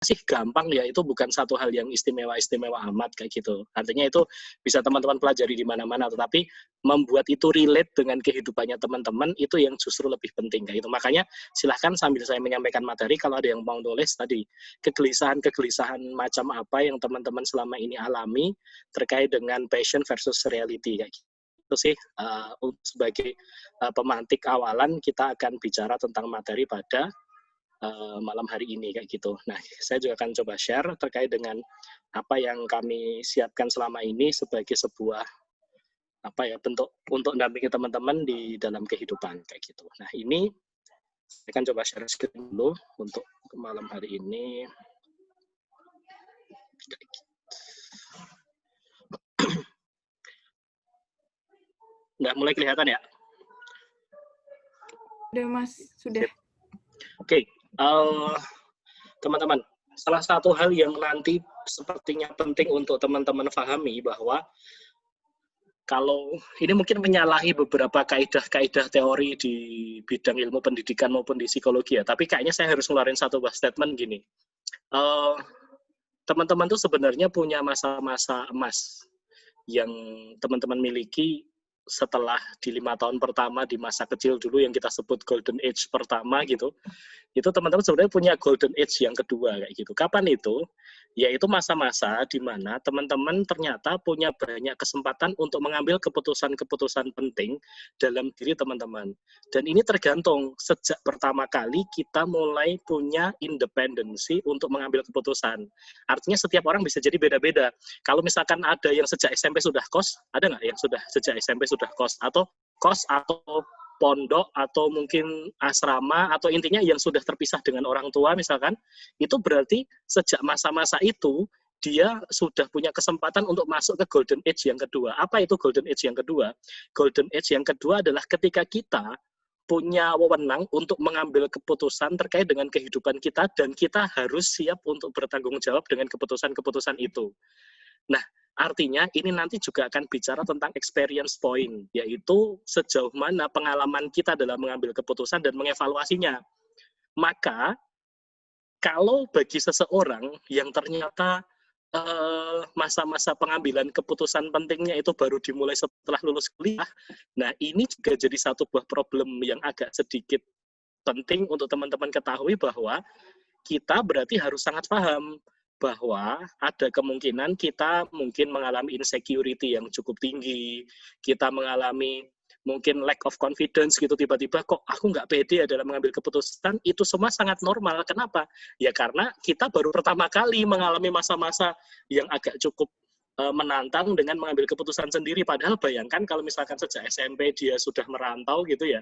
masih gampang ya, itu bukan satu hal yang istimewa-istimewa amat kayak gitu. Artinya itu bisa teman-teman pelajari di mana-mana, tetapi membuat itu relate dengan kehidupannya teman-teman itu yang justru lebih penting kayak gitu. Makanya silahkan sambil saya menyampaikan materi, kalau ada yang mau nulis tadi kegelisahan macam apa yang teman-teman selama ini alami terkait dengan passion versus reality kayak gitu. Itu sih sebagai pemantik awalan kita akan bicara tentang materi pada malam hari ini kayak gitu. Nah, saya juga akan coba share terkait dengan apa yang kami siapkan selama ini sebagai sebuah bentuk untuk mendampingi teman-teman di dalam kehidupan kayak gitu. Nah, ini saya akan coba share screen dulu untuk malam hari ini. Nggak mulai kelihatan ya? Sudah, Mas. Sudah. Oke. Teman-teman, salah satu hal yang nanti sepertinya penting untuk teman-teman pahami bahwa kalau ini mungkin menyalahi beberapa kaidah-kaidah teori di bidang ilmu pendidikan maupun di psikologi ya, tapi kayaknya saya harus ngeluarin satu statement gini. Teman-teman tuh sebenarnya punya masa-masa emas yang teman-teman miliki setelah di 5 tahun pertama di masa kecil dulu yang kita sebut golden age pertama gitu. Itu teman-teman sebenarnya punya golden age yang kedua kayak gitu. Kapan itu? Yaitu masa-masa di mana teman-teman ternyata punya banyak kesempatan untuk mengambil keputusan-keputusan penting dalam diri teman-teman. Dan ini tergantung sejak pertama kali kita mulai punya independensi untuk mengambil keputusan. Artinya setiap orang bisa jadi beda-beda. Kalau misalkan ada yang sejak SMP sudah kos, ada nggak yang sudah sejak SMP sudah kos atau pondok atau mungkin asrama atau intinya yang sudah terpisah dengan orang tua misalkan, itu berarti sejak masa-masa itu dia sudah punya kesempatan untuk masuk ke golden age yang kedua. Apa itu golden age yang kedua? Golden age yang kedua adalah ketika kita punya wewenang untuk mengambil keputusan terkait dengan kehidupan kita dan kita harus siap untuk bertanggung jawab dengan keputusan-keputusan itu. Nah, artinya ini nanti juga akan bicara tentang experience point, yaitu sejauh mana pengalaman kita dalam mengambil keputusan dan mengevaluasinya. Maka, kalau bagi seseorang yang ternyata masa-masa pengambilan keputusan pentingnya itu baru dimulai setelah lulus kuliah, nah ini juga jadi satu buah problem yang agak sedikit penting untuk teman-teman ketahui bahwa kita berarti harus sangat paham bahwa ada kemungkinan kita mungkin mengalami insecurity yang cukup tinggi, kita mengalami mungkin lack of confidence gitu, tiba-tiba kok aku nggak pede dalam mengambil keputusan, itu semua sangat normal. Kenapa? Ya karena kita baru pertama kali mengalami masa-masa yang agak cukup menantang dengan mengambil keputusan sendiri. Padahal bayangkan kalau misalkan sejak SMP dia sudah merantau gitu ya,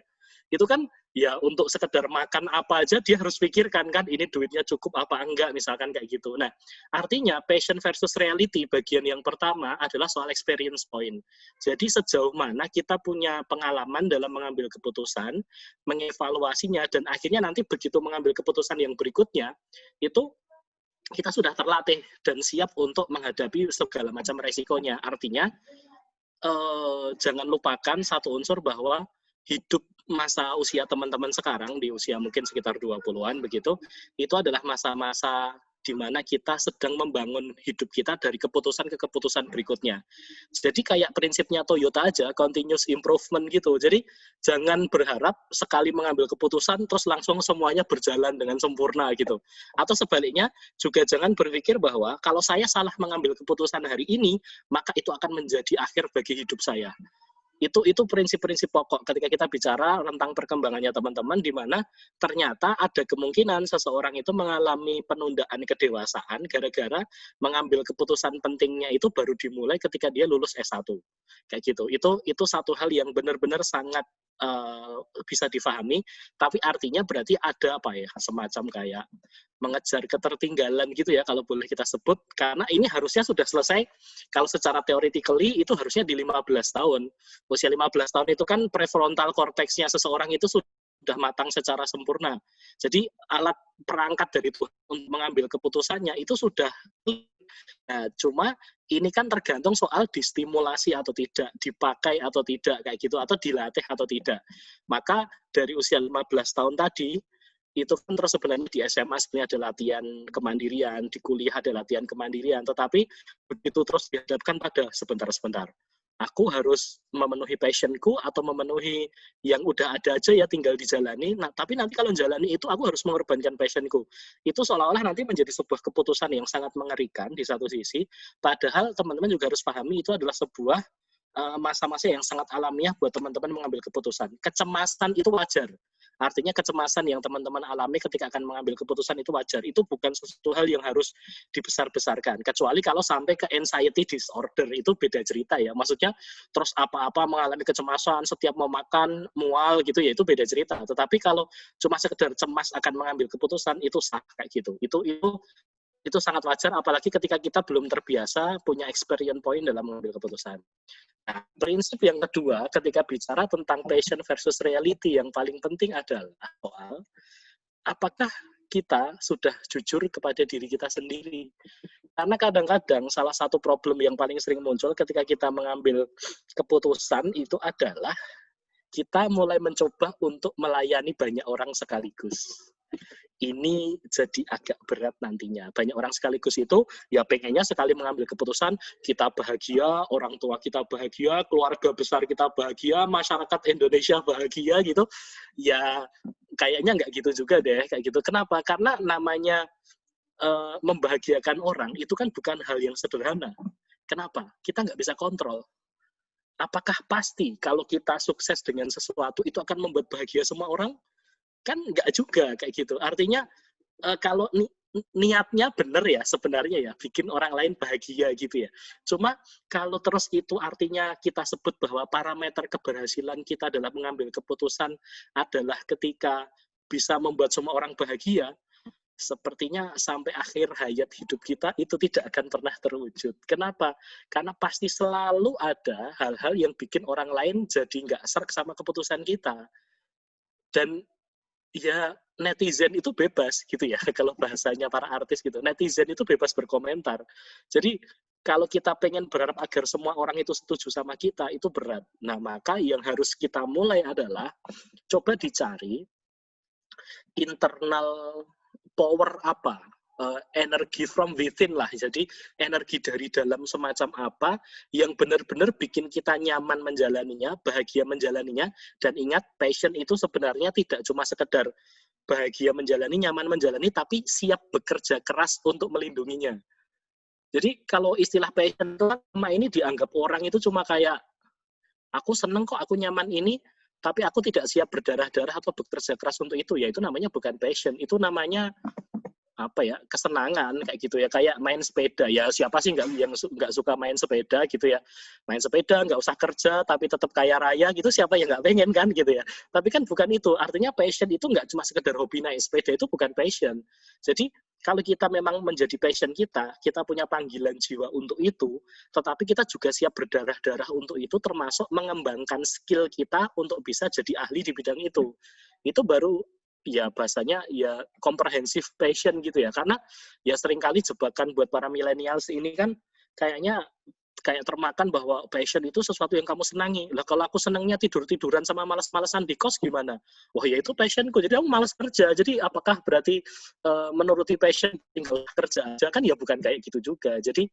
itu kan ya untuk sekedar makan apa aja dia harus pikirkan kan, ini duitnya cukup apa enggak misalkan kayak gitu. Nah, artinya passion versus reality bagian yang pertama adalah soal experience point. Jadi sejauh mana kita punya pengalaman dalam mengambil keputusan, mengevaluasinya, dan akhirnya nanti begitu mengambil keputusan yang berikutnya, itu kita sudah terlatih dan siap untuk menghadapi segala macam resikonya. Artinya, jangan lupakan satu unsur bahwa hidup masa usia teman-teman sekarang, di usia mungkin sekitar 20-an begitu, itu adalah masa-masa di mana kita sedang membangun hidup kita dari keputusan ke keputusan berikutnya. Jadi kayak prinsipnya Toyota aja, continuous improvement gitu. Jadi jangan berharap sekali mengambil keputusan terus langsung semuanya berjalan dengan sempurna gitu. Atau sebaliknya, juga jangan berpikir bahwa kalau saya salah mengambil keputusan hari ini, maka itu akan menjadi akhir bagi hidup saya. Itu prinsip-prinsip pokok ketika kita bicara tentang perkembangannya teman-teman, di mana ternyata ada kemungkinan seseorang itu mengalami penundaan kedewasaan gara-gara mengambil keputusan pentingnya itu baru dimulai ketika dia lulus S1. Kayak gitu. Itu satu hal yang benar-benar sangat bisa difahami, tapi artinya berarti ada semacam kayak mengejar ketertinggalan gitu ya kalau boleh kita sebut, karena ini harusnya sudah selesai kalau secara theoretically itu harusnya di 15 tahun. Usia 15 tahun itu kan prefrontal cortex-nya seseorang itu sudah matang secara sempurna. Jadi alat perangkat dari untuk mengambil keputusannya itu sudah. Nah, cuma ini kan tergantung soal distimulasi atau tidak, dipakai atau tidak kayak gitu, atau dilatih atau tidak. Maka dari usia 15 tahun tadi itu kan terus sebenarnya di SMA sebenarnya ada latihan kemandirian, di kuliah ada latihan kemandirian, tetapi begitu terus dihadapkan pada sebentar, aku harus memenuhi passionku atau memenuhi yang udah ada aja ya tinggal dijalani. Nah, tapi nanti kalau jalani itu aku harus mengorbankan passionku. Itu seolah-olah nanti menjadi sebuah keputusan yang sangat mengerikan di satu sisi, padahal teman-teman juga harus pahami itu adalah sebuah masa-masa yang sangat alamiah buat teman-teman mengambil keputusan. Kecemasan itu wajar. Artinya kecemasan yang teman-teman alami ketika akan mengambil keputusan itu wajar. Itu bukan sesuatu hal yang harus dibesar-besarkan. Kecuali kalau sampai ke anxiety disorder, itu beda cerita ya. Maksudnya terus apa-apa mengalami kecemasan, setiap mau makan, mual gitu ya, itu beda cerita. Tetapi kalau cuma sekedar cemas akan mengambil keputusan, itu sah kayak gitu. Itu sangat wajar, apalagi ketika kita belum terbiasa punya experience point dalam mengambil keputusan. Nah, prinsip yang kedua ketika bicara tentang passion versus reality yang paling penting adalah soal apakah kita sudah jujur kepada diri kita sendiri. Karena kadang-kadang salah satu problem yang paling sering muncul ketika kita mengambil keputusan itu adalah kita mulai mencoba untuk melayani banyak orang sekaligus. Ini jadi agak berat nantinya. Banyak orang sekaligus itu ya pengennya sekali mengambil keputusan, kita bahagia, orang tua kita bahagia, keluarga besar kita bahagia, masyarakat Indonesia bahagia gitu. Ya kayaknya nggak gitu juga deh, kayak gitu. Kenapa? Karena namanya membahagiakan orang itu kan bukan hal yang sederhana. Kenapa? Kita nggak bisa kontrol. Apakah pasti kalau kita sukses dengan sesuatu itu akan membuat bahagia semua orang? Kan nggak juga kayak gitu. Artinya kalau niatnya benar ya sebenarnya ya bikin orang lain bahagia gitu ya. Cuma kalau terus itu artinya kita sebut bahwa parameter keberhasilan kita dalam mengambil keputusan adalah ketika bisa membuat semua orang bahagia, sepertinya sampai akhir hayat hidup kita itu tidak akan pernah terwujud. Kenapa? Karena pasti selalu ada hal-hal yang bikin orang lain jadi nggak serk sama keputusan kita. Dan ya netizen itu bebas gitu ya kalau bahasanya para artis gitu. Netizen itu bebas berkomentar. Jadi kalau kita pengen berharap agar semua orang itu setuju sama kita itu berat. Nah, maka yang harus kita mulai adalah coba dicari internal power apa, energi from within lah. Jadi energi dari dalam semacam apa yang benar-benar bikin kita nyaman menjalaninya, bahagia menjalaninya. Dan ingat, passion itu sebenarnya tidak cuma sekedar bahagia menjalani, nyaman menjalani, tapi siap bekerja keras untuk melindunginya. Jadi kalau istilah passion itu sama ini dianggap orang itu cuma kayak, aku seneng kok, aku nyaman ini, tapi aku tidak siap berdarah-darah atau bekerja keras untuk itu. Ya itu namanya bukan passion, itu namanya apa ya, kesenangan kayak gitu ya, kayak main sepeda ya, siapa sih nggak suka main sepeda gitu ya, main sepeda nggak usah kerja tapi tetap kaya raya gitu, siapa yang nggak pengen kan gitu ya. Tapi kan bukan itu, artinya passion itu nggak cuma sekedar hobi naik sepeda, itu bukan passion. Jadi kalau kita memang menjadi passion kita punya panggilan jiwa untuk itu, tetapi kita juga siap berdarah-darah untuk itu, termasuk mengembangkan skill kita untuk bisa jadi ahli di bidang itu. Itu baru ya bahasanya ya comprehensive passion gitu ya. Karena ya seringkali jebakan buat para millennials ini kan kayaknya kayak termakan bahwa passion itu sesuatu yang kamu senangi. Lah kalau aku senangnya tidur-tiduran sama malas-malasan di kos gimana? Wah ya itu passionku, jadi aku malas kerja. Jadi apakah berarti menuruti passion tinggal kerja aja? Kan ya bukan kayak gitu juga. Jadi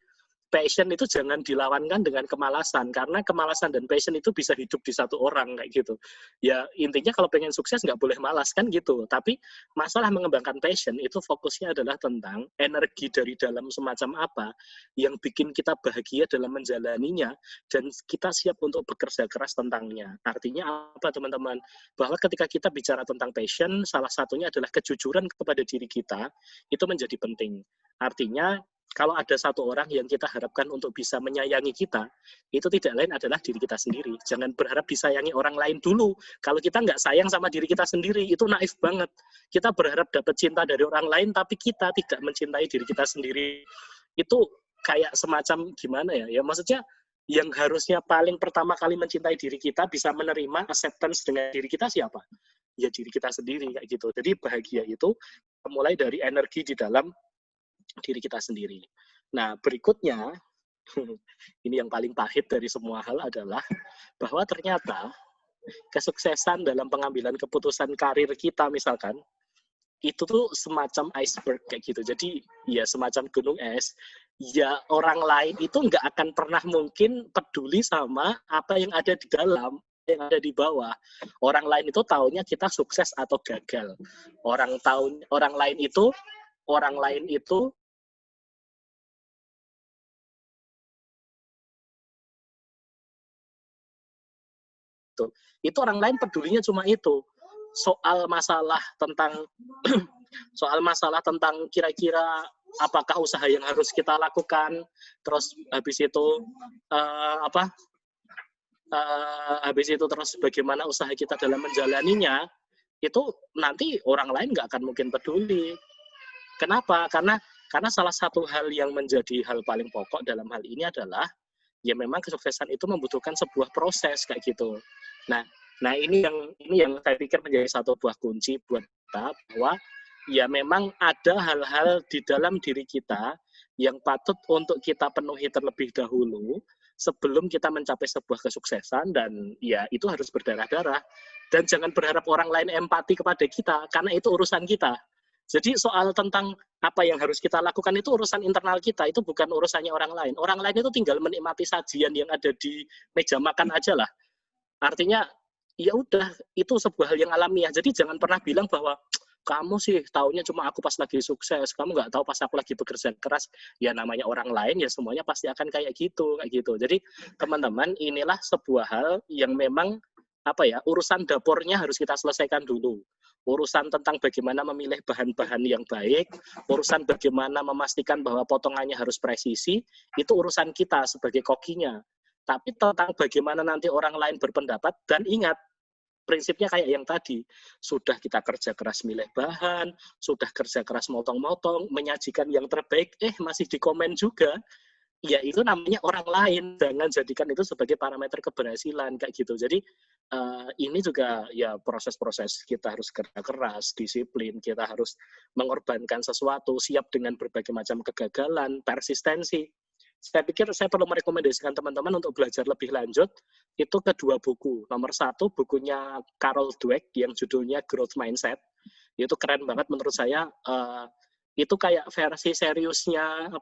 passion itu jangan dilawankan dengan kemalasan, karena kemalasan dan passion itu bisa hidup di satu orang kayak gitu. Ya intinya kalau pengen sukses nggak boleh malas kan gitu. Tapi masalah mengembangkan passion itu fokusnya adalah tentang energi dari dalam semacam apa yang bikin kita bahagia dalam menjalaninya dan kita siap untuk bekerja keras tentangnya. Artinya apa teman-teman? Bahwa ketika kita bicara tentang passion, salah satunya adalah kejujuran kepada diri kita, itu menjadi penting. Artinya kalau ada satu orang yang kita harapkan untuk bisa menyayangi kita, itu tidak lain adalah diri kita sendiri. Jangan berharap disayangi orang lain dulu. Kalau kita nggak sayang sama diri kita sendiri, itu naif banget. Kita berharap dapat cinta dari orang lain, tapi kita tidak mencintai diri kita sendiri. Itu kayak semacam gimana ya? Ya maksudnya yang harusnya paling pertama kali mencintai diri kita, bisa menerima acceptance dengan diri kita siapa? Ya diri kita sendiri kayak gitu. Jadi bahagia itu mulai dari energi di dalam diri kita sendiri. Nah, berikutnya, ini yang paling pahit dari semua hal adalah bahwa ternyata kesuksesan dalam pengambilan keputusan karir kita misalkan, itu tuh semacam iceberg kayak gitu. Jadi ya semacam gunung es. Ya orang lain itu nggak akan pernah mungkin peduli sama apa yang ada di dalam, yang ada di bawah. Orang lain itu taunya kita sukses atau gagal. Orang lain itu itu orang lain pedulinya cuma itu. Soal masalah tentang soal masalah tentang kira-kira apakah usaha yang harus kita lakukan, terus habis itu apa habis itu terus bagaimana usaha kita dalam menjalaninya, itu nanti orang lain nggak akan mungkin peduli. Kenapa? Karena salah satu hal yang menjadi hal paling pokok dalam hal ini adalah ya memang kesuksesan itu membutuhkan sebuah proses kayak gitu. Nah, ini yang saya pikir menjadi satu buah kunci buat kita bahwa ya memang ada hal-hal di dalam diri kita yang patut untuk kita penuhi terlebih dahulu sebelum kita mencapai sebuah kesuksesan, dan ya itu harus berdarah-darah. Dan jangan berharap orang lain empati kepada kita karena itu urusan kita. Jadi soal tentang apa yang harus kita lakukan itu urusan internal kita, itu bukan urusannya orang lain. Orang lain itu tinggal menikmati sajian yang ada di meja makan aja lah. Artinya ya udah, itu sebuah hal yang alamiah. Jadi jangan pernah bilang bahwa kamu sih taunya cuma aku pas lagi sukses, kamu nggak tahu pas aku lagi bekerja keras. Ya namanya orang lain ya semuanya pasti akan kayak gitu. Jadi teman-teman, inilah sebuah hal yang memang urusan dapurnya harus kita selesaikan dulu. Urusan tentang bagaimana memilih bahan-bahan yang baik, urusan bagaimana memastikan bahwa potongannya harus presisi, itu urusan kita sebagai kokinya. Tapi tentang bagaimana nanti orang lain berpendapat, dan ingat, prinsipnya kayak yang tadi, sudah kita kerja keras milih bahan, sudah kerja keras motong-motong, menyajikan yang terbaik, masih dikomen juga, ya itu namanya orang lain. Jangan jadikan itu sebagai parameter keberhasilan kayak gitu. Jadi ini juga ya proses-proses, kita harus kerja keras, disiplin, kita harus mengorbankan sesuatu, siap dengan berbagai macam kegagalan, persistensi. Saya pikir saya perlu merekomendasikan teman-teman untuk belajar lebih lanjut itu kedua buku. Nomor satu, bukunya Carol Dweck yang judulnya Growth Mindset. Itu keren banget menurut saya. Itu kayak versi seriusnya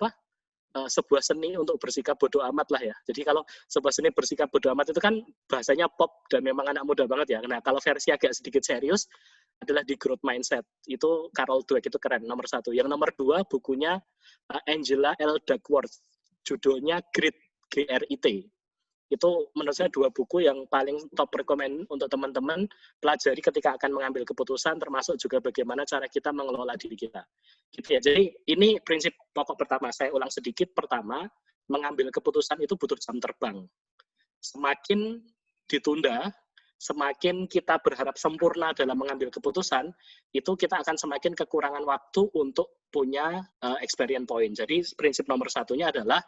sebuah seni untuk bersikap bodoh amat lah ya. Jadi kalau sebuah seni bersikap bodoh amat itu kan bahasanya pop dan memang anak muda banget ya. Nah kalau versi agak sedikit serius adalah di Growth Mindset. Itu Carol Dweck, itu keren, nomor satu. Yang nomor dua, bukunya Angela L. Duckworth. Judulnya Grit, G-R-I-T. Itu menurut saya dua buku yang paling top rekomend untuk teman-teman pelajari ketika akan mengambil keputusan, termasuk juga bagaimana cara kita mengelola diri kita. Gitu ya. Jadi ini prinsip pokok pertama. Saya ulang sedikit. Pertama, mengambil keputusan itu butuh jam terbang. Semakin ditunda, semakin kita berharap sempurna dalam mengambil keputusan, itu kita akan semakin kekurangan waktu untuk punya experience point. Jadi prinsip nomor satunya adalah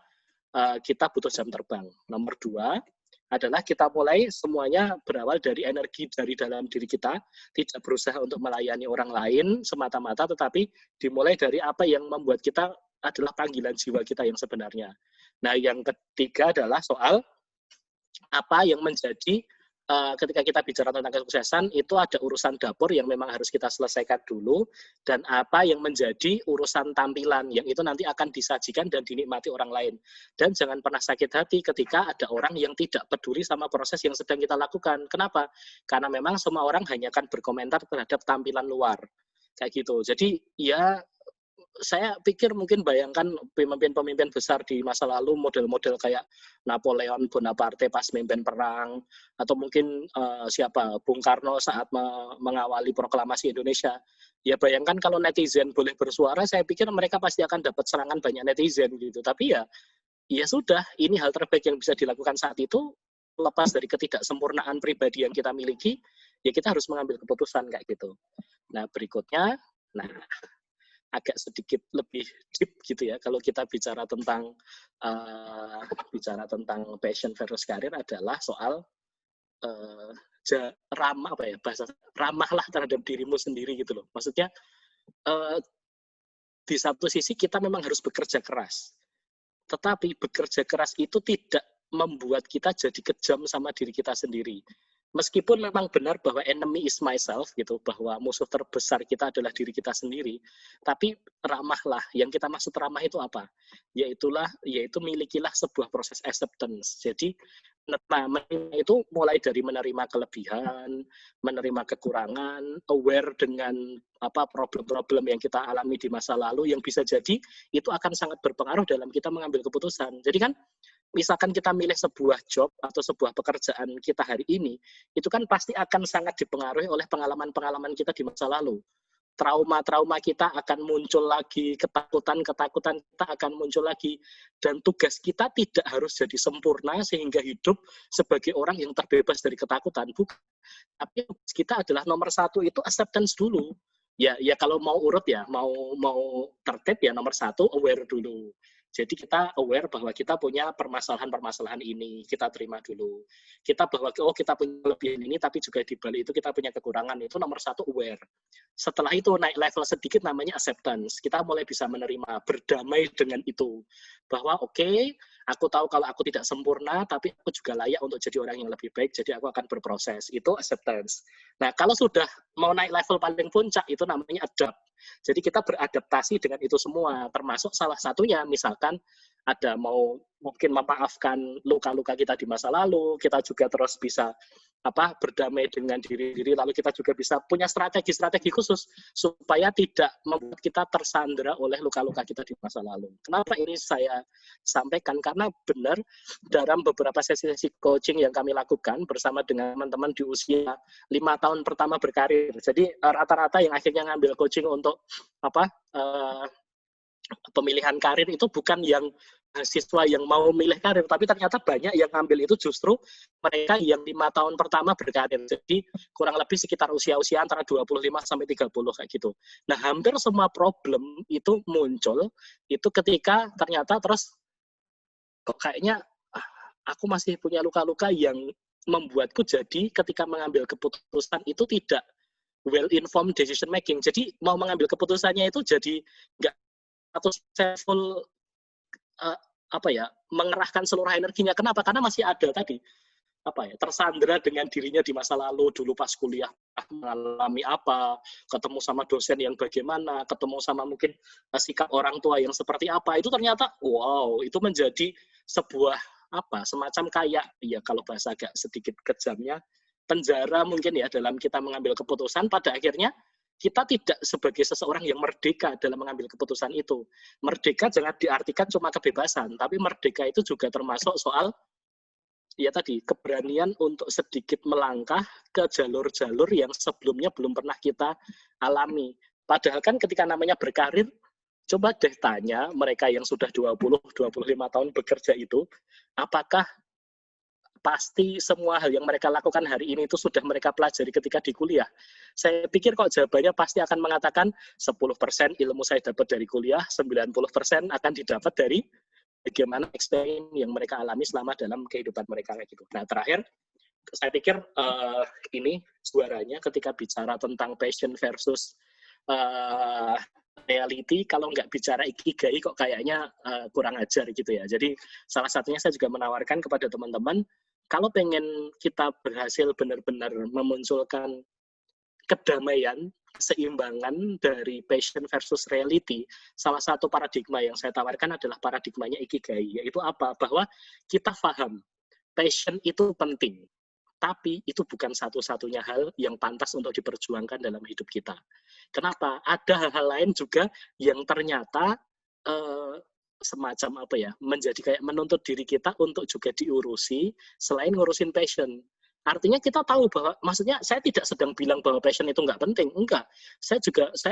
kita butuh jam terbang. Nomor dua adalah kita mulai semuanya berawal dari energi dari dalam diri kita, tidak berusaha untuk melayani orang lain semata-mata, tetapi dimulai dari apa yang membuat kita adalah panggilan jiwa kita yang sebenarnya. Nah, yang ketiga adalah soal apa yang menjadi ketika kita bicara tentang kesuksesan, itu ada urusan dapur yang memang harus kita selesaikan dulu, dan apa yang menjadi urusan tampilan, yang itu nanti akan disajikan dan dinikmati orang lain. Dan jangan pernah sakit hati ketika ada orang yang tidak peduli sama proses yang sedang kita lakukan. Kenapa? Karena memang semua orang hanya akan berkomentar terhadap tampilan luar. Kayak gitu. Jadi ya saya pikir mungkin bayangkan pemimpin-pemimpin besar di masa lalu, model-model kayak Napoleon Bonaparte pas memimpin perang, atau mungkin Bung Karno saat mengawali proklamasi Indonesia. Ya bayangkan kalau netizen boleh bersuara, saya pikir mereka pasti akan dapat serangan banyak netizen gitu. Tapi ya sudah, ini hal terbaik yang bisa dilakukan saat itu, lepas dari ketidaksempurnaan pribadi yang kita miliki, ya kita harus mengambil keputusan kayak gitu. Nah berikutnya, agak sedikit lebih deep gitu ya, kalau kita bicara tentang passion versus karir, adalah soal ramahlah terhadap dirimu sendiri gitu loh. Maksudnya di satu sisi kita memang harus bekerja keras, tetapi bekerja keras itu tidak membuat kita jadi kejam sama diri kita sendiri. meskipun memang benar bahwa enemy is myself gitu, bahwa musuh terbesar kita adalah diri kita sendiri, tapi ramahlah. Yang kita maksud ramah itu apa? Yaitu milikilah sebuah proses acceptance. Jadi menerima itu mulai dari menerima kelebihan, menerima kekurangan, aware dengan problem-problem yang kita alami di masa lalu, yang bisa jadi itu akan sangat berpengaruh dalam kita mengambil keputusan. Jadi kan misalkan kita milih sebuah job atau sebuah pekerjaan kita hari ini, itu kan pasti akan sangat dipengaruhi oleh pengalaman-pengalaman kita di masa lalu. Trauma-trauma kita akan muncul lagi, ketakutan-ketakutan kita akan muncul lagi, dan tugas kita tidak harus jadi sempurna sehingga hidup sebagai orang yang terbebas dari ketakutan, bukan. Tapi tugas kita adalah nomor satu itu acceptance dulu. Ya kalau mau urut ya, mau tertib ya nomor satu aware dulu. Jadi kita aware bahwa kita punya permasalahan-permasalahan ini, kita terima dulu. Kita bahwa kita punya kelebihan ini, tapi juga di balik itu kita punya kekurangan, itu nomor satu aware. Setelah itu naik level sedikit namanya acceptance. Kita mulai bisa menerima, berdamai dengan itu. Bahwa oke, aku tahu kalau aku tidak sempurna, tapi aku juga layak untuk jadi orang yang lebih baik, jadi aku akan berproses. Itu acceptance. Nah, kalau sudah mau naik level paling puncak, itu namanya adapt. Jadi kita beradaptasi dengan itu semua, termasuk salah satunya misalkan ada mau mungkin memaafkan luka-luka kita di masa lalu, kita juga terus bisa berdamai dengan diri, lalu kita juga bisa punya strategi-strategi khusus supaya tidak membuat kita tersandera oleh luka-luka kita di masa lalu. Kenapa ini saya sampaikan? Karena benar dalam beberapa sesi-sesi coaching yang kami lakukan bersama dengan teman-teman di usia 5 tahun pertama berkarir. Jadi rata-rata yang akhirnya ngambil coaching untuk pemilihan karir itu bukan yang mahasiswa yang mau milih karir, tapi ternyata banyak yang ngambil itu justru mereka yang 5 tahun pertama berkarir. Jadi kurang lebih sekitar usia-usia antara 25 sampai 30 kayak gitu. Nah, hampir semua problem itu muncul itu ketika ternyata terus kok kayaknya aku masih punya luka-luka yang membuatku jadi ketika mengambil keputusan itu tidak well-informed decision making. Jadi mau mengambil keputusannya itu jadi nggak atau full mengerahkan seluruh energinya. Kenapa? Karena masih ada tadi tersandera dengan dirinya di masa lalu, dulu pas kuliah mengalami apa, ketemu sama dosen yang bagaimana, ketemu sama mungkin sikap orang tua yang seperti apa, itu ternyata wow, itu menjadi sebuah semacam kayak ya kalau bahasa agak sedikit kejamnya penjara mungkin ya dalam kita mengambil keputusan. Pada akhirnya kita tidak sebagai seseorang yang merdeka dalam mengambil keputusan itu. Merdeka jangan diartikan cuma kebebasan, tapi merdeka itu juga termasuk soal ya tadi keberanian untuk sedikit melangkah ke jalur-jalur yang sebelumnya belum pernah kita alami. Padahal kan ketika namanya berkarir, coba deh tanya mereka yang sudah 20-25 tahun bekerja itu, apakah pasti semua hal yang mereka lakukan hari ini itu sudah mereka pelajari ketika di kuliah? Saya pikir kok jawabannya pasti akan mengatakan 10% ilmu saya dapat dari kuliah, 90% akan didapat dari bagaimana experience yang mereka alami selama dalam kehidupan mereka kayak gitu. Nah, terakhir saya pikir ini suaranya ketika bicara tentang passion versus reality, kalau nggak bicara ikigai kok kayaknya kurang ajar gitu ya. Jadi salah satunya saya juga menawarkan kepada teman-teman, kalau pengen kita berhasil benar-benar memunculkan kedamaian, keseimbangan dari passion versus reality, salah satu paradigma yang saya tawarkan adalah paradigmanya ikigai, yaitu apa? Bahwa kita paham passion itu penting, tapi itu bukan satu-satunya hal yang pantas untuk diperjuangkan dalam hidup kita. Kenapa? Ada hal-hal lain juga yang ternyata semacam menjadi kayak menuntut diri kita untuk juga diurusi selain ngurusin passion. Artinya kita tahu bahwa, maksudnya saya tidak sedang bilang bahwa passion itu nggak penting, enggak. Saya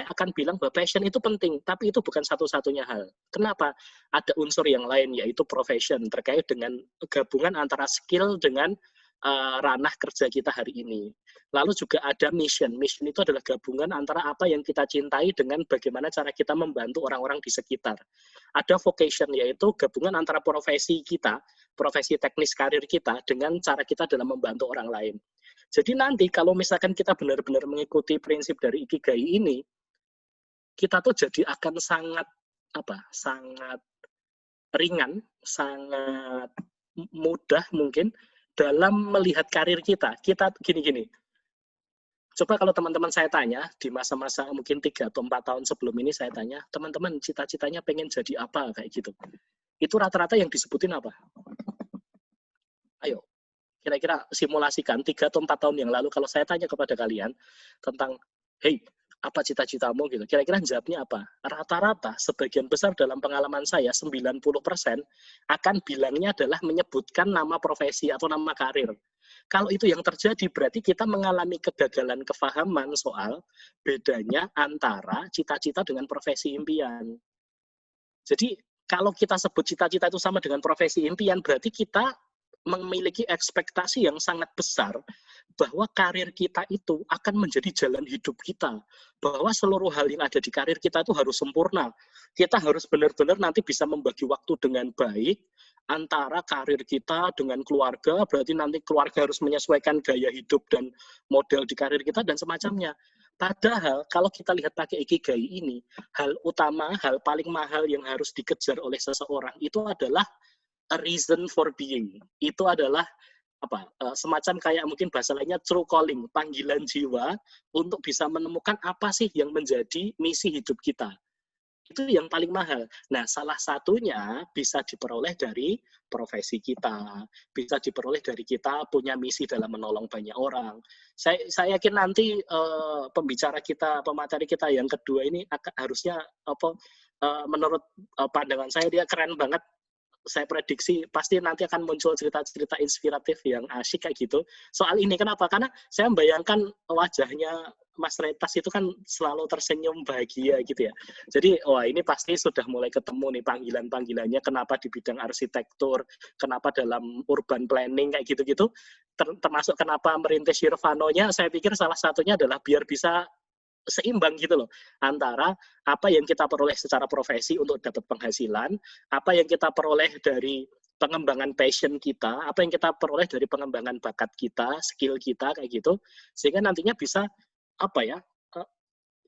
akan bilang bahwa passion itu penting, tapi itu bukan satu-satunya hal. Kenapa? Ada unsur yang lain, yaitu profession, terkait dengan gabungan antara skill dengan ranah kerja kita hari ini. Lalu juga ada mission. Mission itu adalah gabungan antara apa yang kita cintai dengan bagaimana cara kita membantu orang-orang di sekitar. Ada vocation, yaitu gabungan antara profesi kita, profesi teknis karir kita, dengan cara kita dalam membantu orang lain. Jadi nanti kalau misalkan kita benar-benar mengikuti prinsip dari Ikigai ini, kita tuh jadi akan sangat ringan, sangat mudah mungkin dalam melihat karir kita gini-gini. Coba kalau teman-teman saya tanya, di masa-masa mungkin 3 atau 4 tahun sebelum ini saya tanya, teman-teman cita-citanya pengen jadi apa, kayak gitu. Itu rata-rata yang disebutin apa? Ayo, kira-kira simulasikan 3 atau 4 tahun yang lalu kalau saya tanya kepada kalian tentang, hey, apa cita-citamu gitu. Kira-kira jawabnya apa? Rata-rata sebagian besar dalam pengalaman saya 90% akan bilangnya adalah menyebutkan nama profesi atau nama karir. Kalau itu yang terjadi berarti kita mengalami kegagalan kefahaman soal bedanya antara cita-cita dengan profesi impian. Jadi kalau kita sebut cita-cita itu sama dengan profesi impian berarti kita memiliki ekspektasi yang sangat besar bahwa karir kita itu akan menjadi jalan hidup kita. Bahwa seluruh hal yang ada di karir kita itu harus sempurna. Kita harus benar-benar nanti bisa membagi waktu dengan baik antara karir kita dengan keluarga, berarti nanti keluarga harus menyesuaikan gaya hidup dan model di karir kita dan semacamnya. Padahal kalau kita lihat pakai ikigai ini, hal utama, hal paling mahal yang harus dikejar oleh seseorang itu adalah a reason for being. Itu adalah apa semacam kayak mungkin bahasa lainnya true calling, panggilan jiwa untuk bisa menemukan apa sih yang menjadi misi hidup kita. Itu yang paling mahal. Nah, salah satunya bisa diperoleh dari profesi kita, bisa diperoleh dari kita punya misi dalam menolong banyak orang. Saya yakin nanti pembicara kita, pemateri kita yang kedua ini harusnya menurut pandangan saya dia keren banget. Saya prediksi pasti nanti akan muncul cerita-cerita inspiratif yang asyik kayak gitu. Soal ini kenapa? Karena saya membayangkan wajahnya Mas Retas itu kan selalu tersenyum bahagia gitu ya. Jadi wah ini pasti sudah mulai ketemu nih panggilan-panggilannya kenapa di bidang arsitektur, kenapa dalam urban planning kayak gitu-gitu. Termasuk kenapa merintis Shirvanonya, saya pikir salah satunya adalah biar bisa seimbang gitu loh antara apa yang kita peroleh secara profesi untuk dapat penghasilan, apa yang kita peroleh dari pengembangan passion kita, apa yang kita peroleh dari pengembangan bakat kita, skill kita kayak gitu, sehingga nantinya bisa apa ya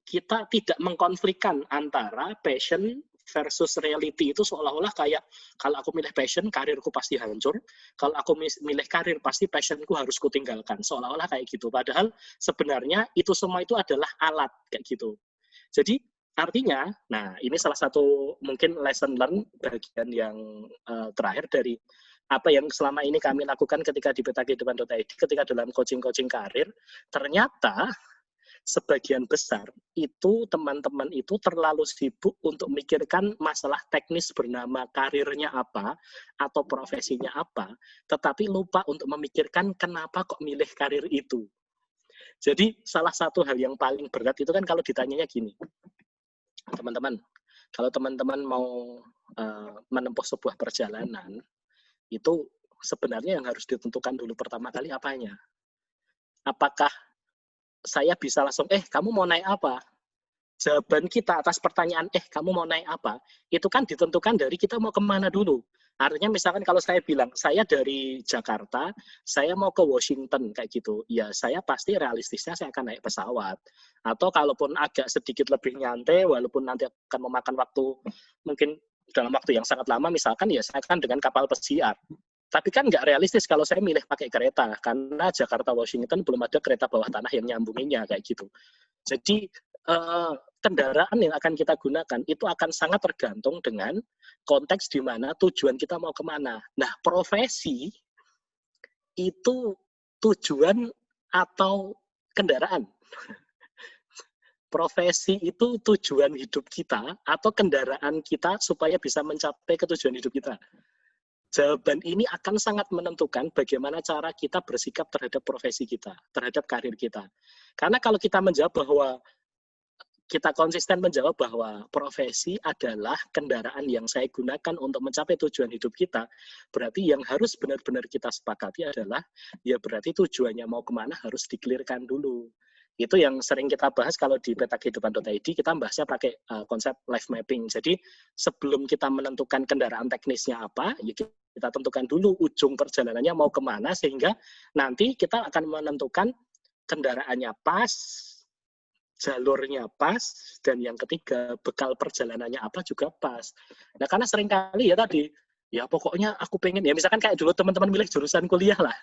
kita tidak mengkonflikkan antara passion versus reality itu seolah-olah kayak kalau aku milih passion, karirku pasti hancur. Kalau aku milih karir, pasti passionku harus kutinggalkan. Seolah-olah kayak gitu. Padahal sebenarnya itu semua itu adalah alat kayak gitu. Jadi artinya, nah ini salah satu mungkin lesson learn bagian yang terakhir dari apa yang selama ini kami lakukan ketika di petakehidupan.id, ketika dalam coaching-coaching karir, ternyata sebagian besar itu teman-teman itu terlalu sibuk untuk memikirkan masalah teknis bernama karirnya apa atau profesinya apa, tetapi lupa untuk memikirkan kenapa kok milih karir itu. Jadi salah satu hal yang paling berat itu kan kalau ditanyanya gini, teman-teman, kalau teman-teman mau menempuh sebuah perjalanan, itu sebenarnya yang harus ditentukan dulu pertama kali apanya. Apakah saya bisa langsung, kamu mau naik apa? Jawaban kita atas pertanyaan, kamu mau naik apa? Itu kan ditentukan dari kita mau kemana dulu. Artinya misalkan kalau saya bilang, saya dari Jakarta, saya mau ke Washington, kayak gitu. Ya saya pasti realistisnya saya akan naik pesawat. Atau kalaupun agak sedikit lebih nyantai, walaupun nanti akan memakan waktu, mungkin dalam waktu yang sangat lama, misalkan ya saya akan dengan kapal pesiar. Tapi kan nggak realistis kalau saya milih pakai kereta, karena Jakarta-Washington belum ada kereta bawah tanah yang nyambunginnya, kayak gitu. Jadi kendaraan yang akan kita gunakan itu akan sangat tergantung dengan konteks di mana tujuan kita mau kemana. Nah, profesi itu tujuan atau kendaraan. Profesi itu tujuan hidup kita atau kendaraan kita supaya bisa mencapai ke tujuan hidup kita. Jawaban ini akan sangat menentukan bagaimana cara kita bersikap terhadap profesi kita, terhadap karir kita. Karena kalau kita menjawab bahwa kita konsisten menjawab bahwa profesi adalah kendaraan yang saya gunakan untuk mencapai tujuan hidup kita, berarti yang harus benar-benar kita sepakati adalah, ya berarti tujuannya mau kemana harus dikelirkan dulu. Itu yang sering kita bahas kalau di petakehidupan.id, kita bahasnya pakai konsep life mapping. Jadi sebelum kita menentukan kendaraan teknisnya apa, ya kita tentukan dulu ujung perjalanannya mau kemana, sehingga nanti kita akan menentukan kendaraannya pas, jalurnya pas, dan yang ketiga bekal perjalanannya apa juga pas. Nah karena seringkali ya tadi, ya pokoknya aku pengen, ya misalkan kayak dulu teman-teman milih jurusan kuliah lah,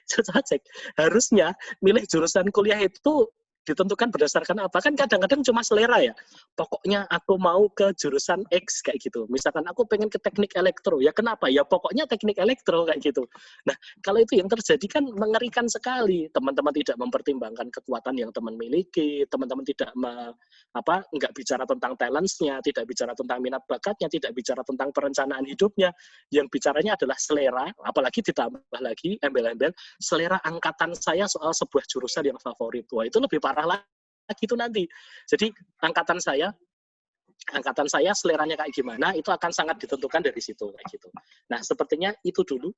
cek. Harusnya milih jurusan kuliah itu ditentukan berdasarkan apa? Kan kadang-kadang cuma selera ya. Pokoknya aku mau ke jurusan X kayak gitu. Misalkan aku pengen ke teknik elektro. Ya kenapa? Ya pokoknya teknik elektro kayak gitu. Nah, kalau itu yang terjadi kan mengerikan sekali. Teman-teman tidak mempertimbangkan kekuatan yang teman miliki, teman-teman tidak nggak bicara tentang talents-nya, tidak bicara tentang minat bakatnya, tidak bicara tentang perencanaan hidupnya. Yang bicaranya adalah selera, apalagi ditambah lagi embel-embel selera angkatan saya soal sebuah jurusan yang favorit. Wah, itu lebih parah lagi itu nanti. Jadi angkatan saya seleranya kayak gimana itu akan sangat ditentukan dari situ kayak gitu. Nah, sepertinya itu dulu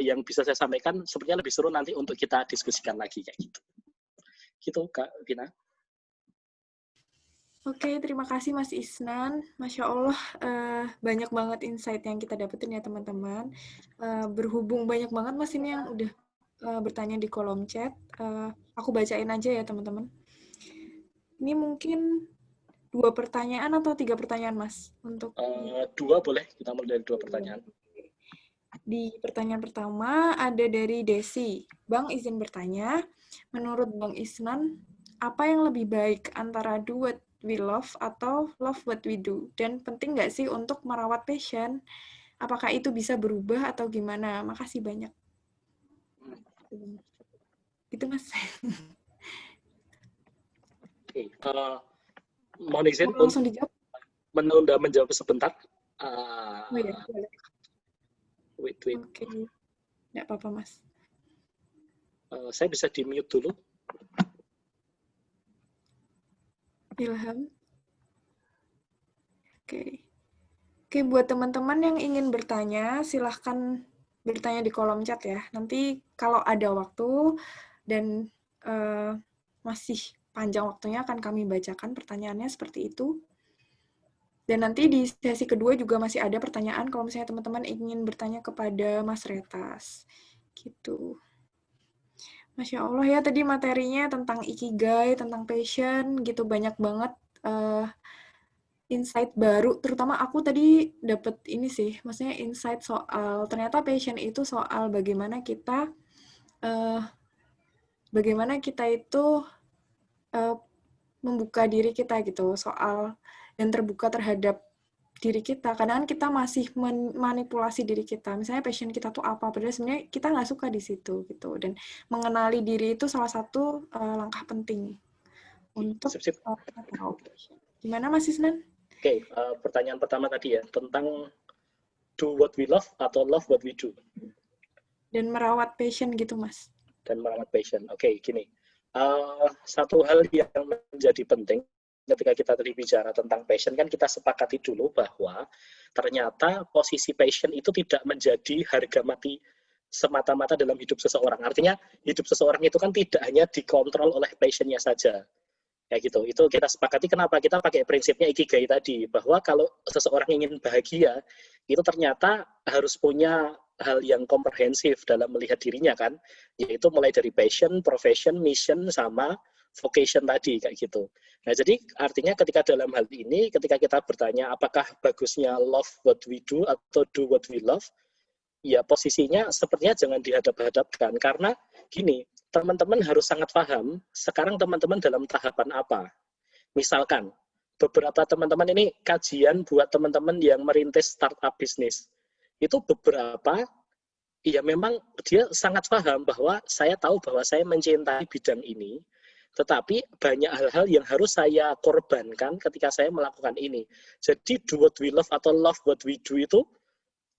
yang bisa saya sampaikan. Sepertinya lebih seru nanti untuk kita diskusikan lagi kayak gitu. Gitu Kak Gina. Oke, terima kasih Mas Isnan. Masya Allah, banyak banget insight yang kita dapetin ya teman-teman. Berhubung banyak banget Mas ini yang udah bertanya di kolom chat. Aku bacain aja ya teman-teman. Ini mungkin 2 pertanyaan atau 3 pertanyaan Mas? Untuk 2 boleh, kita mulai dari 2 pertanyaan. Di pertanyaan pertama ada dari Desi. Bang izin bertanya, menurut Bang Isnan, apa yang lebih baik antara do what we love atau love what we do? Dan penting nggak sih untuk merawat passion? Apakah itu bisa berubah atau gimana? Makasih banyak. Gitu Mas. Oke, mohon izin Mau langsung dijawab? menunda menjawab sebentar. Oh ya, boleh. Wait. Oke, nggak apa-apa Mas. Saya bisa di-mute dulu. Ilham. Oke, buat teman-teman yang ingin bertanya, silahkan bertanya di kolom chat ya. Nanti kalau ada waktu dan masih panjang waktunya akan kami bacakan pertanyaannya seperti itu. Dan nanti di sesi kedua juga masih ada pertanyaan kalau misalnya teman-teman ingin bertanya kepada Mas Retas. Gitu. Masya Allah ya, tadi materinya tentang ikigai, tentang passion, gitu banyak banget insight baru, terutama aku tadi dapet ini sih, maksudnya insight soal ternyata passion itu soal bagaimana kita itu membuka diri kita gitu, soal dan terbuka terhadap diri kita. Kadang kita masih memanipulasi diri kita. Misalnya passion kita tuh apa, padahal sebenarnya kita nggak suka di situ gitu. Dan mengenali diri itu salah satu langkah penting untuk tahu. Gimana Mas Isnan? Oke, pertanyaan pertama tadi ya, tentang do what we love atau love what we do. Dan merawat passion gitu, Mas. Dan merawat passion. Oke, gini. Satu hal yang menjadi penting ketika kita tadi bicara tentang passion, kan kita sepakati dulu bahwa ternyata posisi passion itu tidak menjadi harga mati semata-mata dalam hidup seseorang. Artinya, hidup seseorang itu kan tidak hanya dikontrol oleh passionnya saja. Kayak gitu. Itu kita sepakati kenapa kita pakai prinsipnya ikigai tadi, bahwa kalau seseorang ingin bahagia, itu ternyata harus punya hal yang komprehensif dalam melihat dirinya kan, yaitu mulai dari passion, profession, mission, sama vocation tadi kayak gitu. Nah, jadi artinya ketika dalam hal ini, ketika kita bertanya apakah bagusnya love what we do atau do what we love, ya posisinya sepertinya jangan dihadap-hadapkan, karena gini, teman-teman harus sangat paham sekarang teman-teman dalam tahapan apa. Misalkan beberapa teman-teman ini kajian buat teman-teman yang merintis startup bisnis. Itu beberapa ya memang dia sangat paham bahwa saya tahu bahwa saya mencintai bidang ini, tetapi banyak hal-hal yang harus saya korbankan ketika saya melakukan ini. Jadi do what we love atau love what we do itu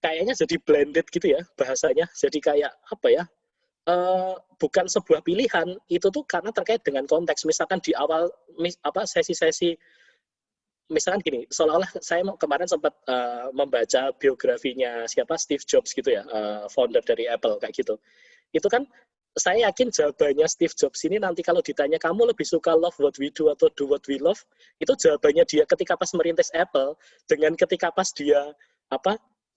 kayaknya jadi blended gitu ya bahasanya. Jadi kayak apa ya? Bukan sebuah pilihan, itu tuh karena terkait dengan konteks. Misalkan di awal sesi-sesi, misalkan gini, seolah-olah saya kemarin sempat membaca biografinya siapa, Steve Jobs gitu ya, founder dari Apple kayak gitu. Itu kan saya yakin jawabannya Steve Jobs ini nanti kalau ditanya kamu lebih suka love what we do atau do what we love, itu jawabannya dia ketika pas merintis Apple dengan ketika pas dia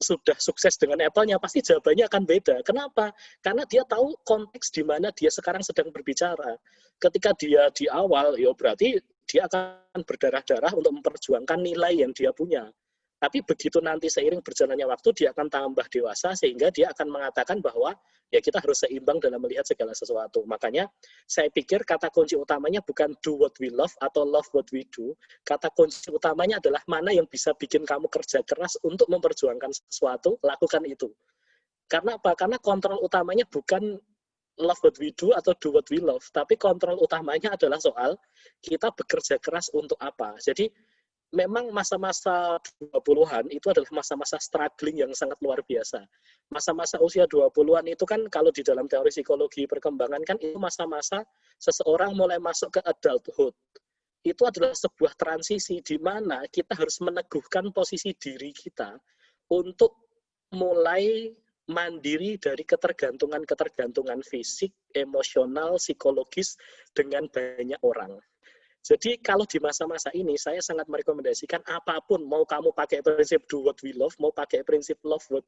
sudah sukses dengan Apple-nya, pasti jawabannya akan beda. Kenapa? Karena dia tahu konteks di mana dia sekarang sedang berbicara. Ketika dia di awal, ya berarti dia akan berdarah-darah untuk memperjuangkan nilai yang dia punya. Tapi begitu nanti seiring berjalannya waktu, dia akan tambah dewasa, sehingga dia akan mengatakan bahwa ya kita harus seimbang dalam melihat segala sesuatu. Makanya saya pikir kata kunci utamanya bukan do what we love atau love what we do. Kata kunci utamanya adalah mana yang bisa bikin kamu kerja keras untuk memperjuangkan sesuatu, lakukan itu. Karena apa? Karena kontrol utamanya bukan love what we do atau do what we love, tapi kontrol utamanya adalah soal kita bekerja keras untuk apa. Jadi memang masa-masa 20-an itu adalah masa-masa struggling yang sangat luar biasa. Masa-masa usia 20-an itu kan kalau di dalam teori psikologi perkembangan kan itu masa-masa seseorang mulai masuk ke adulthood. Itu adalah sebuah transisi di mana kita harus meneguhkan posisi diri kita untuk mulai mandiri dari ketergantungan fisik, emosional, psikologis dengan banyak orang. Jadi kalau di masa-masa ini saya sangat merekomendasikan apapun, mau kamu pakai prinsip do what we love, mau pakai prinsip love what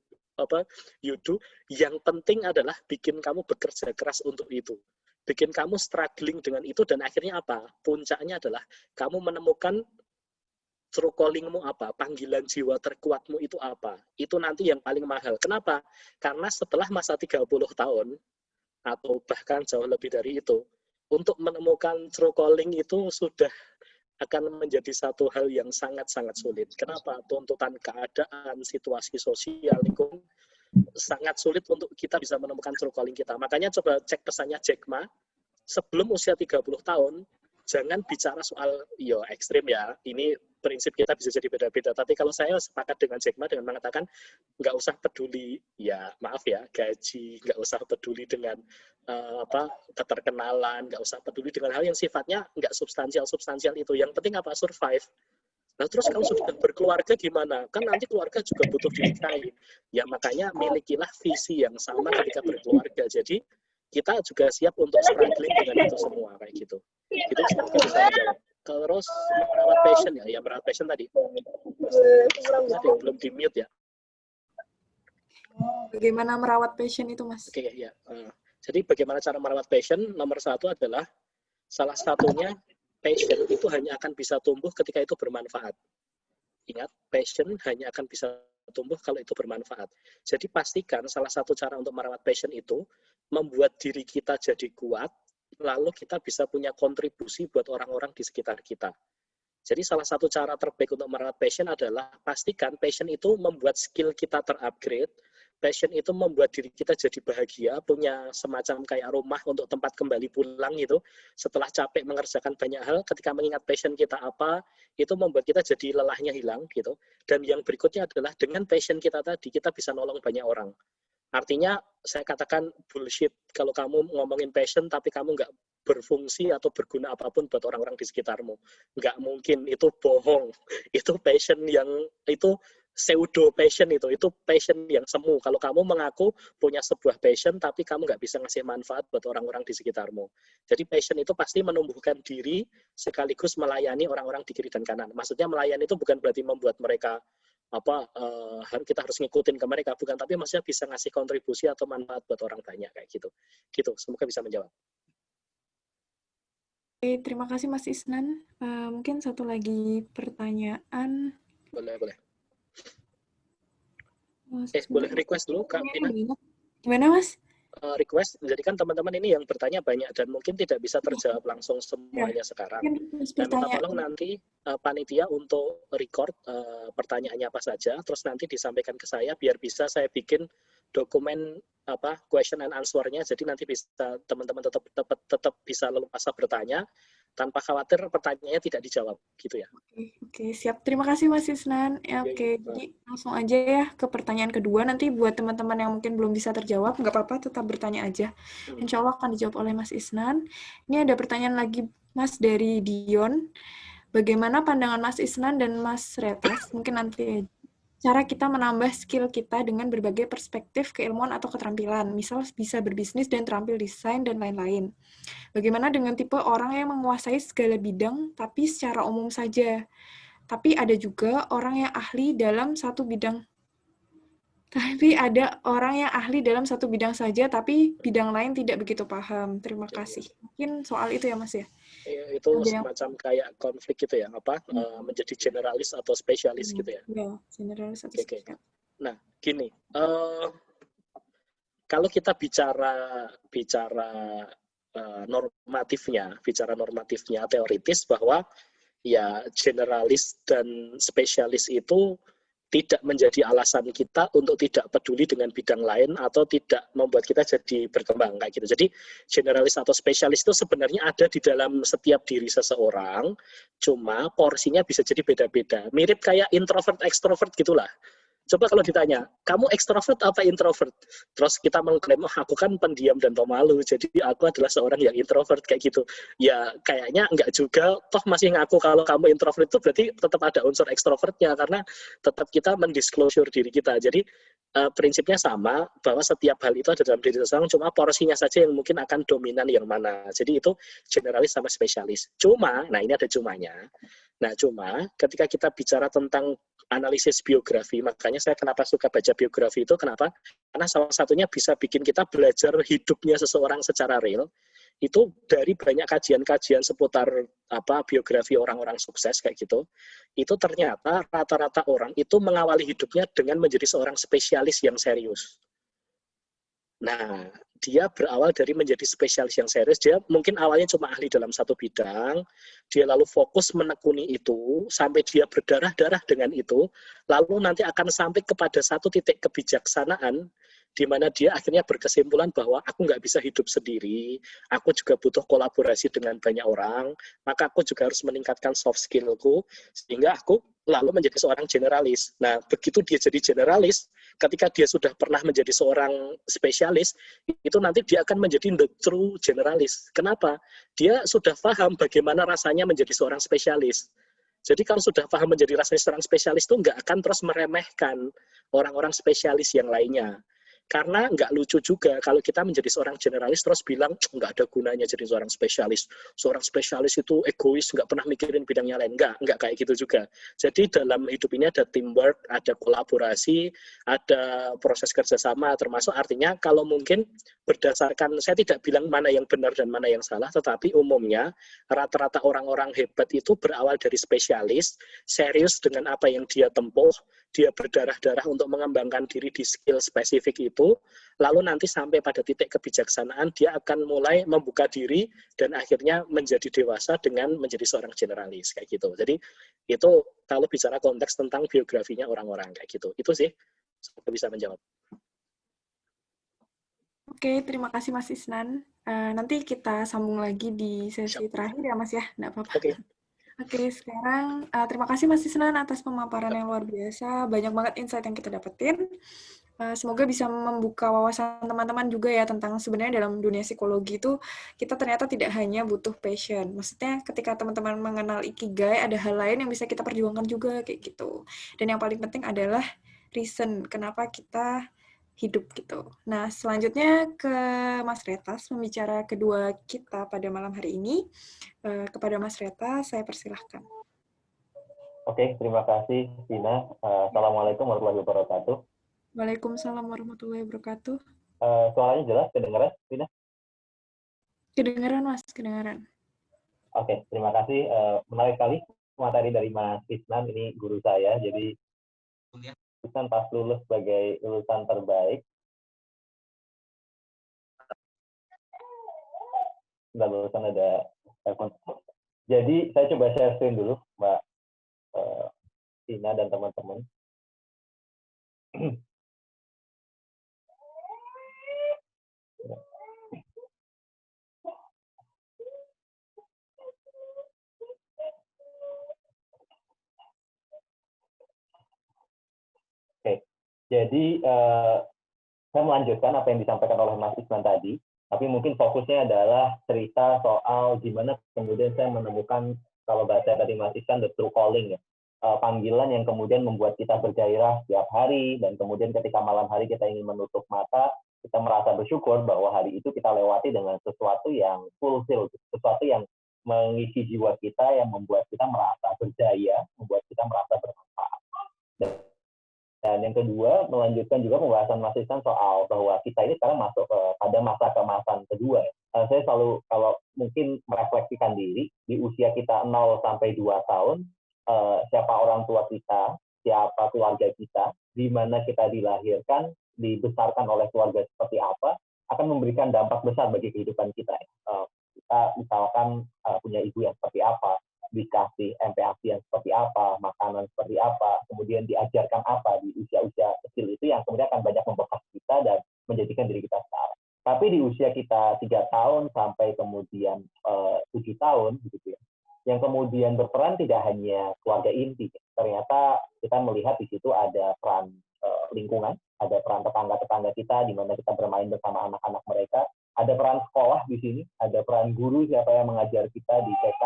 you do, yang penting adalah bikin kamu bekerja keras untuk itu. Bikin kamu struggling dengan itu, dan akhirnya apa? Puncaknya adalah kamu menemukan true calling-mu apa, panggilan jiwa terkuatmu itu apa. Itu nanti yang paling mahal. Kenapa? Karena setelah masa 30 tahun, atau bahkan jauh lebih dari itu, untuk menemukan true calling itu sudah akan menjadi satu hal yang sangat-sangat sulit. Kenapa? Tuntutan keadaan, situasi sosial, lingkungan, sangat sulit untuk kita bisa menemukan true calling kita. Makanya coba cek pesannya Jack Ma, sebelum usia 30 tahun, jangan bicara soal, ekstrim ya, ini prinsip kita bisa jadi beda-beda, tapi kalau saya sepakat dengan Jack Ma dengan mengatakan, nggak usah peduli, gaji, nggak usah peduli dengan keterkenalan, nggak usah peduli dengan hal yang sifatnya nggak substansial itu. Yang penting apa? Survive. Nah, terus kalau sudah berkeluarga gimana? Kan nanti keluarga juga butuh dinikahi. Ya, makanya milikilah visi yang sama ketika berkeluarga. Jadi, kita juga siap untuk struggling dengan itu semua, kayak gitu. Itu semoga bisa menjawab. Terus, merawat passion ya, merawat passion tadi. Tadi belum di-mute ya. Bagaimana merawat passion itu, Mas? Oke, ya. Jadi bagaimana cara merawat passion? Nomor satu adalah, salah satunya, passion itu hanya akan bisa tumbuh ketika itu bermanfaat. Ingat, passion hanya akan bisa tumbuh kalau itu bermanfaat. Jadi pastikan salah satu cara untuk merawat passion itu, membuat diri kita jadi kuat, lalu kita bisa punya kontribusi buat orang-orang di sekitar kita. Jadi salah satu cara terbaik untuk merawat passion adalah pastikan passion itu membuat skill kita terupgrade, passion itu membuat diri kita jadi bahagia, punya semacam kayak rumah untuk tempat kembali pulang gitu. Setelah capek mengerjakan banyak hal, ketika mengingat passion kita apa, itu membuat kita jadi lelahnya hilang gitu. Dan yang berikutnya adalah dengan passion kita tadi, kita bisa nolong banyak orang. Artinya, saya katakan bullshit kalau kamu ngomongin passion tapi kamu nggak berfungsi atau berguna apapun buat orang-orang di sekitarmu. Nggak mungkin, itu bohong. Itu passion yang, itu pseudo passion itu passion yang semu. Kalau kamu mengaku punya sebuah passion, tapi kamu nggak bisa ngasih manfaat buat orang-orang di sekitarmu. Jadi passion itu pasti menumbuhkan diri, sekaligus melayani orang-orang di kiri dan kanan. Maksudnya melayani itu bukan berarti membuat mereka kita harus ngikutin ke mereka, bukan, tapi maksudnya bisa ngasih kontribusi atau manfaat buat orang banyak kayak gitu. Semoga bisa menjawab. Oke, terima kasih Mas Isnan. Mungkin satu lagi pertanyaan. Boleh. Boleh request dulu Kak Pina. Gimana Mas? Request, jadi kan teman-teman ini yang bertanya banyak dan mungkin tidak bisa terjawab langsung semuanya sekarang. Dan minta tolong nanti panitia untuk record pertanyaannya apa saja, terus nanti disampaikan ke saya biar bisa saya bikin dokumen question and answer-nya, jadi nanti bisa teman-teman tetap bisa leluasa bertanya tanpa khawatir pertanyaannya tidak dijawab gitu ya. Oke, siap. Terima kasih Mas Isnan. Oke, jadi langsung aja ya ke pertanyaan kedua. Nanti buat teman-teman yang mungkin belum bisa terjawab, nggak apa-apa, tetap bertanya aja. Insya Allah akan dijawab oleh Mas Isnan. Ini ada pertanyaan lagi Mas dari Dion. Bagaimana pandangan Mas Isnan dan Mas Retas? Mungkin nanti cara kita menambah skill kita dengan berbagai perspektif keilmuan atau keterampilan, misal bisa berbisnis dan terampil desain dan lain-lain. Bagaimana dengan tipe orang yang menguasai segala bidang, tapi secara umum saja? Tapi ada juga orang yang ahli dalam satu bidang Tapi ada orang yang ahli dalam satu bidang saja, tapi bidang lain tidak begitu paham. Terima Iya. kasih. Mungkin soal itu ya, Mas ya? Itu Ada yang semacam kayak konflik gitu ya, menjadi generalis atau spesialis gitu ya. ya, generalis atau Oke, oke. spesial. Nah, gini, kalau kita bicara bicara normatifnya teoritis bahwa ya generalis dan spesialis itu tidak menjadi alasan kita untuk tidak peduli dengan bidang lain atau tidak membuat kita jadi berkembang kayak gitu. Jadi generalis atau spesialis itu sebenarnya ada di dalam setiap diri seseorang, cuma porsinya bisa jadi beda-beda. Mirip kayak introvert ekstrovert gitulah. Coba kalau ditanya, kamu ekstrovert apa introvert? Terus kita mengklaim, oh, aku kan pendiam dan pemalu, jadi aku adalah seorang yang introvert kayak gitu. Ya kayaknya enggak juga, toh masih ngaku kalau kamu introvert itu berarti tetap ada unsur ekstrovertnya, karena tetap kita mendisclosure diri kita. Jadi prinsipnya sama, bahwa setiap hal itu ada dalam diri seseorang, cuma porsinya saja yang mungkin akan dominan yang mana. Jadi itu generalis sama spesialis. Cuma, nah ini ada cumanya. Nah cuma ketika kita bicara tentang analisis biografi, makanya saya kenapa suka baca biografi itu, kenapa? Karena salah satunya bisa bikin kita belajar hidupnya seseorang secara real, itu dari banyak kajian-kajian seputar biografi orang-orang sukses kayak gitu, itu ternyata rata-rata orang itu mengawali hidupnya dengan menjadi seorang spesialis yang serius. Nah, dia berawal dari menjadi spesialis yang serius. Dia mungkin awalnya cuma ahli dalam satu bidang, dia lalu fokus menekuni itu, sampai dia berdarah-darah dengan itu, lalu nanti akan sampai kepada satu titik kebijaksanaan, di mana dia akhirnya berkesimpulan bahwa aku nggak bisa hidup sendiri, aku juga butuh kolaborasi dengan banyak orang, maka aku juga harus meningkatkan soft skillku, sehingga aku lalu menjadi seorang generalis. Nah, begitu dia jadi generalis, ketika dia sudah pernah menjadi seorang spesialis, itu nanti dia akan menjadi the true generalis. Kenapa? Dia sudah paham bagaimana rasanya menjadi seorang spesialis. Jadi kalau sudah paham menjadi rasanya seorang spesialis itu nggak akan terus meremehkan orang-orang spesialis yang lainnya. Karena nggak lucu juga kalau kita menjadi seorang generalis terus bilang nggak ada gunanya jadi seorang spesialis. Seorang spesialis itu egois, nggak pernah mikirin bidangnya lain. Nggak kayak gitu juga. Jadi dalam hidup ini ada teamwork, ada kolaborasi, ada proses kerjasama, termasuk artinya kalau mungkin berdasarkan, saya tidak bilang mana yang benar dan mana yang salah, tetapi umumnya rata-rata orang-orang hebat itu berawal dari spesialis, serius dengan apa yang dia tempuh, dia berdarah-darah untuk mengembangkan diri di skill spesifik itu, lalu nanti sampai pada titik kebijaksanaan, dia akan mulai membuka diri dan akhirnya menjadi dewasa dengan menjadi seorang generalis, kayak gitu. Jadi itu kalau bicara konteks tentang biografinya orang-orang kayak gitu. Itu sih, saya bisa menjawab. Oke, terima kasih Mas Isnan. Nanti kita sambung lagi di sesi terakhir ya Mas ya, nggak apa-apa. Oke. Oke, sekarang terima kasih Mas Isnan atas pemaparan yang luar biasa. Banyak banget insight yang kita dapetin. Semoga bisa membuka wawasan teman-teman juga ya tentang sebenarnya dalam dunia psikologi itu kita ternyata tidak hanya butuh passion. Maksudnya ketika teman-teman mengenal ikigai, ada hal lain yang bisa kita perjuangkan juga kayak gitu. Dan yang paling penting adalah reason kenapa kita hidup gitu. Nah, selanjutnya ke Mas Retas, pembicara kedua kita pada malam hari ini. Kepada Mas Reta, saya persilahkan. Oke, terima kasih, Tina. Assalamualaikum warahmatullahi wabarakatuh. Waalaikumsalam warahmatullahi wabarakatuh. Suaranya jelas, kedengaran, Tina? Kedengaran, Mas, kedengaran. Oke, terima kasih. Menarik sekali materi dari Mas Isnan, ini guru saya. Jadi, Isnan pas lulus sebagai lulusan terbaik. Sudah lulusan ada telepon. Jadi, saya coba share screen dulu, Mbak Tina dan teman-teman. Oke, jadi saya melanjutkan apa yang disampaikan oleh Mas Isnan tadi, tapi mungkin fokusnya adalah cerita soal gimana kemudian saya menemukan, kalau bahasa tadi Mas Isnan, the true calling ya, panggilan yang kemudian membuat kita bergairah setiap hari, dan kemudian ketika malam hari kita ingin menutup mata, kita merasa bersyukur bahwa hari itu kita lewati dengan sesuatu yang fulfill, sesuatu yang mengisi jiwa kita, yang membuat kita merasa berdaya, membuat kita merasa bermanfaat. Dan yang kedua, melanjutkan juga pembahasan Mas Isnan soal bahwa kita ini sekarang masuk pada masa kemasan kedua. Ya. Saya selalu, kalau mungkin merefleksikan diri, di usia kita 0 sampai 2 tahun, siapa orang tua kita, siapa keluarga kita, di mana kita dilahirkan, dibesarkan oleh keluarga seperti apa, akan memberikan dampak besar bagi kehidupan kita. Kita misalkan punya ibu yang seperti apa, dikasih MPASI yang seperti apa, makanan seperti apa, kemudian diajarkan apa di usia-usia kecil itu yang kemudian akan banyak membekas kita dan menjadikan diri kita sekarang. Tapi di usia kita 3 tahun sampai kemudian 7 tahun, gitu ya, yang kemudian berperan tidak hanya keluarga inti. Ternyata kita melihat di situ ada peran lingkungan, ada peran tetangga-tetangga kita, di mana kita bermain bersama anak-anak mereka, ada peran sekolah di sini, ada peran guru siapa yang mengajar kita di TK,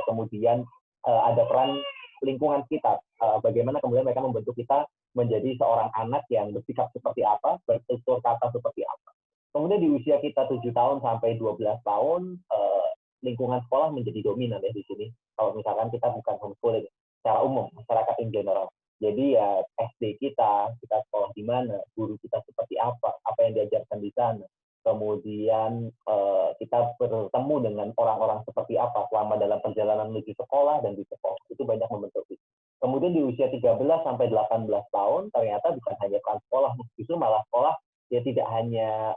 kemudian ada peran lingkungan kita, bagaimana kemudian mereka membentuk kita menjadi seorang anak yang bersikap seperti apa, bertutur kata seperti apa. Kemudian di usia kita 7 tahun sampai 12 tahun, lingkungan sekolah menjadi dominan ya di sini. Kalau misalkan kita bukan homeschooling, secara umum, masyarakat in general. Jadi ya SD kita sekolah di mana, guru kita seperti apa yang diajarkan di sana. Kemudian kita bertemu dengan orang-orang seperti apa selama dalam perjalanan menuju sekolah dan di sekolah. Itu banyak membentuk kita. Kemudian di usia 13 sampai 18 tahun, ternyata bukan hanya peran sekolah, justru malah sekolah ya tidak hanya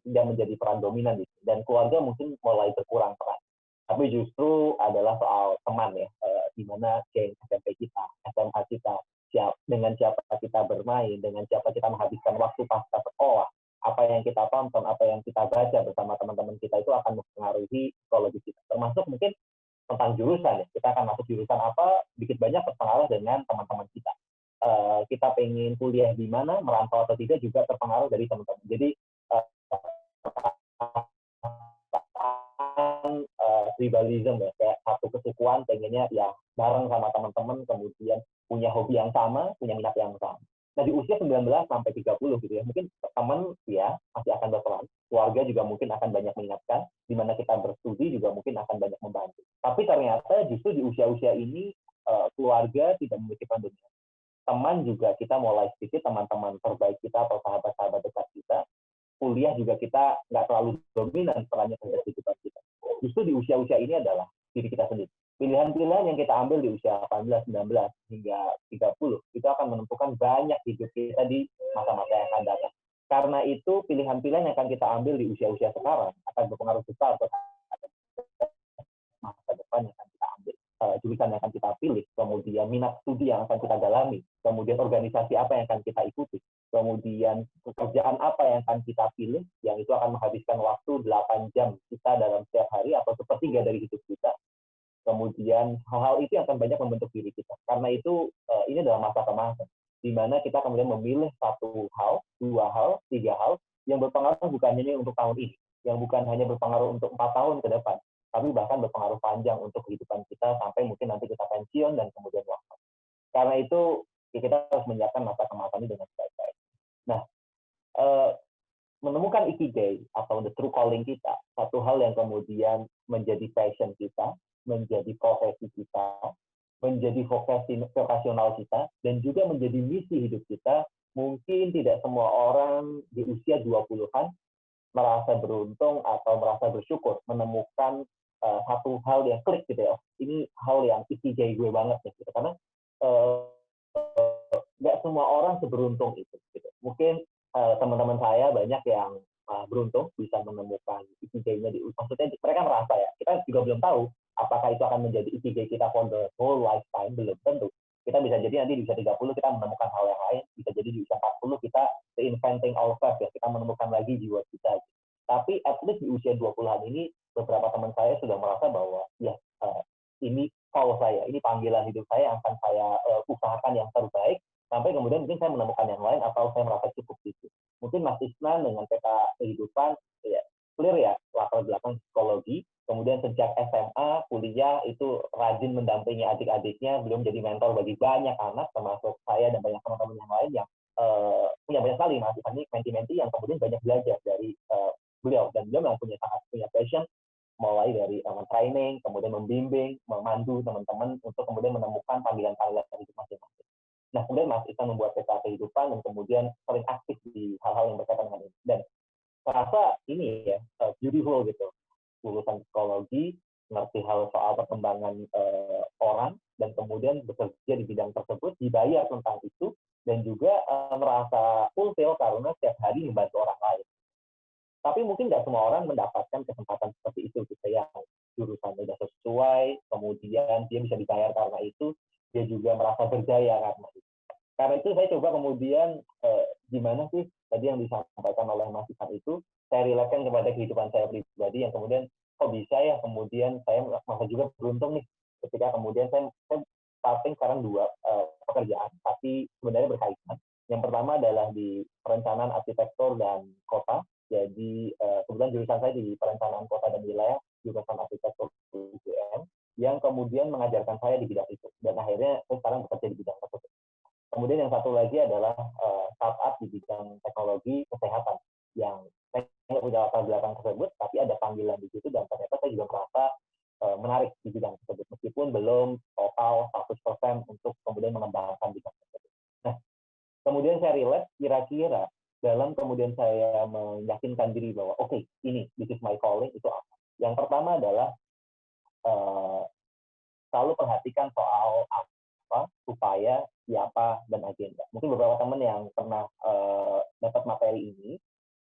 tidak menjadi peran dominan, dan keluarga mungkin mulai berkurang peran. Tapi justru adalah soal teman ya, di mana geng SMP kita, SMA kita, dengan siapa kita bermain, dengan siapa kita menghabiskan waktu pasca sekolah, apa yang kita tonton, apa yang kita baca bersama teman-teman kita itu akan mempengaruhi psikologi kita. Termasuk mungkin tentang jurusan ya, kita akan masuk jurusan apa, sedikit banyak terpengaruh dengan teman-teman kita. Kita pengen kuliah di mana, merantau atau tidak juga terpengaruh dari teman-teman. Jadi tribalism ya, kayak satu kesukuan pengennya ya bareng sama teman-teman, kemudian punya hobi yang sama, punya minat yang sama. Nah di usia 19 sampai 30 gitu ya, mungkin teman ya masih akan berperan, keluarga juga mungkin akan banyak mengingatkan, di mana kita berstudi juga mungkin akan banyak membantu. Tapi ternyata justru di usia-usia ini keluarga tidak memiliki peran dominan. Teman juga kita mulai sedikit, teman-teman terbaik kita atau sahabat-sahabat dekat kita, kuliah juga kita nggak terlalu dominan perannya terhadap kehidupan kita. Justru di usia-usia ini adalah diri kita sendiri. Pilihan-pilihan yang kita ambil di usia 18, 19, hingga 30, itu akan menentukan banyak hidup kita di masa-masa yang akan datang. Karena itu, pilihan-pilihan yang akan kita ambil di usia-usia sekarang akan berpengaruh besar terhadap masa depan yang akan kita ambil. Jurusan yang akan kita pilih, kemudian minat studi yang akan kita dalami, kemudian organisasi apa yang akan kita ikuti, kemudian pekerjaan apa yang akan kita pilih, yang itu akan menghabiskan waktu 8 jam kita dalam setiap hari atau sepertiga dari hidup kita. Kemudian hal-hal itu akan banyak membentuk diri kita. Karena itu ini adalah masa kemasan, di mana kita kemudian memilih satu hal, 2 hal, 3 hal yang berpengaruh bukan hanya untuk tahun ini, yang bukan hanya berpengaruh untuk 4 tahun ke depan, tapi bahkan berpengaruh panjang untuk kehidupan kita sampai mungkin nanti kita pensiun dan kemudian wafat. Karena itu kita harus menyiapkan masa kemasan ini dengan baik-baik. Nah, menemukan ikigai atau the true calling kita, satu hal yang kemudian menjadi passion kita, menjadi profesi kita, menjadi vokasional kita, dan juga menjadi misi hidup kita. Mungkin tidak semua orang di usia 20-an merasa beruntung atau merasa bersyukur menemukan satu hal yang klik gitu ya. Ini hal yang ikigai gue banget ya, gitu. Karena nggak semua orang seberuntung itu. Gitu. Mungkin teman-teman saya banyak yang beruntung bisa menemukan ikigai-nya maksudnya mereka merasa ya, kita juga belum tahu apakah itu akan menjadi ikigai kita for the whole lifetime, belum tentu. Kita bisa jadi nanti di usia 30 kita menemukan hal yang lain, bisa jadi di usia 40 kita reinventing ourselves ya, kita menemukan lagi jiwa kita. Tapi at least di usia 20-an ini, beberapa teman saya sudah merasa bahwa ya ini call saya, ini panggilan hidup saya, akan saya usahakan yang terbaik, sampai kemudian mungkin saya menemukan yang lain atau saya merasa cukup itu. Mungkin Mas Isnan dengan peta kehidupan ya clear ya, latar belakang psikologi, kemudian sejak SMA kuliah itu rajin mendampingi adik-adiknya, belum jadi mentor bagi banyak anak termasuk saya dan banyak teman-teman yang lain yang punya banyak sekali Mas Isnan ini menti-menti yang kemudian banyak belajar dari beliau, dan beliau memang punya passion mulai dari training, kemudian membimbing, memandu teman-teman untuk kemudian menemukan panggilan-panggilan hidup masing-masing. Nah, kemudian Mas Iksan membuat peta kehidupan dan kemudian sering aktif di hal-hal yang berkaitan dengan ini. Dan terasa ini ya, beautiful gitu. Lulusan psikologi, ngerti hal soal perkembangan orang, dan kemudian bekerja di bidang tersebut, dibayar tentang itu, dan juga merasa fulfill karena setiap hari membantu orang lain. Tapi mungkin nggak semua orang mendapatkan kesempatan seperti itu, gitu, yang jurusannya sudah sesuai, kemudian dia bisa dibayar karena itu, dia juga merasa berjaya karena itu. Karena itu saya coba kemudian gimana sih tadi yang disampaikan oleh Mas Iksan itu, saya relatekan kepada kehidupan saya pribadi yang kemudian kok bisa ya kemudian saya merasa juga beruntung nih ketika kemudian saya starting sekarang 2 pekerjaan, tapi sebenarnya berkaitan. Yang pertama adalah di perencanaan arsitektur dan kota. Jadi kebetulan jurusan saya di perencanaan kota dan wilayah, jurusan arsitektur UGM, yang kemudian mengajarkan saya di bidang itu. Dan akhirnya saya sekarang bekerja di bidang tersebut. Kemudian yang satu lagi adalah startup di bidang teknologi kesehatan yang saya nggak punya latar belakang tersebut, tapi ada panggilan di situ dan ternyata saya juga merasa menarik di bidang tersebut meskipun belum total 100% untuk kemudian mengembangkan bidang tersebut. Nah, kemudian saya relate kira-kira dalam kemudian saya meyakinkan diri bahwa oke, ini this is my calling, itu apa? Yang pertama adalah selalu perhatikan soal apa, upaya, siapa, dan agenda. Mungkin beberapa teman yang pernah dapat materi ini,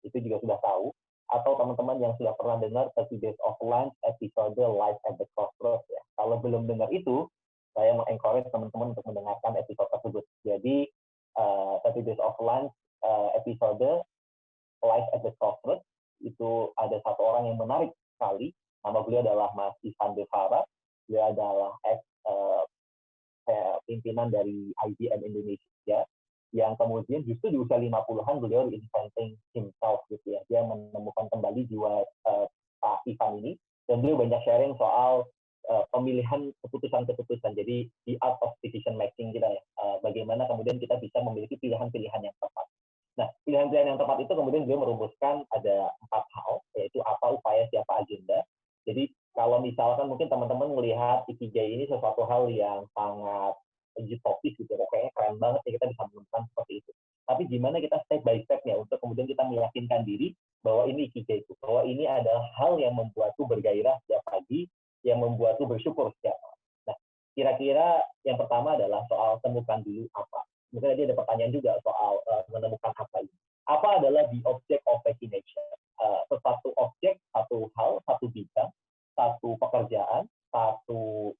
itu juga sudah tahu, atau teman-teman yang sudah pernah dengar 30 Days of Lunch episode Life at the Crossroads ya. Kalau belum dengar itu, saya mengencourage teman-teman untuk mendengarkan episode tersebut. Jadi 30 Days of Lunch episode Life at the Crossroads itu ada satu orang yang menarik sekali. Nama beliau adalah Mas Ihsan Devara. Dia adalah pimpinan dari IBM Indonesia yang kemudian justru di usia 50-an beliau reinventing himself gitu ya. Dia menemukan kembali jiwa Pak Ihsan ini dan beliau banyak sharing soal pemilihan keputusan-keputusan. Jadi the art of decision making kita ya. Bagaimana kemudian kita bisa memiliki pilihan-pilihan yang tepat. Nah, pilihan-pilihan yang tepat itu kemudian beliau merumuskan ada 4 hal, yaitu apa, upaya, siapa, agenda. Jadi kalau misalkan mungkin teman-teman melihat Ikigai ini sesuatu hal yang sangat utopis gitu, kayaknya keren banget ya kita bisa menemukan seperti itu. Tapi gimana kita step by step-nya untuk kemudian kita meyakinkan diri bahwa ini Ikigai itu, bahwa ini adalah hal yang membuatku bergairah setiap pagi, yang membuatku bersyukur setiap malam. Nah, kira-kira yang pertama adalah soal temukan dulu apa. Mungkin tadi ada pertanyaan juga soal menemukan apa ini. Apa adalah the object of fascination? Satu objek, satu hal, satu bidang, satu pekerjaan, satu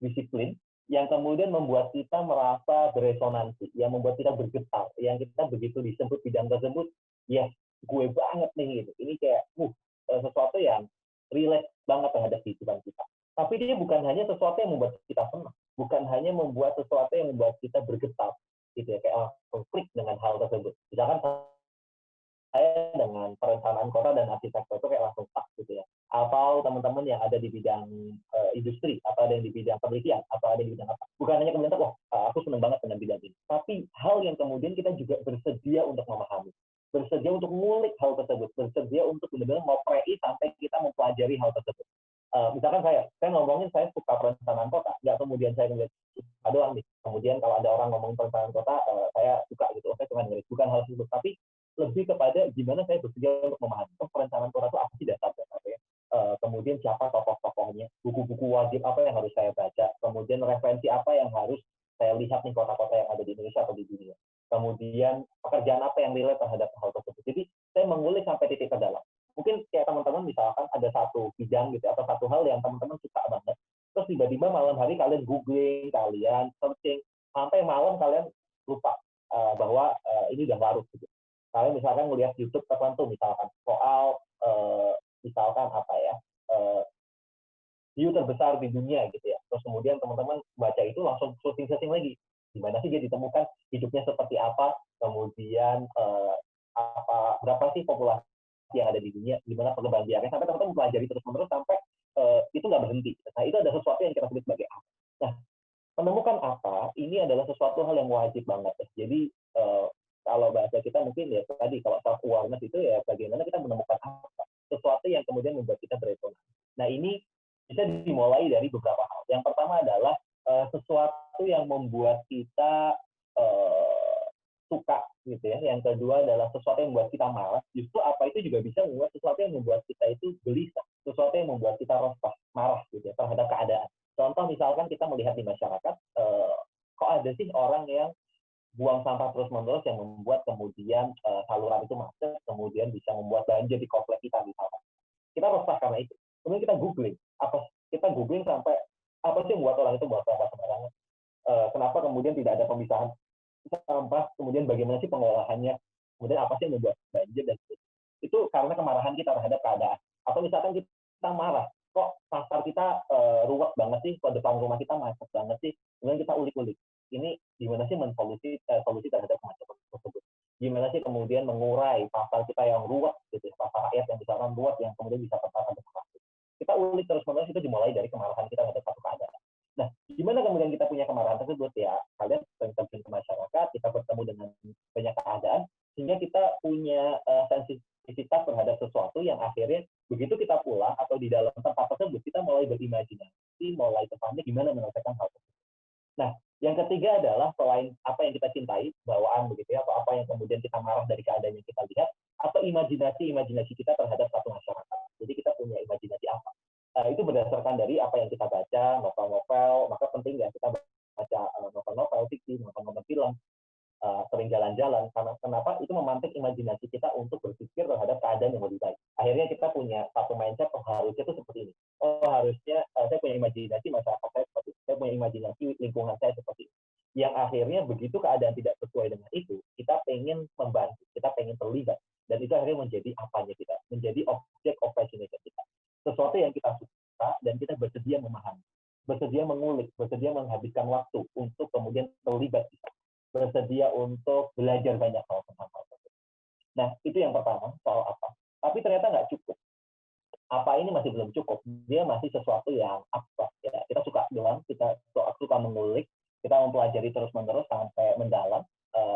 disiplin yang kemudian membuat kita merasa beresonansi, yang membuat kita bergetar, yang kita begitu disebut bidang tersebut, yes, gue banget nih gitu. Ini kayak sesuatu yang relate banget terhadap kehidupan kita. Tapi dia bukan hanya sesuatu yang membuat kita senang, bukan hanya membuat sesuatu yang membuat kita bergetar, gitu ya, kayak konflik dengan hal tersebut. Misalkan saya dengan perencanaan kota dan arsitektur itu kayak langsung tak gitu ya. Atau teman-teman yang ada di bidang industri, atau ada yang di bidang penelitian, atau ada di bidang apa. Bukan hanya kemudian, aku senang banget dengan bidang ini. Tapi hal yang kemudian kita juga bersedia untuk memahami. Bersedia untuk ngulik hal tersebut. Bersedia untuk benar-benar ngoprei sampai kita mempelajari hal tersebut. Misalkan saya ngomongin saya suka perencanaan kota, nggak kemudian saya ngeliat suka doang nih. Kemudian kalau ada orang ngomongin perencanaan kota, saya suka gitu, saya cuma ngeliat. Bukan hal tersebut, tapi lebih kepada gimana saya bersedia untuk memahami perencanaan kota itu apa sih dasar-dasarnya. Kemudian siapa tokoh-tokohnya, buku-buku wajib apa yang harus saya baca, kemudian referensi apa yang harus saya lihat nih kota-kota yang ada di Indonesia atau di dunia. Kemudian pekerjaan apa yang relate terhadap hal tersebut. Jadi saya mengulik sampai titik ke dalam. Mungkin kayak teman-teman misalkan ada satu bidang gitu atau satu hal yang teman-teman suka banget, terus tiba-tiba malam hari kalian googling, kalian searching, sampai malam kalian lupa bahwa ini udah larut gitu. Kalian misalkan melihat YouTube tertentu misalkan soal misalkan apa ya, view terbesar di dunia gitu ya, terus kemudian teman-teman baca itu langsung searching lagi, gimana sih dia ditemukan, hidupnya seperti apa, kemudian berapa sih populasi yang ada di dunia, gimana perkembangan biaknya, sampai teman-teman mempelajari terus-menerus sampai itu nggak berhenti. Nah, itu ada sesuatu yang kita sebut sebagai apa. Nah, menemukan apa, ini adalah sesuatu hal yang wajib banget. Jadi, kalau bahasa kita mungkin ya tadi, kalau self-awareness itu ya bagaimana kita menemukan apa. Sesuatu yang kemudian membuat kita beresonansi. Nah, ini bisa dimulai dari beberapa hal. Yang pertama adalah sesuatu sesuatu yang membuat kita suka gitu ya. Yang kedua adalah sesuatu yang membuat kita malas. Justru apa itu juga bisa membuat sesuatu yang membuat kita itu gelisah, sesuatu yang membuat kita resah, marah gitu ya terhadap keadaan. Contoh misalkan kita melihat di masyarakat, kok ada sih orang yang buang sampah terus-menerus yang membuat kemudian saluran itu macet, kemudian bisa membuat banjir di komplek kita misalkan. Kita resah karena itu. Kemudian kita googling sampai apa sih yang membuat orang itu buang sampah sembarangan? Kenapa kemudian tidak ada pemisahan sampah, kemudian bagaimana sih pengolahannya, kemudian apa sih yang membuat banjir dan itu karena kemarahan kita terhadap keadaan. Atau misalkan kita marah, kok pasar kita ruwet banget sih, kok depan rumah kita macet banget sih, kemudian kita ulik-ulik. Ini gimana sih solusi terhadap kemacetan tersebut? Gimana sih kemudian mengurai pasar kita yang ruwet, gitu, pasar rakyat yang misalkan ruwet yang kemudian bisa tertata dengan rapi. Kita ulik terus-menerus, itu dimulai dari kemarahan kita terhadap satu keadaan. Nah, gimana kemudian kita punya kemarahan tersebut ya? Kalian terjun ke masyarakat, kita bertemu dengan banyak keadaan, sehingga kita punya sensitivitas terhadap sesuatu yang akhirnya begitu kita pulang atau di dalam tempat tersebut, kita mulai berimajinasi, mulai terpanik gimana menyelesaikan hal tersebut. Nah, yang ketiga adalah selain apa yang kita cintai, bawaan begitu ya, atau apa yang kemudian kita marah dari keadaan yang kita lihat, atau imajinasi kita terhadap satu masyarakat. Jadi kita punya imajinasi apa? Itu berdasarkan dari apa yang kita baca, novel-novel, maka penting ya kita baca novel-novel fiksi, nonton film, sering jalan-jalan, karena kenapa itu memantik imajinasi kita untuk berpikir terhadap keadaan yang lebih baik. Akhirnya kita punya satu mindset, harusnya itu seperti ini. Harusnya saya punya imajinasi masyarakat saya seperti ini. Saya punya imajinasi lingkungan saya seperti ini. Yang akhirnya begitu keadaan tidak sesuai dengan itu, kita pengen membantu, kita pengen terlibat. Dan itu akhirnya menjadi apanya kita, menjadi object of fascination kita. Sesuatu yang kita suka dan kita bersedia memahami, bersedia mengulik, bersedia menghabiskan waktu untuk kemudian terlibat kita, bersedia untuk belajar banyak hal tentang hal tersebut. Nah, itu yang pertama, soal apa. Tapi ternyata nggak cukup. Apa ini masih belum cukup. Dia masih sesuatu yang abstrak. Ya. Kita suka doang, kita suka mengulik, kita mempelajari terus-menerus sampai mendalam,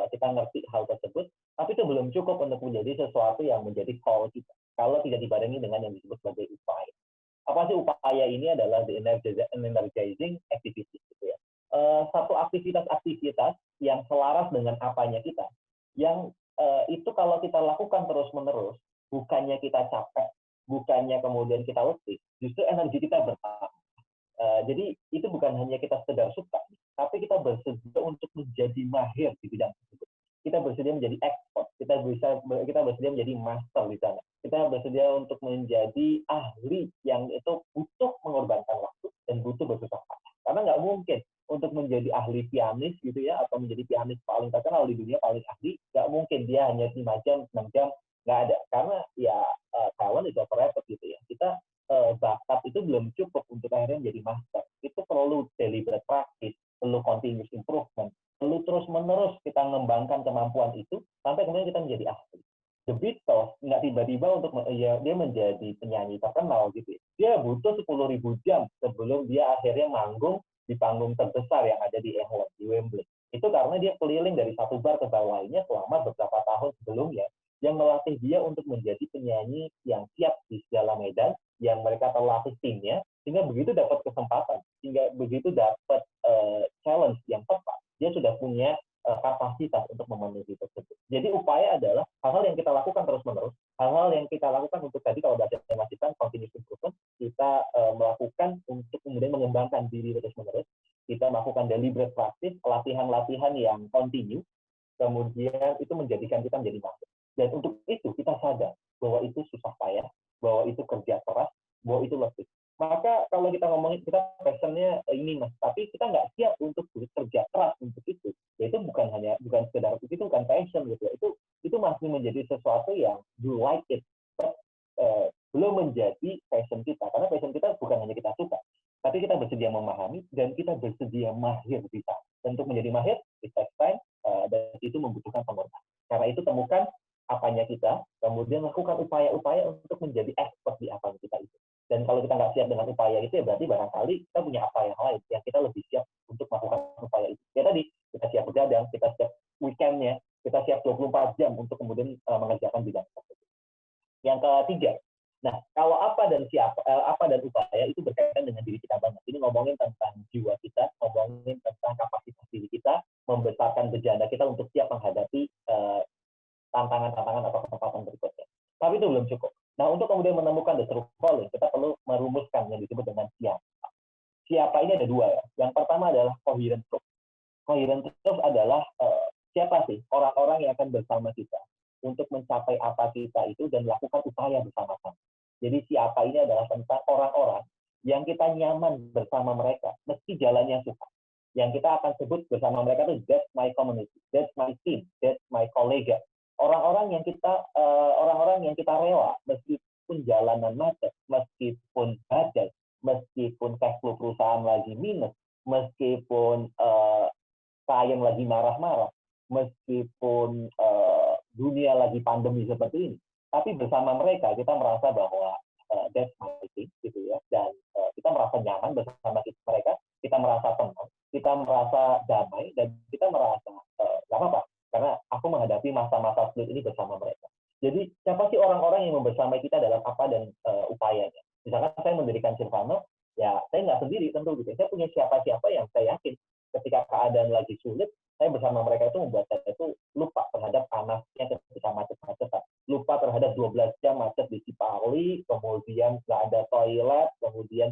kita ngerti hal tersebut, tapi itu belum cukup untuk menjadi sesuatu yang menjadi core kita. Kalau tidak dibarengi dengan yang disebut sebagai upaya. Apa sih upaya ini? Adalah the energizing activity gitu ya. Satu aktivitas yang selaras dengan apanya kita, yang itu kalau kita lakukan terus-menerus, bukannya kita capek, bukannya kemudian kita letih, justru energi kita bertambah. Jadi itu bukan hanya kita sekedar suka, tapi kita bersedia untuk menjadi mahir di bidang tersebut. Kita bersedia menjadi expert, kita bersedia menjadi master di sana. Kita bersedia untuk menjadi ahli yang itu butuh mengorbankan waktu dan butuh bersusah payah. Karena nggak mungkin untuk menjadi ahli pianis gitu ya, atau menjadi pianis paling terkenal di dunia, paling ahli, nggak mungkin dia hanya 5 jam, 6 jam, nggak ada. Karena ya talent itu overrated gitu ya. Kita bakat itu belum cukup untuk akhirnya menjadi master. Itu perlu deliberate practice, perlu continuous improvement, perlu terus-menerus kita mengembangkan kemampuan itu sampai kemudian kita menjadi ahli. The Beatles nggak tiba-tiba untuk dia menjadi penyanyi terkenal gitu. Dia butuh 10.000 jam sebelum dia akhirnya manggung di panggung terbesar yang ada di England, di Wembley. Itu karena dia keliling dari satu bar ke bar lainnya selama beberapa tahun sebelumnya, yang melatih dia untuk menjadi penyanyi yang siap di segala medan, yang mereka terlatih timnya, sehingga begitu dapat kesempatan, sehingga begitu dapat challenge yang tepat, dia sudah punya kapasitas untuk memenuhi tersebut. Jadi upaya adalah hal-hal yang kita lakukan terus-menerus, hal-hal yang kita lakukan untuk tadi kalau bahasa memastikan continuous improvement, kita melakukan untuk kemudian mengembangkan diri terus-menerus, kita melakukan deliberate practice, latihan-latihan yang continue, kemudian itu menjadikan kita menjadi mahir. Dan untuk itu kita sadar bahwa itu susah payah, bahwa itu kerja keras, bahwa itu letih. Maka kalau kita ngomongin kita passionnya ini mas, tapi kita nggak siap untuk bekerja keras untuk itu. Ya itu bukan sekedar itu bukan passion gitu ya. Itu masih menjadi sesuatu yang you like it, but belum menjadi passion kita. Karena passion kita bukan hanya kita suka, tapi kita bersedia memahami dan kita bersedia mahir di sana. Dan untuk menjadi mahir, it takes time, dan itu membutuhkan pengorbanan. Karena itu temukan apanya kita, kemudian lakukan upaya-upaya untuk menjadi expert di apa yang kita itu. Dan kalau kita nggak siap dengan upaya itu, ya berarti barangkali kita punya apa yang lain yang kita lebih siap untuk melakukan upaya itu. Ya tadi, kita siap begadang, kita siap weekend-nya, kita siap 24 jam untuk kemudian mengerjakan bidang tersebut. Yang ketiga, Nah, kalau apa dan upaya itu berkaitan dengan diri kita banget. Ini ngomongin tentang jiwa kita, ngomongin tentang kapasitas diri kita, membesarkan bejana kita untuk siap menghadapi tantangan-tantangan atau kesempatan berikutnya. Tapi itu belum cukup. Nah, untuk kemudian menemukan the true calling, kita perlu merumuskan yang disebut dengan siapa. Siapa ini ada dua ya. Yang pertama adalah coherent truth. Coherent truth adalah siapa sih orang-orang yang akan bersama kita untuk mencapai apa kita itu dan melakukan upaya bersama-sama. Jadi siapa ini adalah tentang orang-orang yang kita nyaman bersama mereka, meski jalannya susah. Yang kita akan sebut bersama mereka itu that's my community, that's my team, that's my colleague. Orang-orang yang kita rela meskipun jalanan macet, meskipun badai, meskipun cash flow perusahaan lagi minus, meskipun klien lagi marah-marah, meskipun dunia lagi pandemi seperti ini, tapi bersama mereka kita merasa bahwa that's my thing, gitu ya, dan kita merasa nyaman bersama mereka, kita merasa tenang, kita merasa damai, dan kita merasa nggak apa-apa, karena aku menghadapi masa-masa sulit ini bersama mereka. Jadi siapa sih orang-orang yang membersamai kita dalam apa dan upayanya? Misalkan saya mendirikan Silvano, ya saya nggak sendiri tentu gitu. Saya punya siapa-siapa yang saya yakin ketika keadaan lagi sulit, saya bersama mereka itu membuat saya itu lupa terhadap panasnya ketika macet-macetan, lupa terhadap 12 jam macet di Cipali, kemudian nggak ada toilet, kemudian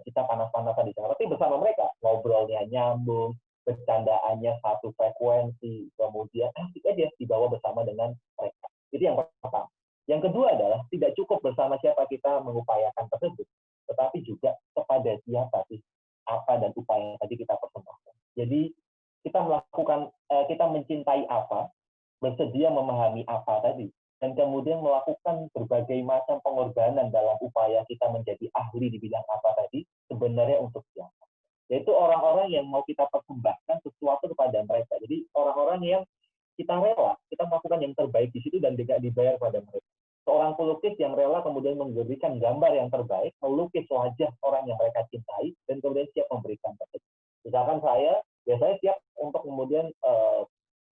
kita panas-panasan di sana. Tapi bersama mereka ngobrolnya nyambung, bercandaannya satu frekuensi, kemudian asik aja dibawa bersama dengan mereka. Itu yang pertama. Yang kedua adalah tidak cukup bersama siapa kita mengupayakan tersebut, tetapi juga kepada siapa sih apa dan upaya yang tadi kita persembahkan. Jadi kita mencintai apa, bersedia memahami apa tadi, dan kemudian melakukan berbagai macam pengorbanan dalam upaya kita menjadi ahli di bidang apa tadi, sebenarnya untuk siapa? Yaitu orang-orang yang mau kita persembahkan sesuatu kepada mereka. Jadi orang-orang yang kita rela, kita melakukan yang terbaik di situ dan tidak dibayar pada mereka. Seorang pelukis yang rela kemudian memberikan gambar yang terbaik, melukis wajah orang yang mereka cintai, dan kemudian siap memberikan tersebut. Misalkan saya biasanya siap untuk kemudian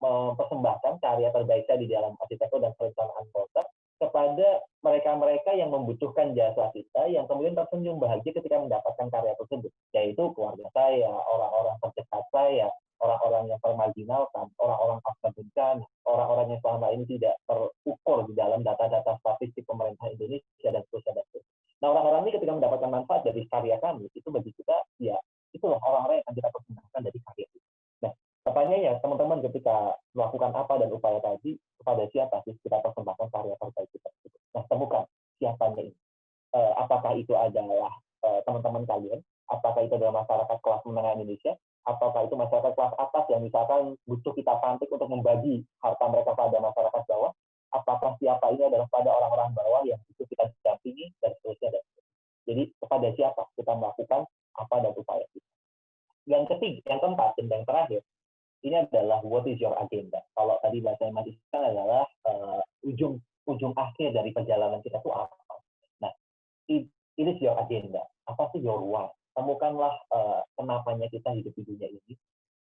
mempersembahkan karya terbaik saya di dalam arsitektur dan perencanaan kota kepada mereka-mereka yang membutuhkan jasa kita, yang kemudian tersenyum bahagia ketika mendapatkan karya tersebut, yaitu keluarga saya, orang-orang terdekat saya, orang-orang yang termarginalkan, orang-orang pasca bencana, orang-orang yang selama ini tidak terukur di dalam data-data statistik pemerintah Indonesia dan seterusnya. Nah, orang-orang ini ketika mendapatkan manfaat dari karya kami, itu bagi kita, ya itulah orang-orang yang akan kita persembahkan dari karya itu. Nah, pertanyaannya, teman-teman ketika melakukan apa dan upaya tadi, kepada siapa sih kita persembahkan karya terbaik kita? Nah, temukan siapanya ini. Apakah itu adalah teman-teman kalian? Apakah itu adalah masyarakat kelas menengah Indonesia? Apakah itu masyarakat kelas atas yang misalkan butuh kita pantik untuk membagi harta mereka pada masyarakat bawah? Apakah siapa ini adalah pada orang-orang bawah yang butuh kita dampingi, dan seterusnya. Jadi kepada siapa kita melakukan apa dan upaya kita. Yang keempat, dan yang terakhir, ini adalah what is your agenda. Kalau tadi bahasa Mas Isan adalah ujung akhir dari perjalanan kita itu apa. Nah, it is your agenda. Apa sih your why? Temukanlah kenapanya kita hidup di dunia ini.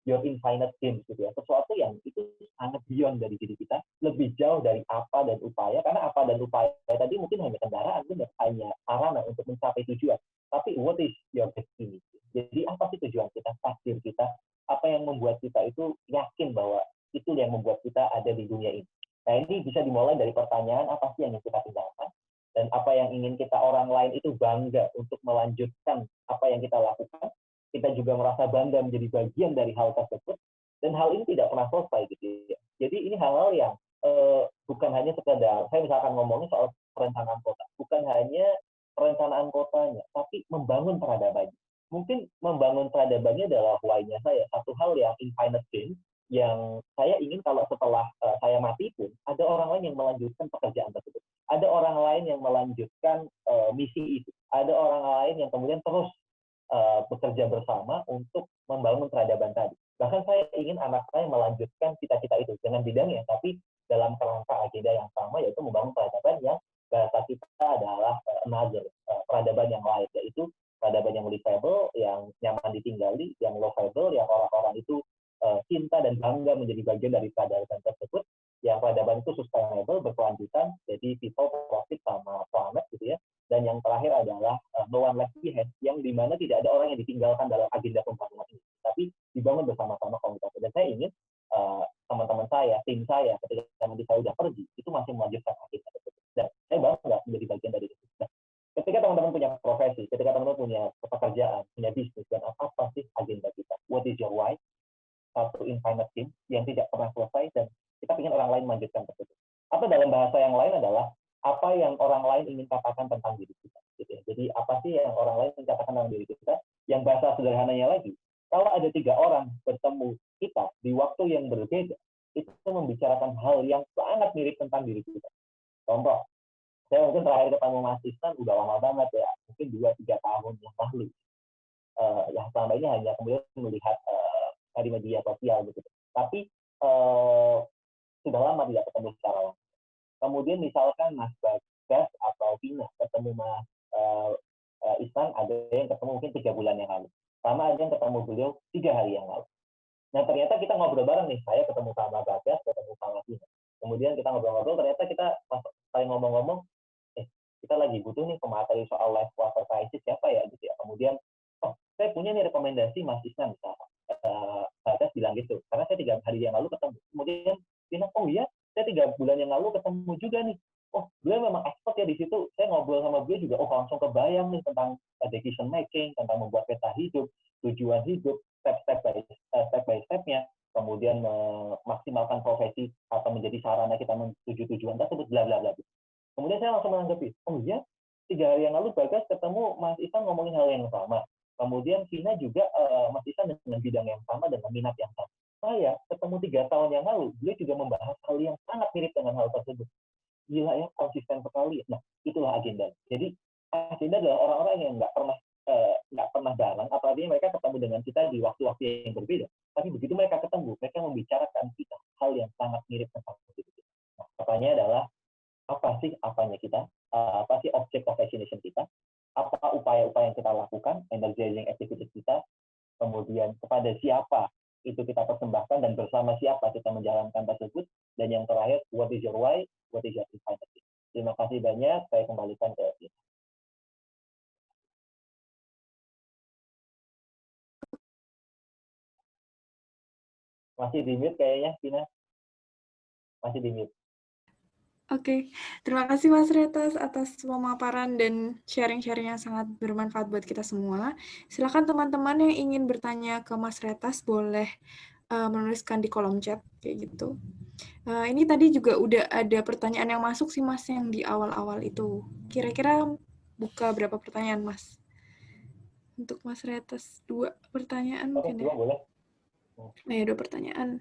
Your infinite games gitu ya. Sesuatu yang itu sangat beyond dari diri kita, lebih jauh dari apa dan upaya. Karena apa dan upaya tadi mungkin hanya kendaraan, hanya sarana untuk mencapai tujuan. Tapi what is your destiny? Jadi apa sih tujuan kita, takdir kita, apa yang membuat kita itu yakin bahwa itu yang membuat kita ada di dunia ini. Nah, ini bisa dimulai dari pertanyaan apa sih yang ingin kita tinggalkan, dan apa yang ingin kita orang lain itu bangga untuk melanjutkan apa yang kita lakukan. Kita juga merasa bangga menjadi bagian dari hal tersebut, dan hal ini tidak pernah selesai gitu ya. Jadi ini hal-hal yang bukan hanya sekedar, saya misalkan ngomongin soal perencanaan kota, bukan hanya perencanaan kotanya, tapi membangun peradabannya. Mungkin membangun peradabannya adalah why-nya saya, satu hal yang infinite gain, yang saya ingin kalau setelah saya mati pun, ada orang lain yang melanjutkan pekerjaan tersebut. Ada orang lain yang melanjutkan misi itu. Ada orang lain yang kemudian terus bekerja bersama untuk membangun peradaban tadi. Bahkan saya ingin anak saya melanjutkan cita-cita itu dengan bidangnya, tapi dalam kerangka agenda yang sama, yaitu membangun peradaban yang bahasa kita adalah another, peradaban yang lain, yaitu peradaban yang livable, yang nyaman ditinggali, yang lovable, yang orang-orang itu cinta dan bangga menjadi bagian dari peradaban tersebut, yang peradaban itu sustainable, berkelanjutan, jadi people, profit, sama planet, dan yang terakhir adalah no one left behind, yang dimana tidak ada orang yang ditinggalkan dalam agenda pembangunan ini, tapi dibangun bersama-sama komunitas. Dan saya ingin teman-teman saya, tim saya, ketika nanti saya sudah pergi, itu masih melanjutkan agenda tersebut. Dan saya bangga menjadi bagian dari itu. Nah, ketika teman-teman punya profesi, ketika teman-teman punya pekerjaan, punya bisnis, dan apa sih agenda kita? What is your why? Satu infinite team yang tidak pernah selesai, dan kita ingin orang lain melanjutkan tersebut. Atau dalam bahasa yang lain adalah apa yang orang lain ingin katakan tentang diri kita. Gitu ya. Jadi apa sih yang orang lain ingin katakan tentang diri kita? Yang bahasa sederhananya lagi, kalau ada 3 orang bertemu kita di waktu yang berbeda, itu membicarakan hal yang sangat mirip tentang diri kita. Contoh, saya mungkin terakhir ketemu Mas Isnan udah lama banget ya, mungkin 2-3 tahun yang lalu. Yang selama ini hanya kemudian melihat di media sosial gitu. Tapi sudah lama tidak ketemu secara langsung. Kemudian misalkan Mas Bagas atau Vina ketemu Mas Isnan, ada yang ketemu mungkin 3 bulan yang lalu. Sama ada yang ketemu beliau 3 hari yang lalu. Nah ternyata kita ngobrol bareng nih, saya ketemu sama Bagas, ketemu sama Vina. Kemudian kita ngobrol-ngobrol, ternyata kita saling ngomong-ngomong, kita lagi butuh nih pemateri soal life water crisis siapa ya gitu ya. Kemudian, saya punya nih rekomendasi Mas Isnan misalnya. Bagas bilang gitu, karena saya 3 hari yang lalu ketemu. Kemudian Vina, oh iya, saya 3 bulan yang lalu ketemu juga nih. Oh, beliau memang expert ya di situ. Saya ngobrol sama beliau juga, langsung kebayang nih tentang decision making, tentang membuat peta hidup, tujuan hidup, step by step-nya, kemudian memaksimalkan profesi atau menjadi sarana kita menuju tujuan tersebut, bla bla bla. Kemudian saya langsung menanggapi, oh iya, 3 hari yang lalu Bagas ketemu Mas Isan ngomongin hal yang sama. Kemudian Vina juga Mas Isan dengan bidang yang sama, dengan minat yang sama. Saya ketemu 3 tahun yang lalu, beliau juga membahas hal yang sangat mirip dengan hal tersebut. Gila ya, konsisten sekali. Nah, itulah agenda. Jadi agenda adalah orang-orang yang nggak pernah bareng, atau artinya mereka ketemu dengan kita di waktu-waktu yang berbeda. Tapi begitu mereka ketemu, mereka membicarakan kita hal yang sangat mirip tentang itu. Nah, pertanyaannya adalah apa sih apanya kita? Apa sih object of fascination kita? Apa upaya-upaya yang kita lakukan, energizing activities kita? Kemudian kepada siapa itu kita persembahkan dan bersama siapa kita menjalankan tersebut. Dan yang terakhir, what is your why? What is your infinity? Terima kasih banyak. Saya kembalikan ke Vina. Masih di mute kayaknya, Vina. Masih di mute. Oke, terima kasih Mas Retas atas pemaparan dan sharing-sharing yang sangat bermanfaat buat kita semua. Silakan teman-teman yang ingin bertanya ke Mas Retas boleh menuliskan di kolom chat kayak gitu. Ini tadi juga udah ada pertanyaan yang masuk sih Mas yang di awal-awal itu. Kira-kira buka berapa pertanyaan Mas? Untuk Mas Retas 2 pertanyaan mungkin ya. Boleh. Nah, ya 2 pertanyaan.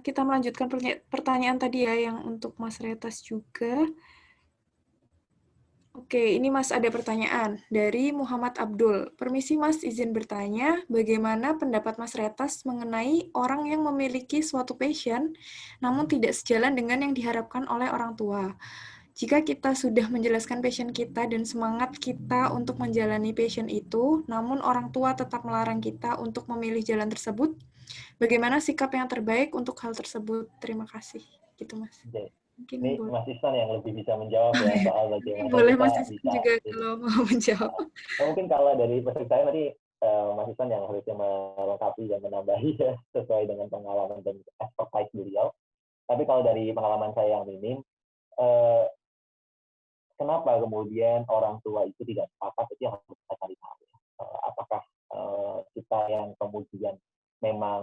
Kita melanjutkan pertanyaan tadi ya yang untuk Mas Retas juga. Oke, ini Mas ada pertanyaan dari Muhammad Abdul. Permisi Mas, izin bertanya, bagaimana pendapat Mas Retas mengenai orang yang memiliki suatu passion, namun tidak sejalan dengan yang diharapkan oleh orang tua? Jika kita sudah menjelaskan passion kita dan semangat kita untuk menjalani passion itu, namun orang tua tetap melarang kita untuk memilih jalan tersebut, bagaimana sikap yang terbaik untuk hal tersebut? Terima kasih. Gitu Mas. Mungkin Ini boleh. Mas Isnan yang lebih bisa menjawab ya soal bagaimana boleh kita Mas Isnan bisa juga kalau mau menjawab. Mungkin kalau dari perspektif saya tadi Mas Isnan yang harusnya melengkapi dan menambahi ya, sesuai dengan pengalaman dan expertise beliau. Tapi kalau dari pengalaman saya yang minim, kenapa kemudian orang tua itu tidak sepakat, itu yang harus kita cari tahu. Apakah kita yang kemudian memang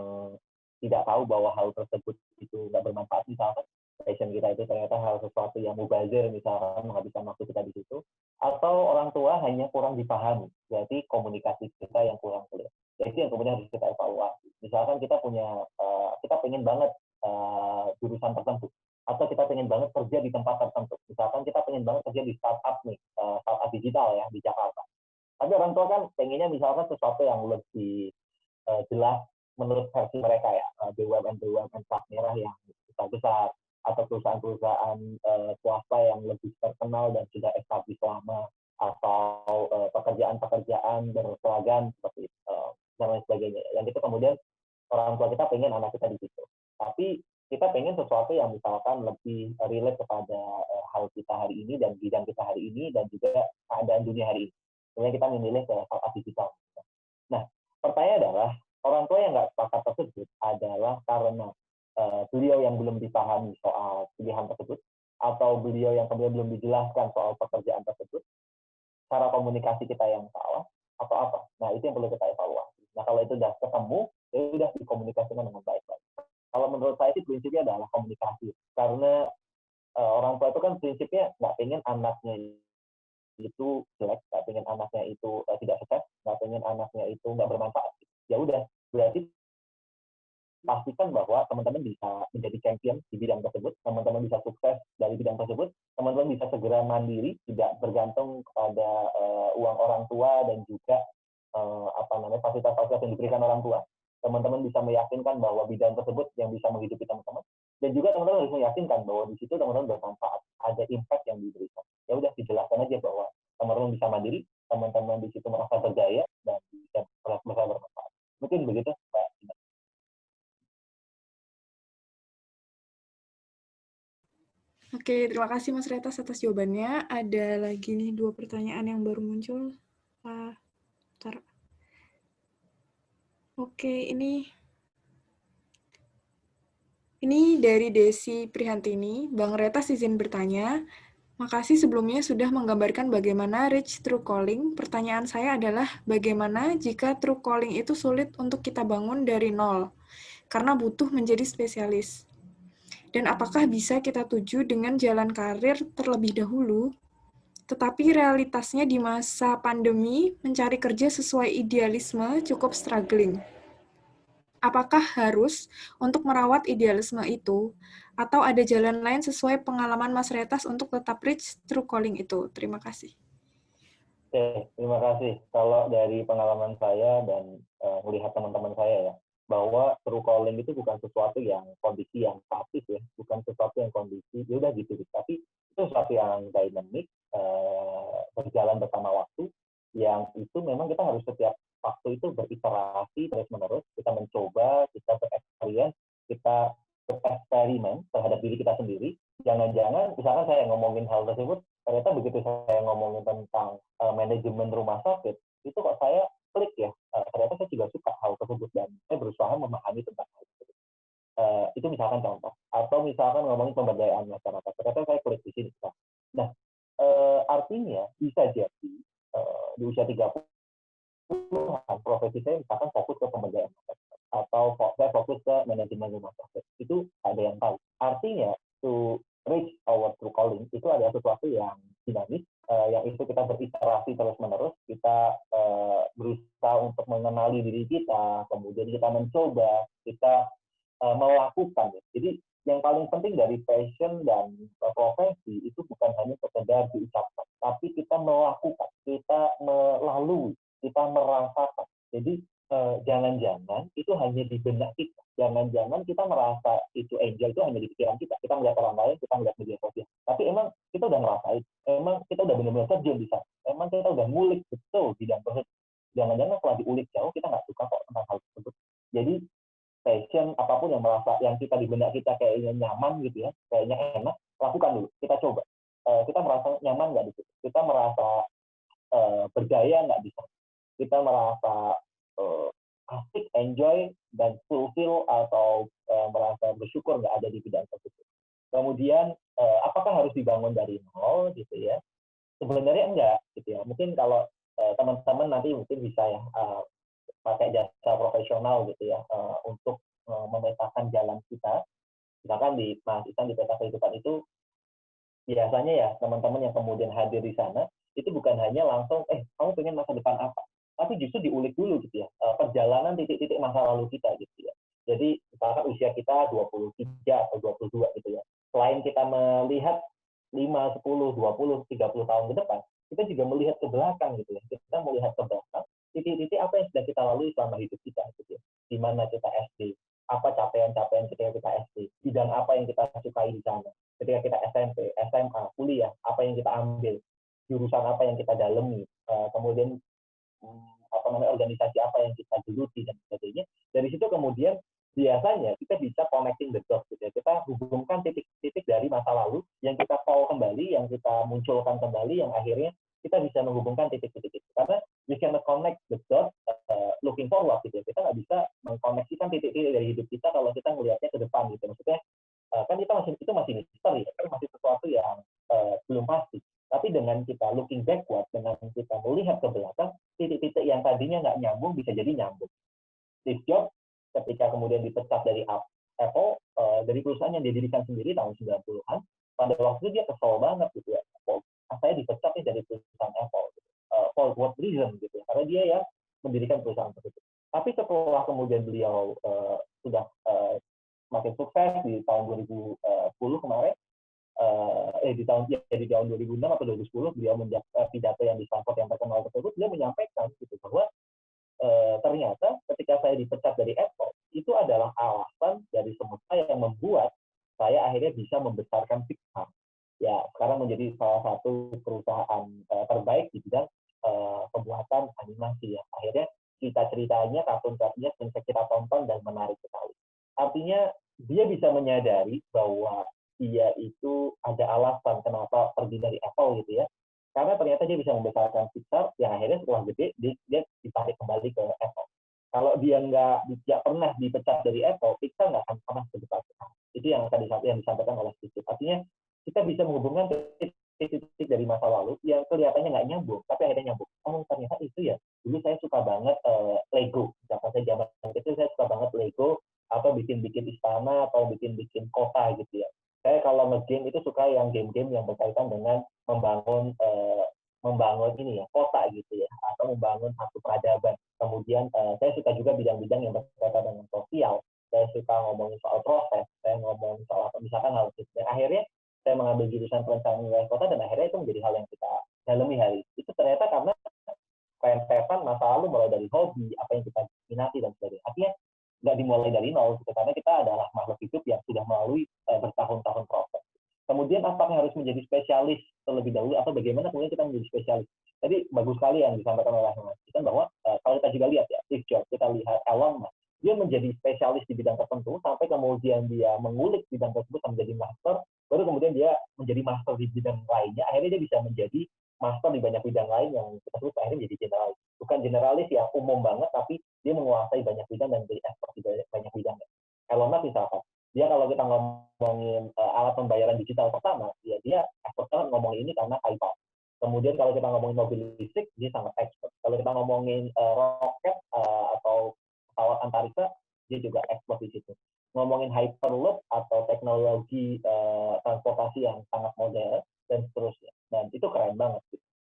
tidak tahu bahwa hal tersebut itu nggak bermanfaat, misalkan passion kita itu ternyata hal sesuatu yang mubazir, misalkan menghabiskan waktu kita di situ, atau orang tua hanya kurang dipahami, berarti komunikasi kita yang kurang clear. Jadi yang kemudian harus kita evaluasi. Misalkan kita pengen banget jurusan tertentu, atau kita pengen banget kerja di tempat tertentu. Misalkan kita pengen banget kerja di startup nih, startup digital ya di Jakarta. Tapi orang tua kan pengennya misalkan sesuatu yang lebih jelas menurut versi mereka ya, BUMN plat merah yang besar, atau perusahaan-perusahaan swasta yang lebih terkenal dan sudah established lama, atau pekerjaan-pekerjaan berseragam seperti itu, dan lain sebagainya. Yang itu kemudian orang tua kita pengen anak kita di situ. Tapi kita pengen sesuatu yang misalkan lebih relate kepada hal kita hari ini dan bidang kita hari ini dan juga keadaan dunia hari ini. Sebenarnya kita memilih ke startup digital. Nah, pertanyaan adalah orang tua yang nggak sepakat tersebut adalah karena beliau yang belum dipahami soal pilihan tersebut, atau beliau yang kemudian belum dijelaskan soal pekerjaan tersebut, cara komunikasi kita yang salah, atau apa. Nah, itu yang perlu kita evaluasi. Nah, kalau itu udah ketemu, ya udah dikomunikasikan dengan baik-baik. Kalau menurut saya sih prinsipnya adalah komunikasi. Karena orang tua itu kan prinsipnya nggak pengen anaknya itu jelek, nggak pengen anaknya itu tidak sukses, nggak pengen anaknya itu nggak bermanfaat. Ya udah, berarti pastikan bahwa teman-teman bisa menjadi champion di bidang tersebut, teman-teman bisa sukses dari bidang tersebut, teman-teman bisa segera mandiri, tidak bergantung kepada uang orang tua dan juga fasilitas-fasilitas yang diberikan orang tua. Teman-teman bisa meyakinkan bahwa bidang tersebut yang bisa menghidupi teman-teman, dan juga teman-teman harus meyakinkan bahwa di situ teman-teman bermanfaat, ada impact yang diberikan. Ya udah, dijelaskan aja bahwa teman-teman bisa mandiri, teman-teman di situ merasa berdaya dan bisa bermanfaat. Mungkin begitu, Pak. Oke, terima kasih Mas Retas atas jawabannya. Ada lagi nih 2 pertanyaan yang baru muncul. Bentar. Oke, ini dari Desi Prihantini. Bang Retas izin bertanya. Makasih sebelumnya sudah menggambarkan bagaimana reach through calling. Pertanyaan saya adalah bagaimana jika through calling itu sulit untuk kita bangun dari nol, karena butuh menjadi spesialis. Dan apakah bisa kita tuju dengan jalan karir terlebih dahulu, tetapi realitasnya di masa pandemi mencari kerja sesuai idealisme cukup struggling. Apakah harus untuk merawat idealisme itu, atau ada jalan lain sesuai pengalaman Mas Retas untuk tetap reach through calling itu? Terima kasih. Oke, terima kasih. Kalau dari pengalaman saya dan melihat teman-teman saya ya, bahwa true calling itu bukan sesuatu yang kondisi yang statis ya, bukan sesuatu yang kondisi ya udah gitu, tapi itu sesuatu yang dynamic, berjalan bersama waktu, yang itu memang kita harus setiap waktu itu beriterasi terus-menerus, kita mencoba, kita bereksperimen, kita bereksperimen terhadap diri kita sendiri. Jangan-jangan, misalkan saya ngomongin hal tersebut, ternyata begitu saya ngomongin tentang manajemen rumah sakit, itu kok saya klik ya, ternyata saya juga suka hal tersebut dan saya berusaha memahami tentang hal tersebut. Itu misalkan contoh. Atau misalkan ngomongin pemberdayaan masyarakat, ternyata saya klik di sini. Nah, artinya bisa jadi di usia 30 profesi saya misalkan fokus ke pemberdayaan masyarakat, atau saya fokus ke manajemen rumah sakit. Itu ada yang tahu. Artinya, to reach our true calling itu adalah sesuatu yang dinamis, yang itu kita beriterasi terus-menerus, kita berusaha untuk mengenali diri kita, kemudian kita mencoba, kita melakukan. Jadi yang paling penting dari passion dan profesi itu bukan hanya sekedar diucapkan, tapi kita melakukan, kita melalui, kita merasakan. Jadi jangan-jangan itu hanya di benak kita. Jangan-jangan kita merasa itu enjoy itu hanya di pikiran kita. Kita melihat orang lain, kita melihat media sosial. Tapi emang kita udah ngerasain, emang kita udah benar-benar terjun di sana. Emang kita udah ngulik betul bidang tersebut. Jangan-jangan setelah diulik jauh kita nggak suka kok tentang hal tersebut. Jadi passion apapun yang merasa yang kita di benak kita kayaknya nyaman gitu ya, kayaknya enak, lakukan dulu. Kita coba. Kita merasa nyaman nggak di situ? Kita merasa berdaya nggak di sana? Kita merasa asik, enjoy, dan fulfill atau merasa bersyukur nggak ada di bidang tersebut. Kemudian, apakah harus dibangun dari nol gitu ya? Sebenarnya enggak gitu ya. Mungkin kalau teman-teman nanti mungkin bisa ya pakai jasa profesional gitu ya untuk memetakan jalan kita. Misalkan di Mas Isan di peta kehidupan itu biasanya ya teman-teman yang kemudian hadir di sana itu bukan hanya langsung kamu pengen masa depan apa, tapi justru diulik dulu gitu ya perjalanan titik-titik masa lalu kita gitu ya. Jadi misalkan usia kita 23 atau 22 gitu ya. Selain kita melihat 5, 10, 20, 30 tahun ke depan, kita juga melihat ke belakang gitu ya. Kita melihat ke belakang titik-titik apa yang sudah kita lalui selama hidup kita gitu ya. Di mana kita SD, apa capaian-capaian ketika kita SD, bidang apa yang kita sukai di sana. Ketika kita SMP, SMA, kuliah, apa yang kita ambil, jurusan apa yang kita dalami, kemudian organisasi apa yang kita geluti dan sebagainya. Dari situ kemudian biasanya kita bisa connecting the dots gitu ya. Kita hubungkan titik-titik dari masa lalu yang kita call kembali, yang kita munculkan kembali, yang akhirnya kita bisa menghubungkan titik-titik itu. Karena we cannot connect the dots looking forward gitu ya. Kita nggak bisa mengkoneksikan titik-titik dari hidup kita kalau kita melihatnya ke depan gitu. Maksudnya kan kita masih misteri, itu masih sesuatu yang belum pasti. Tapi dengan kita looking backward, dengan kita melihat ke belakang, titik-titik yang tadinya nggak nyambung bisa jadi nyambung. Steve Jobs ketika kemudian dipecat dari Apple, dari perusahaan yang didirikan sendiri tahun 90-an, pada waktu itu dia kesel banget gitu ya. Saya dipecat nih dari perusahaan Apple. For what reason gitu ya. Karena dia yang mendirikan perusahaan tersebut. Tapi setelah kemudian beliau sudah makin sukses di tahun 2010 kemarin, di tahun 2006 atau 2010 beliau pidato yang di Stanford yang terkenal tersebut, dia menyampaikan gitu bahwa ternyata ketika saya dipecat dari Apple itu adalah alasan dari semesta yang membuat saya akhirnya bisa membesarkan Pixar. Ya, sekarang menjadi salah satu perusahaan terbaik di bidang pembuatan animasi ya. Akhirnya cerita-ceritanya, kartun-kartunnya bisa kita tonton dan menarik sekali. Artinya dia bisa menyadari bahwa dia itu ada alasan kenapa pergi dari Apple gitu ya. Karena ternyata dia bisa membesarkan Pixar yang akhirnya setelah gede dia ditarik kembali ke Apple. Kalau dia nggak pernah dipecat dari Apple, Pixar nggak akan pernah sebesar sekarang. Itu yang tadi yang disampaikan oleh Steve. Artinya kita bisa menghubungkan titik-titik dari masa lalu yang kelihatannya nggak nyambung, tapi akhirnya nyambung. Oh ternyata itu ya. Dulu saya suka banget Lego. Misalkan saya zaman kecil saya suka banget Lego atau bikin-bikin istana atau bikin-bikin kota gitu ya. Saya kalau nge-game itu suka yang game-game yang berkaitan dengan membangun ini ya, kota gitu ya, atau membangun satu peradaban. Kemudian saya suka juga bidang-bidang yang berkaitan dengan sosial. Saya suka ngomongin soal proses, saya ngomongin soal misalkan hal itu. Dan akhirnya saya mengambil jurusan perencanaan wilayah kota dan akhirnya itu menjadi hal yang kita dalami hari itu ternyata karena rentetan masa lalu mulai dari hobi, apa yang kita minati dan sebagainya. Artinya nggak dimulai dari nol gitu, karena kita adalah makhluk hidup yang sudah melalui bertahun-tahun proses. Kemudian apakah harus menjadi spesialis terlebih dahulu atau bagaimana kemudian kita menjadi spesialis? Jadi bagus sekali yang disampaikan oleh Mas Isan bahwa kalau kita juga lihat ya Steve Jobs, kita lihat Elon Musk, dia menjadi spesialis di bidang tertentu sampai kemudian dia mengulik bidang tersebut menjadi master, baru kemudian dia menjadi master di bidang lainnya, akhirnya dia bisa menjadi master di banyak bidang lain yang kita sebut akhirnya menjadi generalis. Bukan generalis yang umum banget, tapi dia menguasai banyak bidang dan menjadi expert di banyak bidang. Elon Musk misalkan, dia kalau kita ngomongin alat pembayaran digital pertama, dia expert banget ngomongin ini karena iPad. Kemudian kalau kita ngomongin mobil listrik, dia sangat expert. Kalau kita ngomongin roket atau pesawat antariksa, dia juga expert di situ. Ngomongin hyperloop atau teknologi transportasi yang sangat modern dan seterusnya. Dan itu keren banget.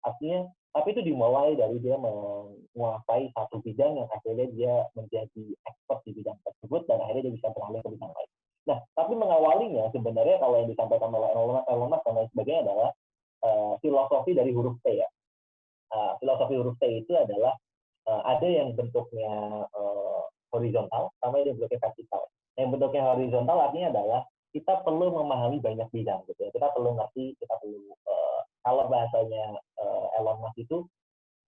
Artinya, tapi itu dimulai dari dia menguasai satu bidang yang akhirnya dia menjadi expert di bidang tersebut dan akhirnya dia bisa beralih ke bidang lain. Nah, tapi mengawalinya sebenarnya kalau yang disampaikan oleh Elon Musk dan lain sebagainya adalah filosofi dari huruf T ya. Filosofi huruf T itu adalah ada yang bentuknya horizontal, sama yang bentuknya vertikal. Yang bentuknya horizontal artinya adalah kita perlu memahami banyak bidang gitu ya. Kita perlu ngerti, kita perlu kalau bahasanya Elon Musk itu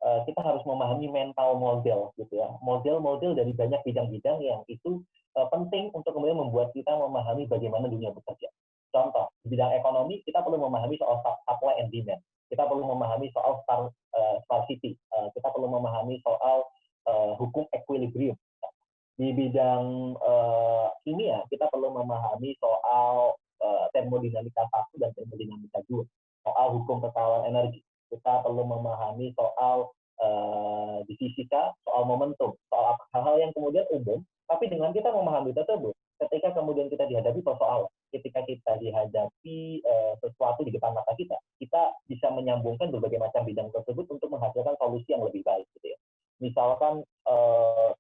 kita harus memahami mental model gitu ya. Model-model dari banyak bidang-bidang yang itu penting untuk kemudian membuat kita memahami bagaimana dunia bekerja. Contoh, di bidang ekonomi kita perlu memahami soal supply and demand. Kita perlu memahami soal scarcity. Kita perlu memahami soal hukum equilibrium. Di bidang kimia kita perlu memahami soal termodinamika 1 dan termodinamika 2, soal hukum ketahanan energi. Kita perlu memahami soal di fisika, soal momentum, soal hal-hal yang kemudian umum, tapi dengan kita memahami tersebut, ketika kemudian kita dihadapi persoalan, ketika kita dihadapi sesuatu di depan mata kita bisa menyambungkan berbagai macam bidang tersebut untuk menghasilkan solusi yang lebih baik gitu ya. Misalkan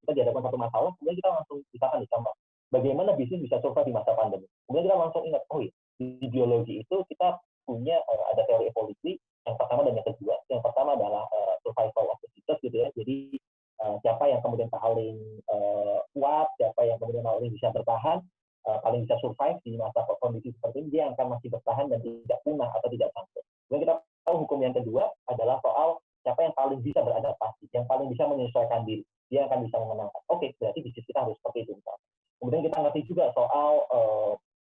kita dihadapkan satu masalah, kemudian kita langsung misalkan dicontoh bagaimana bisnis bisa survive di masa pandemi. Kemudian kita langsung ingat, oh iya, di biologi itu kita punya ada teori evolusi yang pertama dan yang kedua. Yang pertama adalah survival of the fittest gitu ya. Jadi siapa yang kemudian paling kuat, siapa yang kemudian paling bisa bertahan, paling bisa survive di masa kondisi seperti ini, dia akan masih bertahan dan tidak punah atau tidak bangkrut. Kemudian kita tahu hukum yang kedua adalah soal siapa yang paling bisa beradaptasi, yang paling bisa menyesuaikan diri, dia akan bisa memenangkan. Oke, berarti bisnis kita harus seperti itu misalnya. Kemudian kita ngerti juga soal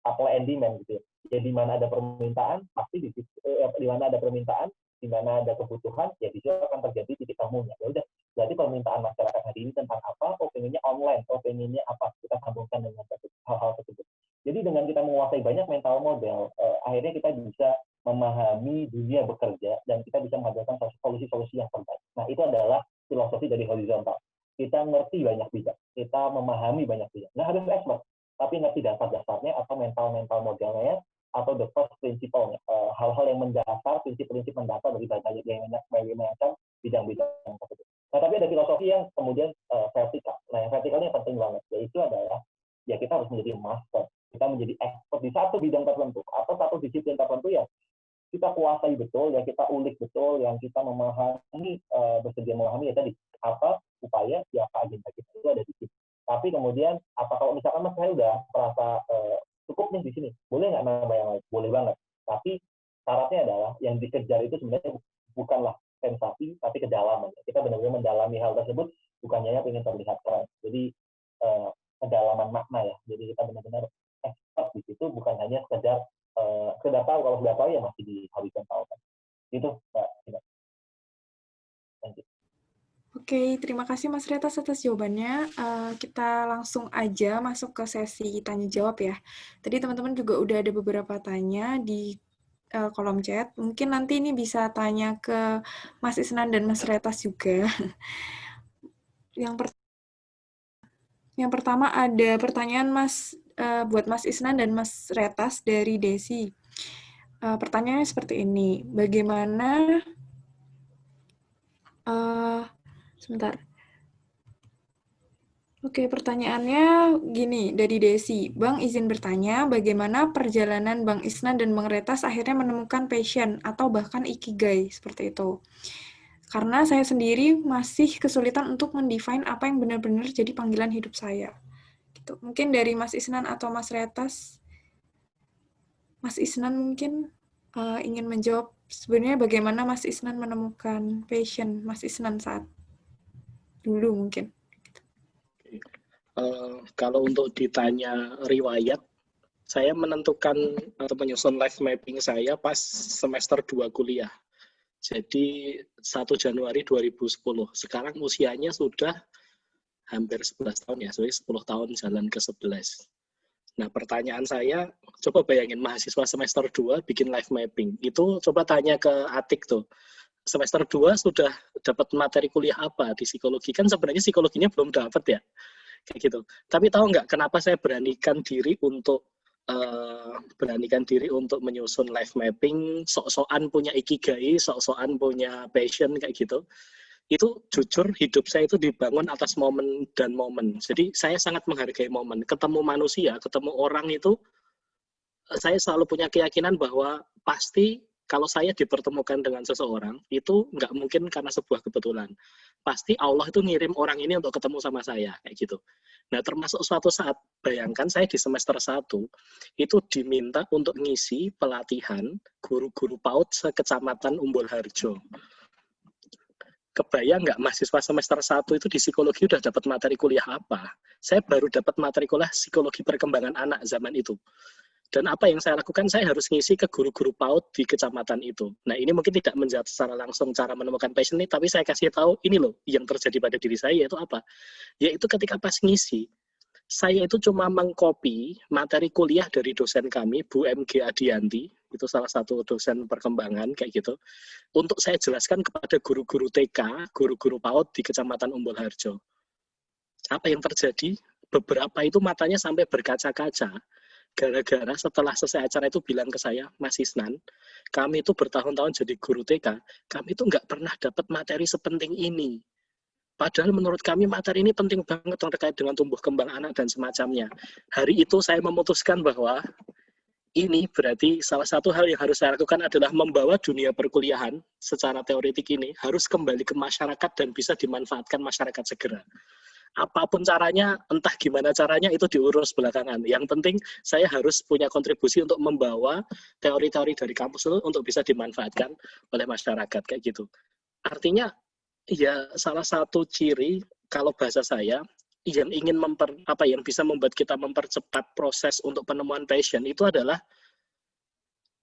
supply and demand gitu ya. Ya di mana ada permintaan, pasti di mana ada permintaan, di mana ada kebutuhan, ya di situ akan terjadi titik temunya. Ya udah, berarti permintaan masyarakat hari ini tentang apa? Oh, pengennya online, oh pengennya apa? Kita sambungkan dengan hal-hal tersebut. Jadi dengan kita menguasai banyak mental model, akhirnya kita bisa memahami dunia bekerja dan kita bisa menghasilkan solusi-solusi yang terbaik. Nah, itu adalah filosofi dari horizontal. Kita ngerti banyak bidang, kita memahami banyak bidang. Nggak harus expert, tapi ngerti dasar-dasarnya atau mental modelnya atau the first principle-nya, hal-hal yang mendasar, prinsip-prinsip mendasar dari berbagai macam bidang-bidang tersebut. Nah, tapi ada filosofi yang kemudian vertikal. Nah, yang vertikal ini penting banget, yaitu adalah ya kita harus menjadi master, kita menjadi expert di satu bidang tertentu atau satu disiplin tertentu ya kita kuasai betul, ya kita ulik betul, yang kita memahami, bersedia memahami ya tadi apa upaya, siapa agenda kita itu ada di situ. Tapi kemudian apa kalau misalkan mas saya udah merasa cukup nih di sini, boleh nggak nambah yang lain? Boleh banget. Tapi syaratnya adalah yang dikejar itu sebenarnya bukanlah sensasi, tapi kedalaman. Kita benar-benar mendalami hal tersebut, bukannya ingin terlihat keren. Jadi kedalaman makna ya. Jadi kita benar-benar expert di situ, bukan hanya sekedar tahu, kalau sudah tahu ya masih di horizontal. Itu Mbak. Thank you. Oke, terima kasih Mas Retas atas jawabannya. Kita langsung aja masuk ke sesi tanya jawab ya. Tadi teman-teman juga udah ada beberapa tanya di kolom chat. Mungkin nanti ini bisa tanya ke Mas Isnan dan Mas Retas juga. Yang pertama ada pertanyaan buat Mas Isnan dan Mas Retas dari Desi. Pertanyaannya seperti ini, bagaimana sebentar. Oke, pertanyaannya gini dari Desi. Bang izin bertanya, bagaimana perjalanan Bang Isnan dan Bang Retas akhirnya menemukan passion atau bahkan ikigai seperti itu? Karena saya sendiri masih kesulitan untuk mendefine apa yang benar-benar jadi panggilan hidup saya. Gitu. Mungkin dari Mas Isnan atau Mas Retas. Mas Isnan mungkin ingin menjawab sebenarnya bagaimana Mas Isnan menemukan passion Mas Isnan saat dulu mungkin. Kalau untuk ditanya riwayat, saya menentukan atau menyusun life mapping saya pas semester 2 kuliah. Jadi 1 Januari 2010. Sekarang usianya sudah hampir 11 tahun ya, jadi 10 tahun jalan ke 11. Nah, pertanyaan saya, coba bayangin mahasiswa semester 2 bikin life mapping. Itu coba tanya ke Atik tuh. Semester 2 sudah dapat materi kuliah apa di psikologi? Kan sebenarnya psikologinya belum dapat ya. Kayak gitu. Tapi tahu nggak kenapa saya beranikan diri untuk menyusun life mapping, sok-sokan punya ikigai, sok-sokan punya passion kayak gitu. Itu jujur hidup saya itu dibangun atas momen dan momen. Jadi saya sangat menghargai momen. Ketemu manusia, ketemu orang itu, saya selalu punya keyakinan bahwa pasti kalau saya dipertemukan dengan seseorang, itu nggak mungkin karena sebuah kebetulan. Pasti Allah itu ngirim orang ini untuk ketemu sama saya, kayak gitu. Nah, termasuk suatu saat, bayangkan saya di semester 1, itu diminta untuk ngisi pelatihan guru-guru PAUD sekecamatan Umbul Harjo. Kebayang nggak mahasiswa semester 1 itu di psikologi udah dapat materi kuliah apa? Saya baru dapat materi kuliah psikologi perkembangan anak zaman itu. Dan apa yang saya lakukan, saya harus ngisi ke guru-guru PAUD di kecamatan itu. Nah, ini mungkin tidak menjawab secara langsung cara menemukan passion ini, tapi saya kasih tahu, ini loh, yang terjadi pada diri saya, yaitu apa? Yaitu ketika pas ngisi, saya itu cuma mengcopy materi kuliah dari dosen kami, Bu M.G. Adianti, itu salah satu dosen perkembangan, kayak gitu, untuk saya jelaskan kepada guru-guru TK, guru-guru PAUD di Kecamatan Umbul Harjo. Apa yang terjadi? Beberapa itu matanya sampai berkaca-kaca, gara-gara setelah selesai acara itu bilang ke saya, Mas Isnan, kami itu bertahun-tahun jadi guru TK, kami itu nggak pernah dapat materi sepenting ini. Padahal menurut kami materi ini penting banget terkait dengan tumbuh kembang anak dan semacamnya. Hari itu saya memutuskan bahwa ini berarti salah satu hal yang harus saya lakukan adalah membawa dunia perkuliahan secara teoretik ini harus kembali ke masyarakat dan bisa dimanfaatkan masyarakat segera. Apapun caranya, entah gimana caranya itu diurus belakangan. Yang penting saya harus punya kontribusi untuk membawa teori-teori dari kampus itu untuk bisa dimanfaatkan oleh masyarakat kayak gitu. Artinya ya salah satu ciri kalau bahasa saya yang ingin yang bisa membuat kita mempercepat proses untuk penemuan passion itu adalah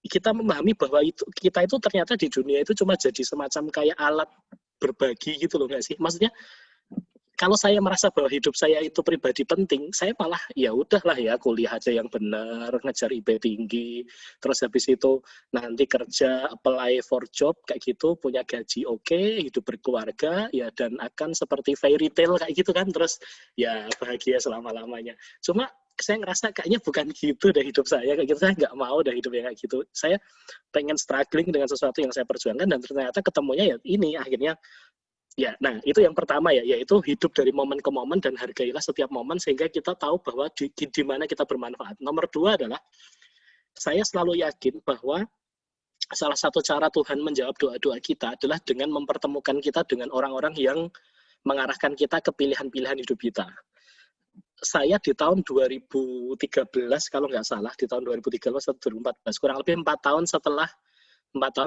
kita memahami bahwa kita itu ternyata di dunia itu cuma jadi semacam kayak alat berbagi gitu loh, nggak sih? Maksudnya kalau saya merasa bahwa hidup saya itu pribadi penting, saya malah ya udahlah ya kuliah aja yang benar, ngejar IP tinggi, terus habis itu nanti kerja, apply for job kayak gitu, punya gaji oke, hidup berkeluarga, ya dan akan seperti fairy tale kayak gitu kan, terus ya bahagia selama-lamanya. Cuma saya ngerasa kayaknya bukan gitu deh hidup saya, kayak gitu saya nggak mau deh hidup yang kayak gitu. Saya pengen struggling dengan sesuatu yang saya perjuangkan dan ternyata ketemunya ya ini akhirnya. Ya, nah itu yang pertama ya, yaitu hidup dari momen ke momen dan hargailah setiap momen sehingga kita tahu bahwa di mana kita bermanfaat. Nomor dua adalah, saya selalu yakin bahwa salah satu cara Tuhan menjawab doa-doa kita adalah dengan mempertemukan kita dengan orang-orang yang mengarahkan kita ke pilihan-pilihan hidup kita. Saya di tahun 2013, kalau nggak salah, di tahun 2013 atau 2014, kurang lebih 4 tahun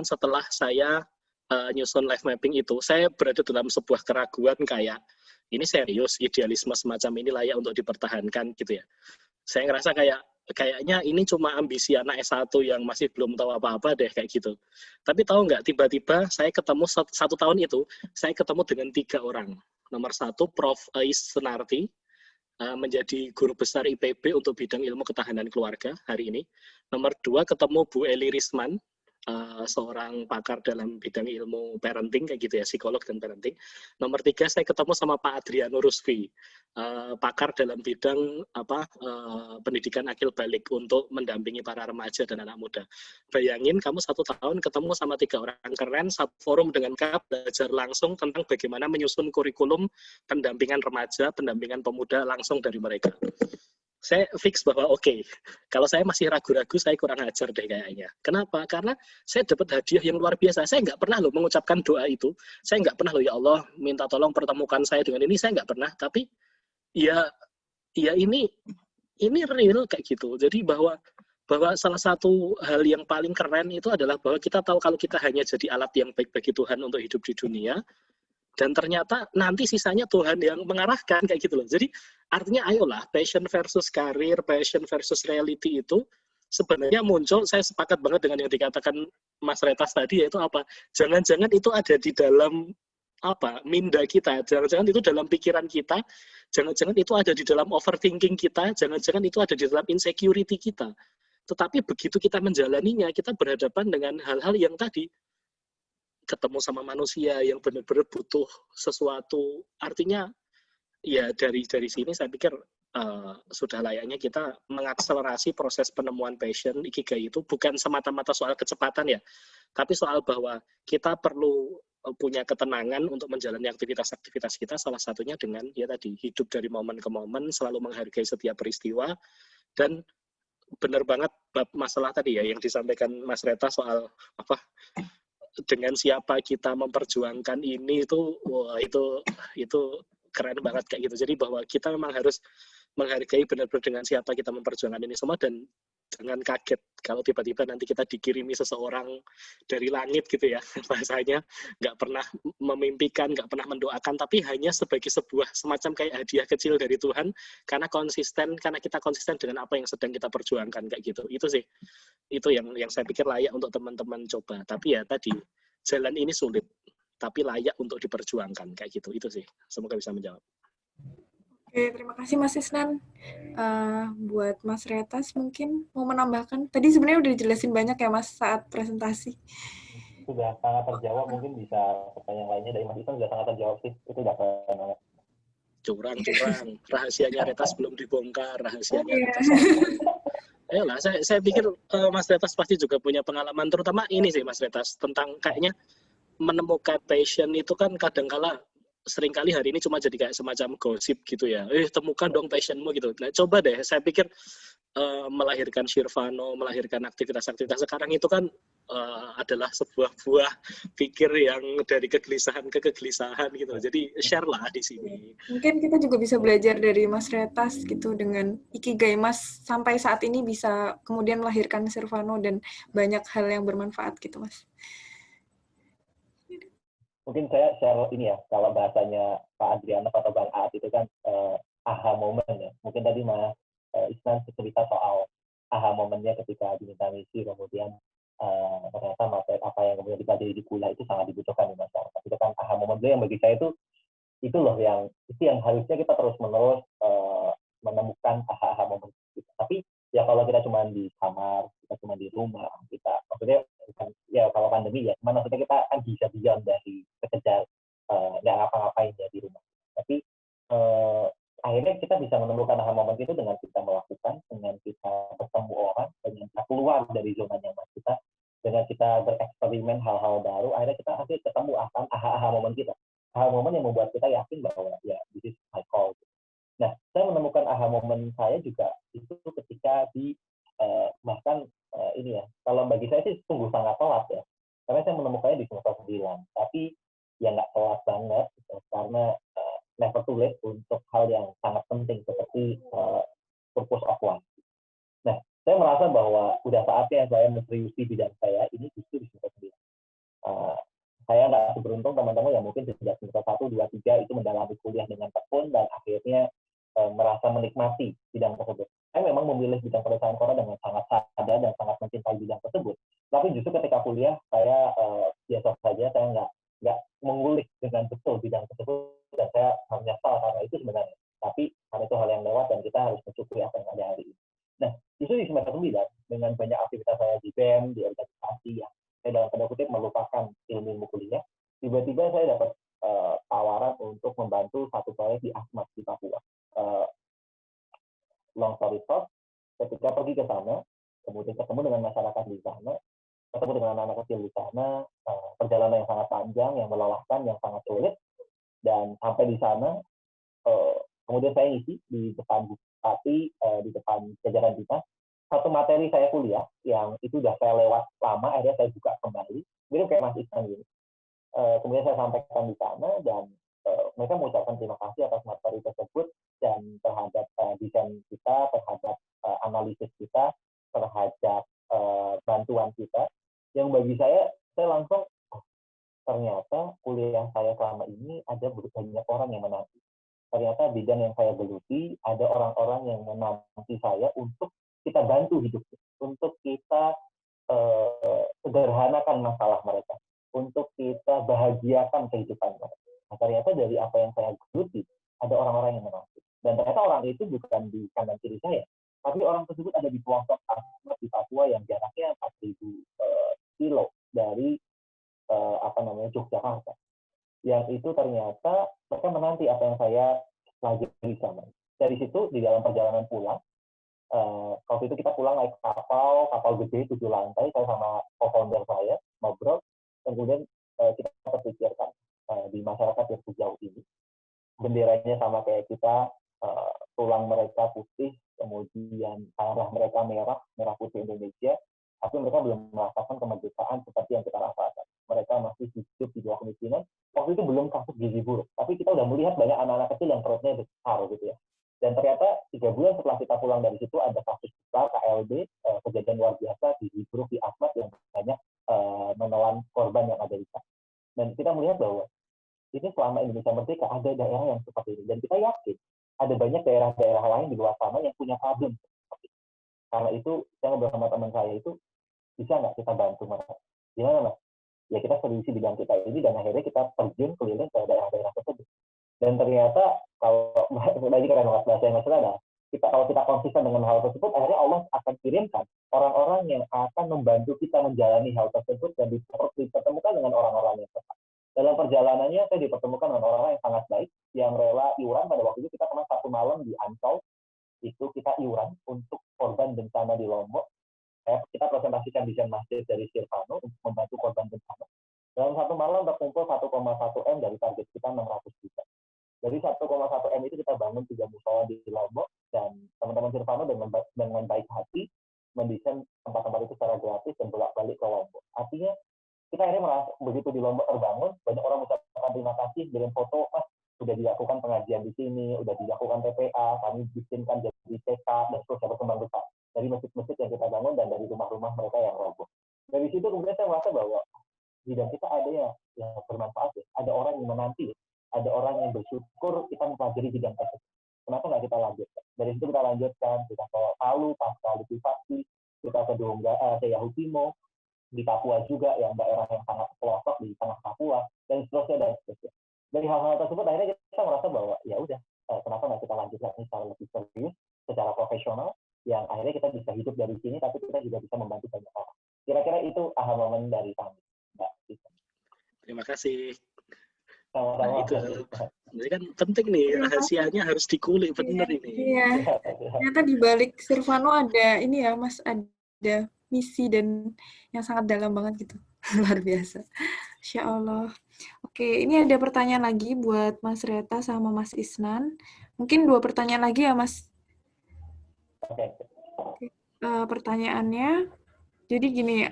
setelah saya nyusun life mapping itu, saya berada dalam sebuah keraguan kayak, ini serius, idealisme semacam ini layak untuk dipertahankan gitu ya. Saya ngerasa kayaknya ini cuma ambisi anak S1 yang masih belum tahu apa-apa deh kayak gitu. Tapi tahu nggak, tiba-tiba saya ketemu satu tahun itu, saya ketemu dengan 3 orang. Nomor 1, Prof. Ais Senarti, menjadi guru besar IPB untuk bidang ilmu ketahanan keluarga hari ini. Nomor 2, ketemu Bu Eli Risman, seorang pakar dalam bidang ilmu parenting kayak gitu ya, psikolog dan parenting. Nomor 3, saya ketemu sama Pak Adriano Rusfi, pakar dalam bidang pendidikan akil balik untuk mendampingi para remaja dan anak muda. Bayangin kamu 1 tahun ketemu sama 3 orang keren, satu forum dengan belajar langsung tentang bagaimana menyusun kurikulum pendampingan remaja, pendampingan pemuda langsung dari mereka. Saya fix bahwa oke, kalau saya masih ragu-ragu, saya kurang ajar deh kayaknya. Kenapa? Karena saya dapat hadiah yang luar biasa. Saya nggak pernah loh mengucapkan doa itu. Saya nggak pernah loh, ya Allah, minta tolong pertemukan saya dengan ini. Saya nggak pernah. Tapi ya ini real kayak gitu. Jadi bahwa salah satu hal yang paling keren itu adalah bahwa kita tahu kalau kita hanya jadi alat yang baik bagi Tuhan untuk hidup di dunia, dan ternyata nanti sisanya Tuhan yang mengarahkan kayak gitu loh. Jadi artinya ayolah, passion versus karir, passion versus reality itu sebenarnya muncul, saya sepakat banget dengan yang dikatakan Mas Retas tadi, yaitu apa? Jangan-jangan itu ada di dalam minda kita, jangan-jangan itu dalam pikiran kita, jangan-jangan itu ada di dalam overthinking kita, jangan-jangan itu ada di dalam insecurity kita. Tetapi begitu kita menjalaninya, kita berhadapan dengan hal-hal yang tadi, ketemu sama manusia yang benar-benar butuh sesuatu. Artinya ya dari sini saya pikir sudah layaknya kita mengakselerasi proses penemuan passion ikigai itu, bukan semata-mata soal kecepatan ya, tapi soal bahwa kita perlu punya ketenangan untuk menjalani aktivitas-aktivitas kita, salah satunya dengan ya tadi, hidup dari momen ke momen, selalu menghargai setiap peristiwa. Dan benar banget bab masalah tadi ya yang disampaikan Mas Reta soal dengan siapa kita memperjuangkan ini, itu wah, itu keren banget kayak gitu. Jadi bahwa kita memang harus menghargai benar-benar dengan siapa kita memperjuangkan ini semua, dan jangan kaget kalau tiba-tiba nanti kita dikirimi seseorang dari langit gitu ya, bahasanya nggak pernah memimpikan, nggak pernah mendoakan, tapi hanya sebagai sebuah semacam kayak hadiah kecil dari Tuhan karena kita konsisten dengan apa yang sedang kita perjuangkan kayak gitu. Itu sih, itu yang saya pikir layak untuk teman-teman coba. Tapi ya tadi, jalan ini sulit tapi layak untuk diperjuangkan kayak gitu. Itu sih, semoga bisa menjawab. Oke, terima kasih Mas Isnan. Buat Mas Retas mungkin mau menambahkan, tadi sebenarnya udah dijelasin banyak ya Mas saat presentasi. Sudah sangat terjawab, mungkin bisa pertanyaan lainnya dari Mas Isnan sudah sangat terjawab sih, itu udah keren banget. Curang, rahasianya Retas belum dibongkar, rahasianya Retas. Ayolah, saya pikir Mas Retas pasti juga punya pengalaman, terutama ini sih Mas Retas, tentang kayaknya menemukan passion itu kan kadangkala seringkali hari ini cuma jadi kayak semacam gosip gitu ya. Temukan dong passionmu gitu. Nah, coba deh, saya pikir melahirkan Shirvano, melahirkan aktivitas-aktivitas sekarang itu kan adalah sebuah buah pikir yang dari kegelisahan ke kegelisahan gitu. Jadi share lah di sini. Mungkin kita juga bisa belajar dari Mas Retas gitu, dengan ikigai Mas sampai saat ini bisa kemudian melahirkan Shirvano dan banyak hal yang bermanfaat gitu Mas. Mungkin saya share ini ya, kalau bahasanya Pak Adriano atau Bang Aat itu kan aha moment ya. Mungkin tadi Mas Isnan cerita soal aha momennya ketika diminta misi, kemudian ternyata materi apa yang kemudian dipelajari di kuliah itu sangat dibutuhkan di masyarakat. Itu kan aha moment yang bagi saya itu loh yang harusnya kita terus menerus menemukan aha moment gitu. Tapi ya kalau kita cuma di kamar, kita cuma di rumah, kita maksudnya bukan ya kalau pandemi ya, cuman maksudnya kita kan bisa beyond dari sekedar nggak ngapa-ngapain ya di rumah. Tapi akhirnya kita bisa menemukan aha moment itu dengan kita melakukan, dengan kita bertemu orang, dengan kita keluar dari zona nyaman kita, dengan kita bereksperimen hal-hal baru, akhirnya kita akhirnya ketemu akan aha moment kita. Aha moment yang membuat kita yakin bahwa ya this is my call. Nah, saya menemukan aha moment saya juga itu ketika bahkan ini ya, kalau bagi saya sih sungguh sangat telat ya. Karena saya menemukannya di semester 9, tapi ya nggak telat banget, gitu, karena never too late untuk hal yang sangat penting seperti purpose of life. Nah, saya merasa bahwa udah saatnya saya menseriusi bidang saya ini justru di semester 9. Saya nggak seberuntung teman-teman yang mungkin sejak semester 1, 2, 3 itu mendalami kuliah dengan tekun dan akhirnya merasa menikmati bidang tersebut. Saya memang memilih bidang perusahaan keuangan dengan sangat sadar dan sangat mencintai bidang tersebut. Tapi justru ketika kuliah saya biasa saja, saya nggak mengulik dengan betul bidang tersebut dan saya menyesal karena itu sebenarnya. Tapi karena itu hal yang lewat dan kita harus mensyukuri apa yang ada hari ini. Nah, justru di semester 9 dengan banyak aktivitas saya di BEM, di organisasi yang saya dalam tanda kutip melupakan ilmu kuliah, tiba-tiba saya dapat tawaran untuk membantu satu proyek di Asmat di Papua. Long story short, ketika pergi ke sana, kemudian ketemu dengan masyarakat di sana, ketemu dengan anak-anak kecil di sana, perjalanan yang sangat panjang, yang melelahkan, yang sangat sulit, dan sampai di sana, kemudian saya ngisi di depan bupati, di depan jajaran dinas, satu materi saya kuliah yang itu udah saya lewat lama, akhirnya saya buka kembali, mirip kayak Mas Iksan gini. Kemudian saya sampaikan di sana dan mereka mengucapkan terima kasih atas materi tersebut dan terhadap desain kita, terhadap analisis kita, terhadap bantuan kita. Yang bagi saya langsung ternyata kuliah saya selama ini ada banyak orang yang menanti. Ternyata bidang yang saya geluti ada orang-orang yang menanti saya untuk kita bantu hidupnya, untuk kita sederhanakan masalah mereka, untuk kita bahagiakan kehidupan mereka. Nah, ternyata dari apa yang saya geluti ada orang-orang yang menanti. Dan ternyata orang itu bukan di kanan kiri saya, tapi orang tersebut ada di pelosok Asmat di Papua yang jaraknya 4.000 kilo dari Yogyakarta. Yang itu ternyata mereka menanti apa yang saya pelajari sama. Dari situ di dalam perjalanan pulang, waktu itu kita pulang naik kapal gede 7 lantai, saya sama co-founder saya ngobrol, kemudian kita terpikirkan di masyarakat yang sejauh ini benderanya sama kayak kita, tulang mereka putih, kemudian arah mereka merah putih Indonesia, tapi mereka belum merasakan kemerdekaan seperti yang kita rasakan. Mereka masih hidup di bawah kemiskinan. Waktu itu belum kasus gizi buruk, tapi kita udah melihat banyak anak-anak kecil yang perutnya besar gitu ya. Dan ternyata 3 bulan setelah kita pulang dari situ ada kasus besar KLB, kejadian luar biasa gizi buruk di Asmat yang banyak menelan korban yang ada di sana. Dan kita melihat bahwa ini selama Indonesia merdeka ada daerah yang seperti ini. Dan kita yakin ada banyak daerah-daerah lain di luar sana yang punya problem seperti ini. Karena itu saya ngobrol sama teman saya itu, bisa nggak kita bantu mereka? Gimana Mas? Ya kita solusi bidang kita ini dan akhirnya kita terjun keliling ke daerah-daerah tersebut. Dan ternyata kalau lagi keren banget bahasa yang maksudnya adalah kalau kita konsisten dengan hal tersebut, akhirnya Allah akan kirimkan orang-orang yang akan membantu kita menjalani hal tersebut dan dipertemukan dengan orang-orang yang tepat. Dalam perjalanannya saya dipertemukan dengan orang-orang yang sangat baik, yang rela iuran. Pada waktu itu kita pernah 1 malam di Ancol, itu kita iuran untuk korban bencana di Lombok. Kita presentasikan desain masjid dari Silvano untuk membantu korban bencana. Dalam 1 malam terkumpul 1,1 M dari target kita 600 juta. Dari 1,1 M itu kita bangun 3 musola di Lombok, dan teman-teman Silvano dengan baik hati mendesain tempat-tempat itu secara gratis dan bolak-balik ke Lombok. Artinya kita akhirnya merasa begitu di Lombok terbangun, banyak orang mengucapkan terima kasih, kirim foto, Mas sudah dilakukan pengajian di sini, sudah dilakukan TPA, kami bikinkan jadi TK, dan terus berkembang besar dari masjid-masjid yang kita bangun dan dari rumah-rumah mereka yang roboh. Dari situ kemudian saya merasa bahwa bidang kita ada yang bermanfaat ya. Ada orang yang menanti, ada orang yang bersyukur kita mempelajari bidang tersebut. kenapa nggak kita lanjutkan? Dari situ kita lanjutkan, kita ke Palu, pasca likuifaksi, kita ke ke Yahukimo, di Papua juga, yang daerah yang sangat pelosok di tengah Papua, dan seterusnya dan seterusnya. Dari hal-hal tersebut akhirnya kita merasa bahwa ya udah, kenapa nggak kita lanjutkan ini secara lebih serius, secara profesional, yang akhirnya kita bisa hidup dari sini, tapi kita juga bisa membantu banyak orang. Kira-kira itu aha momen dari kami, Mbak. Terima kasih. Sama-sama. Itu jadi kan penting nih, rahasianya harus dikulik bener ini. Iya. Ternyata di balik Silvano ada ini ya, Mas, ada misi dan yang sangat dalam banget gitu. Luar biasa. Insya Allah. Oke, ini ada pertanyaan lagi buat Mas Reta sama Mas Isnan. Mungkin 2 pertanyaan lagi ya, Mas. Oke. Pertanyaannya, jadi gini,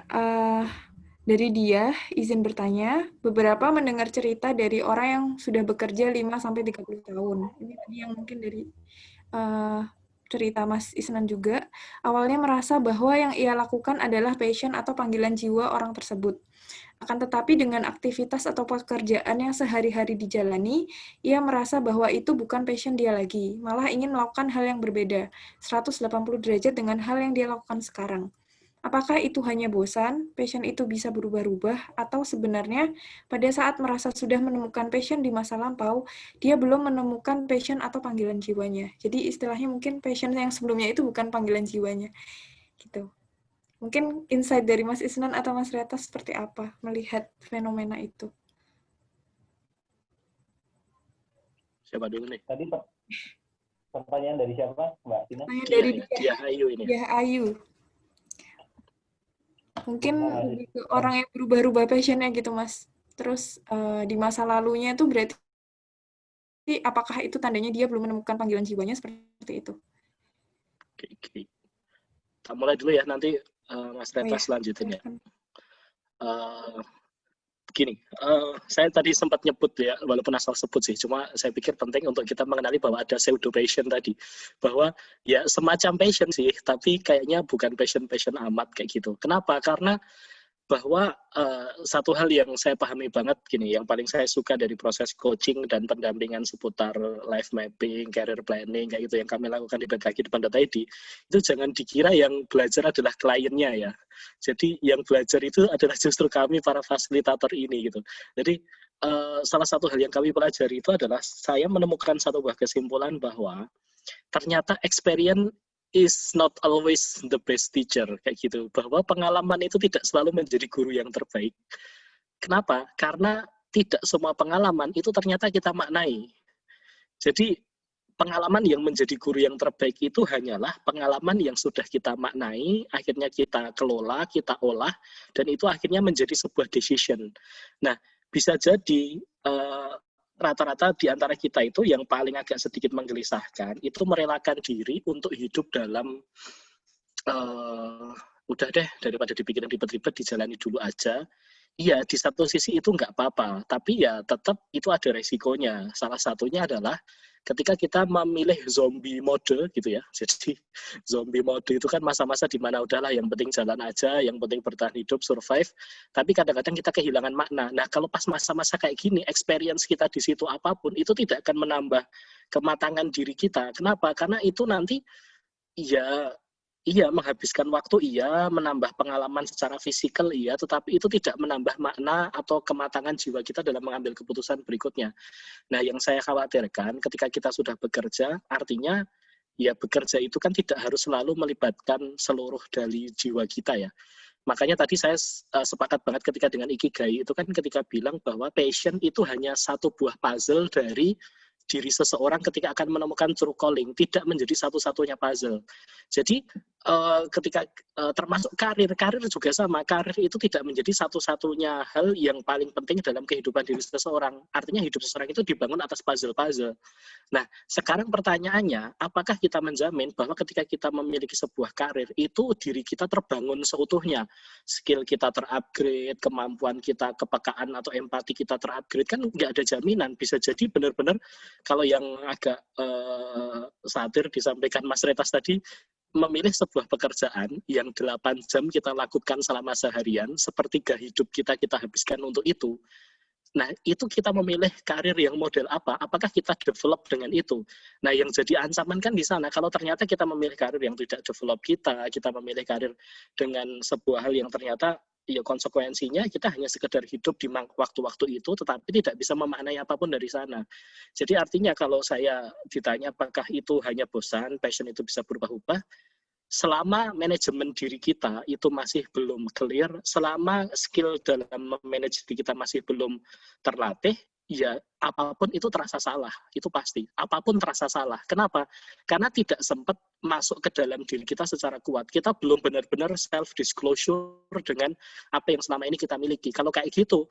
dari dia izin bertanya, beberapa mendengar cerita dari orang yang sudah bekerja 5-30 tahun. Ini tadi yang mungkin dari cerita Mas Isnan juga, awalnya merasa bahwa yang ia lakukan adalah passion atau panggilan jiwa orang tersebut. Akan tetapi dengan aktivitas atau pekerjaan yang sehari-hari dijalani, ia merasa bahwa itu bukan passion dia lagi, malah ingin melakukan hal yang berbeda, 180 derajat dengan hal yang dia lakukan sekarang. Apakah itu hanya bosan, passion itu bisa berubah-ubah, atau sebenarnya pada saat merasa sudah menemukan passion di masa lampau, dia belum menemukan passion atau panggilan jiwanya. Jadi istilahnya mungkin passion yang sebelumnya itu bukan panggilan jiwanya. Gitu. Mungkin insight dari Mas Isnan atau Mas Reta seperti apa melihat fenomena itu? Siapa dulu nih? Tadi pertanyaan dari siapa, Mbak Tina? Dari Dia Ayu ini. Dia Ayu. Mungkin lebih ke orang yang berubah-ubah passionnya gitu, Mas. Terus di masa lalunya itu berarti apakah itu tandanya dia belum menemukan panggilan jiwanya seperti itu? Oke. Kita mulai dulu ya, nanti Mas Reta selanjutnya. Begini, saya tadi sempat nyebut ya, walaupun asal sebut sih, cuma saya pikir penting untuk kita mengenali bahwa ada pseudo passion tadi, bahwa ya semacam passion sih, tapi kayaknya bukan passion amat kayak gitu. Kenapa? Karena bahwa satu hal yang saya pahami banget gini, yang paling saya suka dari proses coaching dan pendampingan seputar life mapping, career planning kayak gitu yang kami lakukan di Kaki Depan Data ID, itu jangan dikira yang belajar adalah kliennya ya. Jadi yang belajar itu adalah justru kami para fasilitator ini gitu. Jadi salah satu hal yang kami pelajari itu adalah saya menemukan satu buah kesimpulan bahwa ternyata experience is not always the best teacher, kayak gitu. Bahwa pengalaman itu tidak selalu menjadi guru yang terbaik. Kenapa? Karena tidak semua pengalaman itu ternyata kita maknai. Jadi pengalaman yang menjadi guru yang terbaik itu hanyalah pengalaman yang sudah kita maknai, akhirnya kita kelola, kita olah, dan itu akhirnya menjadi sebuah decision. Nah, bisa jadi rata-rata di antara kita itu yang paling agak sedikit menggelisahkan itu merelakan diri untuk hidup dalam udah deh daripada dipikirin ribet-ribet dijalani dulu aja. Iya, di satu sisi itu nggak apa-apa, tapi ya tetap itu ada resikonya. Salah satunya adalah ketika kita memilih zombie mode gitu ya. Jadi zombie mode itu kan masa-masa di mana udahlah yang penting jalan aja, yang penting bertahan hidup, survive. Tapi kadang-kadang kita kehilangan makna. Nah, kalau pas masa-masa kayak gini, experience kita di situ apapun itu tidak akan menambah kematangan diri kita. Kenapa? Karena itu nanti iya menghabiskan waktu, iya menambah pengalaman secara fisikal, iya, tetapi itu tidak menambah makna atau kematangan jiwa kita dalam mengambil keputusan berikutnya. Nah, yang saya khawatirkan ketika kita sudah bekerja, artinya ya bekerja itu kan tidak harus selalu melibatkan seluruh dari jiwa kita ya. Makanya tadi saya sepakat banget ketika dengan Ikigai itu kan ketika bilang bahwa passion itu hanya satu buah puzzle dari diri seseorang ketika akan menemukan true calling, tidak menjadi satu-satunya puzzle. Jadi ketika termasuk karir juga sama, karir itu tidak menjadi satu-satunya hal yang paling penting dalam kehidupan diri seseorang. Artinya hidup seseorang itu dibangun atas puzzle-puzzle. Nah, sekarang pertanyaannya, apakah kita menjamin bahwa ketika kita memiliki sebuah karir, itu diri kita terbangun seutuhnya? Skill kita terupgrade, kemampuan kita, kepekaan atau empati kita terupgrade, kan nggak ada jaminan. Bisa jadi benar-benar, kalau yang agak satir disampaikan Mas Retas tadi, memilih sebuah pekerjaan yang 8 jam kita lakukan selama seharian, sepertiga hidup kita habiskan untuk itu, Nah, itu kita memilih karir yang model apa, apakah kita develop dengan itu. Nah, yang jadi ancaman kan di sana, kalau ternyata kita memilih karir yang tidak develop kita memilih karir dengan sebuah hal yang ternyata ya konsekuensinya kita hanya sekedar hidup di waktu-waktu itu, tetapi tidak bisa memaknai apapun dari sana. Jadi artinya kalau saya ditanya apakah itu hanya bosan, passion itu bisa berubah-ubah, selama manajemen diri kita itu masih belum clear, selama skill dalam memanage diri kita masih belum terlatih, ya apapun itu terasa salah, itu pasti. Apapun terasa salah. Kenapa? Karena tidak sempat masuk ke dalam diri kita secara kuat. Kita belum benar-benar self-disclosure dengan apa yang selama ini kita miliki. Kalau kayak gitu,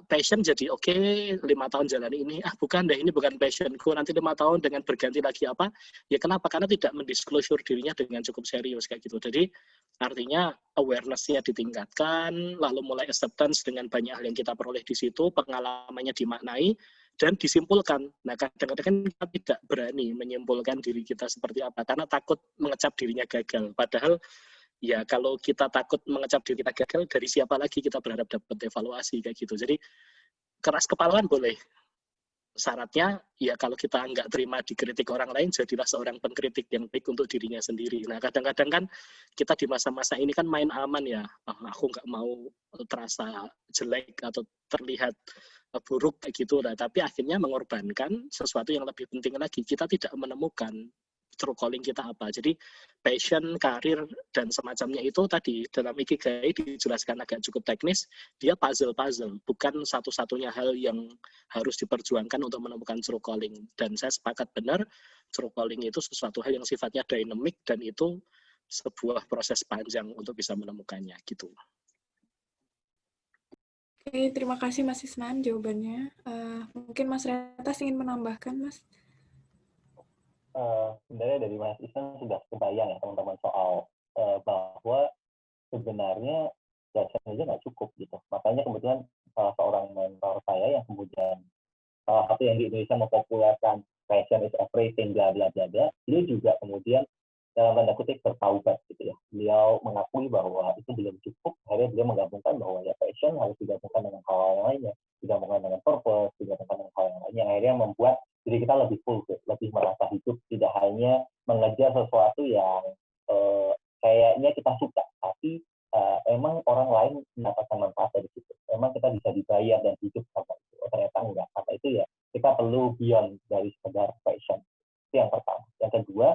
passion jadi oke, 5 tahun jalan ini, bukan deh, ini bukan passionku, nanti 5 tahun dengan berganti lagi apa, ya kenapa? Karena tidak mendisclosure dirinya dengan cukup serius kayak gitu. Jadi artinya awareness-nya ditingkatkan, lalu mulai acceptance dengan banyak hal yang kita peroleh di situ, pengalamannya dimaknai, dan disimpulkan. Nah, kadang-kadang kita tidak berani menyimpulkan diri kita seperti apa, karena takut mengecap dirinya gagal. Padahal ya kalau kita takut mengecap diri kita gagal, dari siapa lagi kita berharap dapat evaluasi kayak gitu. Jadi keras kepalaan boleh. Syaratnya ya kalau kita nggak terima dikritik orang lain, jadilah seorang pengkritik yang baik untuk dirinya sendiri. Nah, kadang-kadang kan kita di masa-masa ini kan main aman ya. Aku nggak mau terasa jelek atau terlihat buruk kayak gitu. Nah, tapi akhirnya mengorbankan sesuatu yang lebih penting lagi. Kita tidak menemukan true calling kita apa. Jadi passion, karir, dan semacamnya itu tadi dalam Ikigai dijelaskan agak cukup teknis, dia puzzle-puzzle, bukan satu-satunya hal yang harus diperjuangkan untuk menemukan true calling. Dan saya sepakat benar, true calling itu sesuatu hal yang sifatnya dynamic dan itu sebuah proses panjang untuk bisa menemukannya gitu. Oke, terima kasih Mas Isnan jawabannya. Mungkin Mas Retas ingin menambahkan, Mas? Sebenarnya dari Mas Isnan sudah kebayang ya teman-teman soal bahwa sebenarnya passion aja nggak cukup gitu. Makanya kemudian salah seorang mentor saya yang kemudian salah satu yang di Indonesia mempopulerkan passion is everything bla bla bla bla, dia juga kemudian dalam tanda kutip bertaubat gitu ya. Beliau mengakui bahwa itu belum cukup, akhirnya beliau menggabungkan bahwa ya passion harus digabungkan dengan hal yang lainnya, digabungkan dengan purpose, digabungkan dengan hal yang lainnya, akhirnya membuat diri kita lebih full, lebih merasa hidup, tidak hanya mengejar sesuatu yang kayaknya kita suka, tapi emang orang lain mendapatkan manfaat dari situ. Emang kita bisa dibayar dan hidup sama itu. Oh, ternyata enggak. Karena itu ya kita perlu beyond dari sekedar passion. Itu yang pertama. Yang kedua,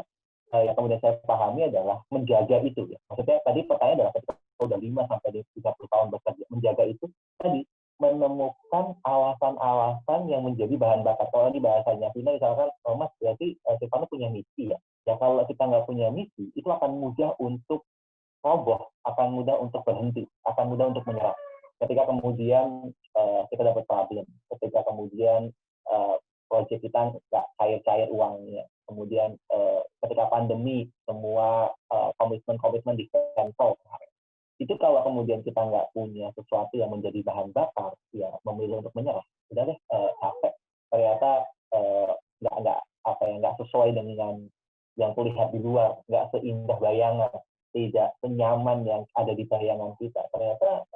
yang kemudian saya pahami adalah menjaga itu. Ya. Maksudnya tadi pertanyaan adalah ketika udah 5 sampai 30 tahun bekerja, menjaga itu tadi menemukan alasan-alasan yang menjadi bahan bakar. Kalau di bahasanya Vina misalkan, oh Mas, berarti Stefano punya misi ya. Ya kalau kita nggak punya misi, itu akan mudah untuk roboh, akan mudah untuk berhenti, akan mudah untuk menyerah. Ketika kemudian kita dapat problem, ketika kemudian proyek kita nggak cair-cair uangnya, kemudian ketika pandemi semua komitmen-komitmen di cancel, itu kalau kemudian kita nggak punya sesuatu yang menjadi bahan bakar, ya memilih untuk menyerah, udah deh capek, ternyata nggak sesuai dengan yang terlihat di luar, nggak seindah bayangan, tidak senyaman yang ada di bayangan kita. Ternyata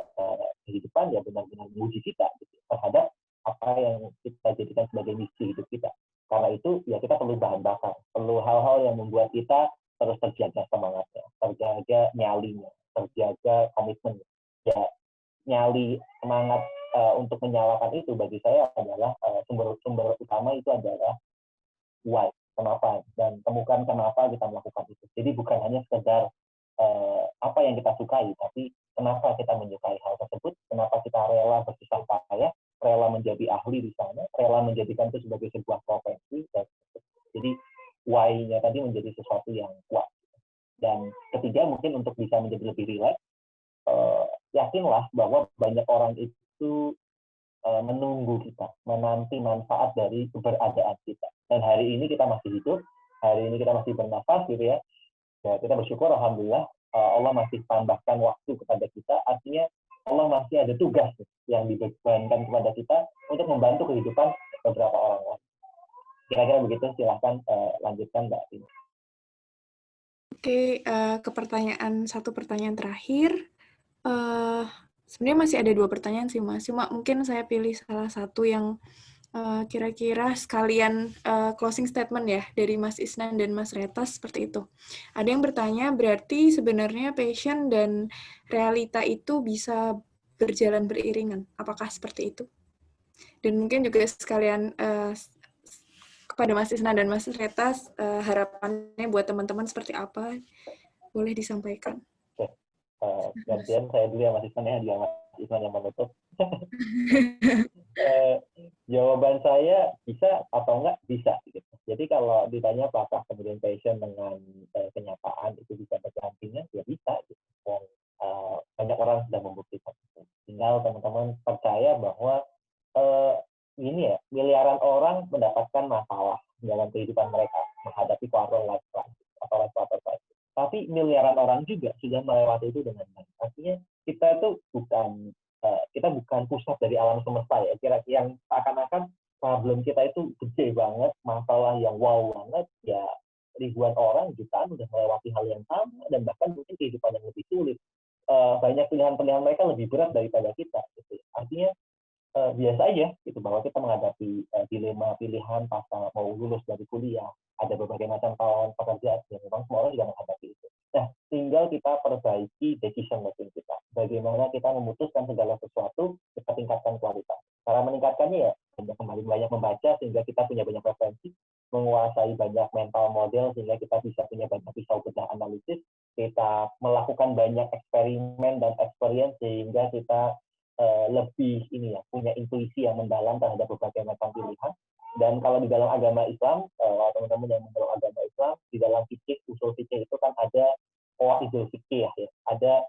kehidupan ya benar-benar menguji kita gitu, terhadap apa yang kita jadikan sebagai misi hidup kita. Karena itu ya kita perlu bahan bakar, perlu hal-hal yang membuat kita terus terjaga semangatnya, terjaga nyalinya, terjaga komitmen. Ya nyali semangat untuk menyalakan itu bagi saya adalah sumber utama itu adalah why, kenapa, dan temukan kenapa kita melakukan itu. Jadi bukan hanya sekedar apa yang kita sukai, tapi kenapa kita menyukai hal tersebut, kenapa kita rela bersusah payah, rela menjadi ahli di sana, rela menjadikan itu sebagai sebuah profesi. Jadi why-nya tadi menjadi sesuatu yang kuat. Dan ketiga mungkin untuk bisa menjadi lebih rileks, yakinlah bahwa banyak orang itu menunggu kita, menanti manfaat dari keberadaan kita. Dan hari ini kita masih hidup, hari ini kita masih bernafas gitu ya. Ya, kita bersyukur alhamdulillah Allah masih tambahkan waktu kepada kita, artinya Allah masih ada tugas yang dibebankan kepada kita untuk membantu kehidupan beberapa orang lain. Kira-kira begitu, silahkan lanjutkan Mbak Tina. Oke, satu pertanyaan terakhir. Sebenarnya masih ada 2 pertanyaan sih, Mas. Cuma mungkin saya pilih salah satu yang kira-kira sekalian closing statement ya dari Mas Isnan dan Mas Retas seperti itu. Ada yang bertanya, berarti sebenarnya passion dan realita itu bisa berjalan beriringan. Apakah seperti itu? Dan mungkin juga sekalian kepada Mas Isnan dan Mas Retas, harapannya buat teman-teman seperti apa? Boleh disampaikan. Gantian saya dulu ya Mas Isman ya, dia Mas Isman yang menutup. Jawaban saya bisa atau enggak bisa gitu. Jadi kalau ditanya apakah kemudian passion dengan kenyataan itu bisa berdampingan, ya bisa gitu. Dan banyak orang sudah membuktikan itu. Tinggal teman-teman percaya bahwa ini ya, miliaran orang mendapatkan masalah dalam kehidupan mereka menghadapi quarter life crisis atau life quarter crisis. Tapi miliaran orang juga sudah melewati itu dengan baik. Artinya kita itu bukan pusat dari alam semesta ya. Kira-kira yang akan-akan problem kita itu gede banget, masalah yang wow banget, ya ribuan orang, jutaan udah melewati hal yang sama, dan bahkan mungkin kehidupan yang lebih sulit. Banyak pilihan-pilihan mereka lebih berat daripada kita. Gitu. Artinya biasa aja gitu bahwa kita menghadapi dilema pilihan pas mau lulus dari kuliah, ada berbagai macam tawaran pekerjaan yang memang semua orang juga menghadapi itu. Nah, tinggal kita perbaiki decision making kita. Bagaimana kita memutuskan segala sesuatu, kita tingkatkan kualitas. Cara meningkatkannya ya kembali banyak membaca sehingga kita punya banyak referensi, menguasai banyak mental model sehingga kita bisa punya banyak pisau bedah analisis, kita melakukan banyak eksperimen dan experience sehingga kita lebih ini ya punya intuisi yang mendalam terhadap berbagai macam pilihan. Dan kalau di dalam agama Islam, teman-teman yang mengenal agama Islam, di dalam fikih, usul fikih itu kan ada qawaidul fikih ya, ada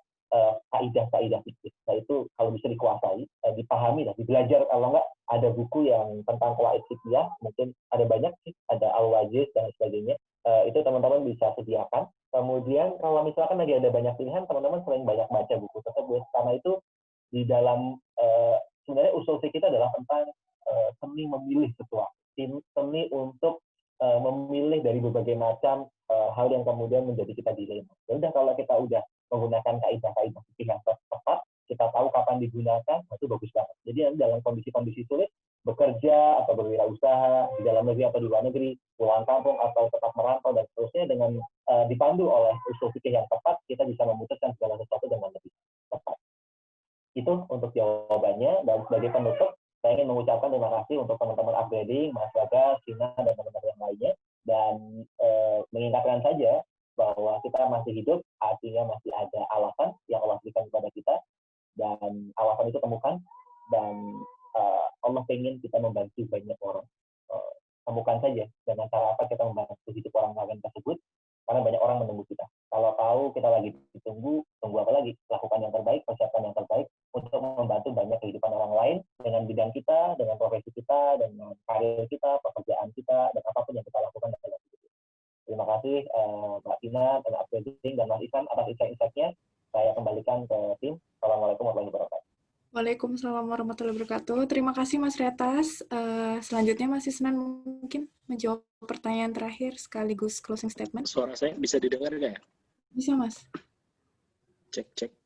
kaidah-kaidah fikih. Nah itu kalau bisa dikuasai, dipahami dan dibelajar. Kalau enggak ada buku yang tentang qawaid fikih, mungkin ada banyak sih, ada Al-Wajiz dan sebagainya. Itu teman-teman bisa sediakan. Kemudian kalau misalkan lagi ada banyak pilihan, teman-teman sering banyak baca buku tersebut. Karena itu di dalam sebenarnya usul fikih kita adalah tentang seni memilih sesuatu, seni untuk memilih dari berbagai macam hal yang kemudian menjadi kita dilema. Ya udah kalau kita udah menggunakan kaidah-kaidah fikih yang tepat, kita tahu kapan digunakan, itu bagus banget. Jadi dalam kondisi-kondisi sulit, bekerja atau berwirausaha di dalam negeri atau di luar negeri, pulang kampung atau tetap merantau dan seterusnya, dengan dipandu oleh usul fikih yang tepat, kita bisa memutuskan segala sesuatu dengan lebih tepat. Itu untuk jawabannya. Dan sebagai penutup, saya ingin mengucapkan terima kasih untuk teman-teman upgrading, Mas Baga, Sina, dan teman-teman yang lainnya. Dan mengingatkan saja bahwa kita masih hidup, artinya masih ada alasan yang Allah berikan kepada kita. Dan alasan itu temukan. Dan Allah ingin kita membantu banyak orang. Temukan saja dengan cara apa kita membantu hidup orang lain tersebut. Karena banyak orang menunggu kita. Kalau tahu kita lagi ditunggu, tunggu apa lagi? Lakukan yang terbaik, persiapkan yang terbaik untuk membantu banyak kehidupan orang lain dengan bidang kita, dengan profesi kita, dengan karir kita, pekerjaan kita, dan apapun yang kita lakukan dalam hidup kita. Terima kasih Mbak Tina, dan Upgrading, dan Mas Isan atas insight-nya. Saya kembalikan ke tim. Assalamualaikum warahmatullahi wabarakatuh. Waalaikumsalam warahmatullahi wabarakatuh. Terima kasih Mas Retas. Selanjutnya Mas Isnan mungkin menjawab pertanyaan terakhir sekaligus closing statement. Suara saya bisa didengar nggak ya? Bisa Mas. Cek.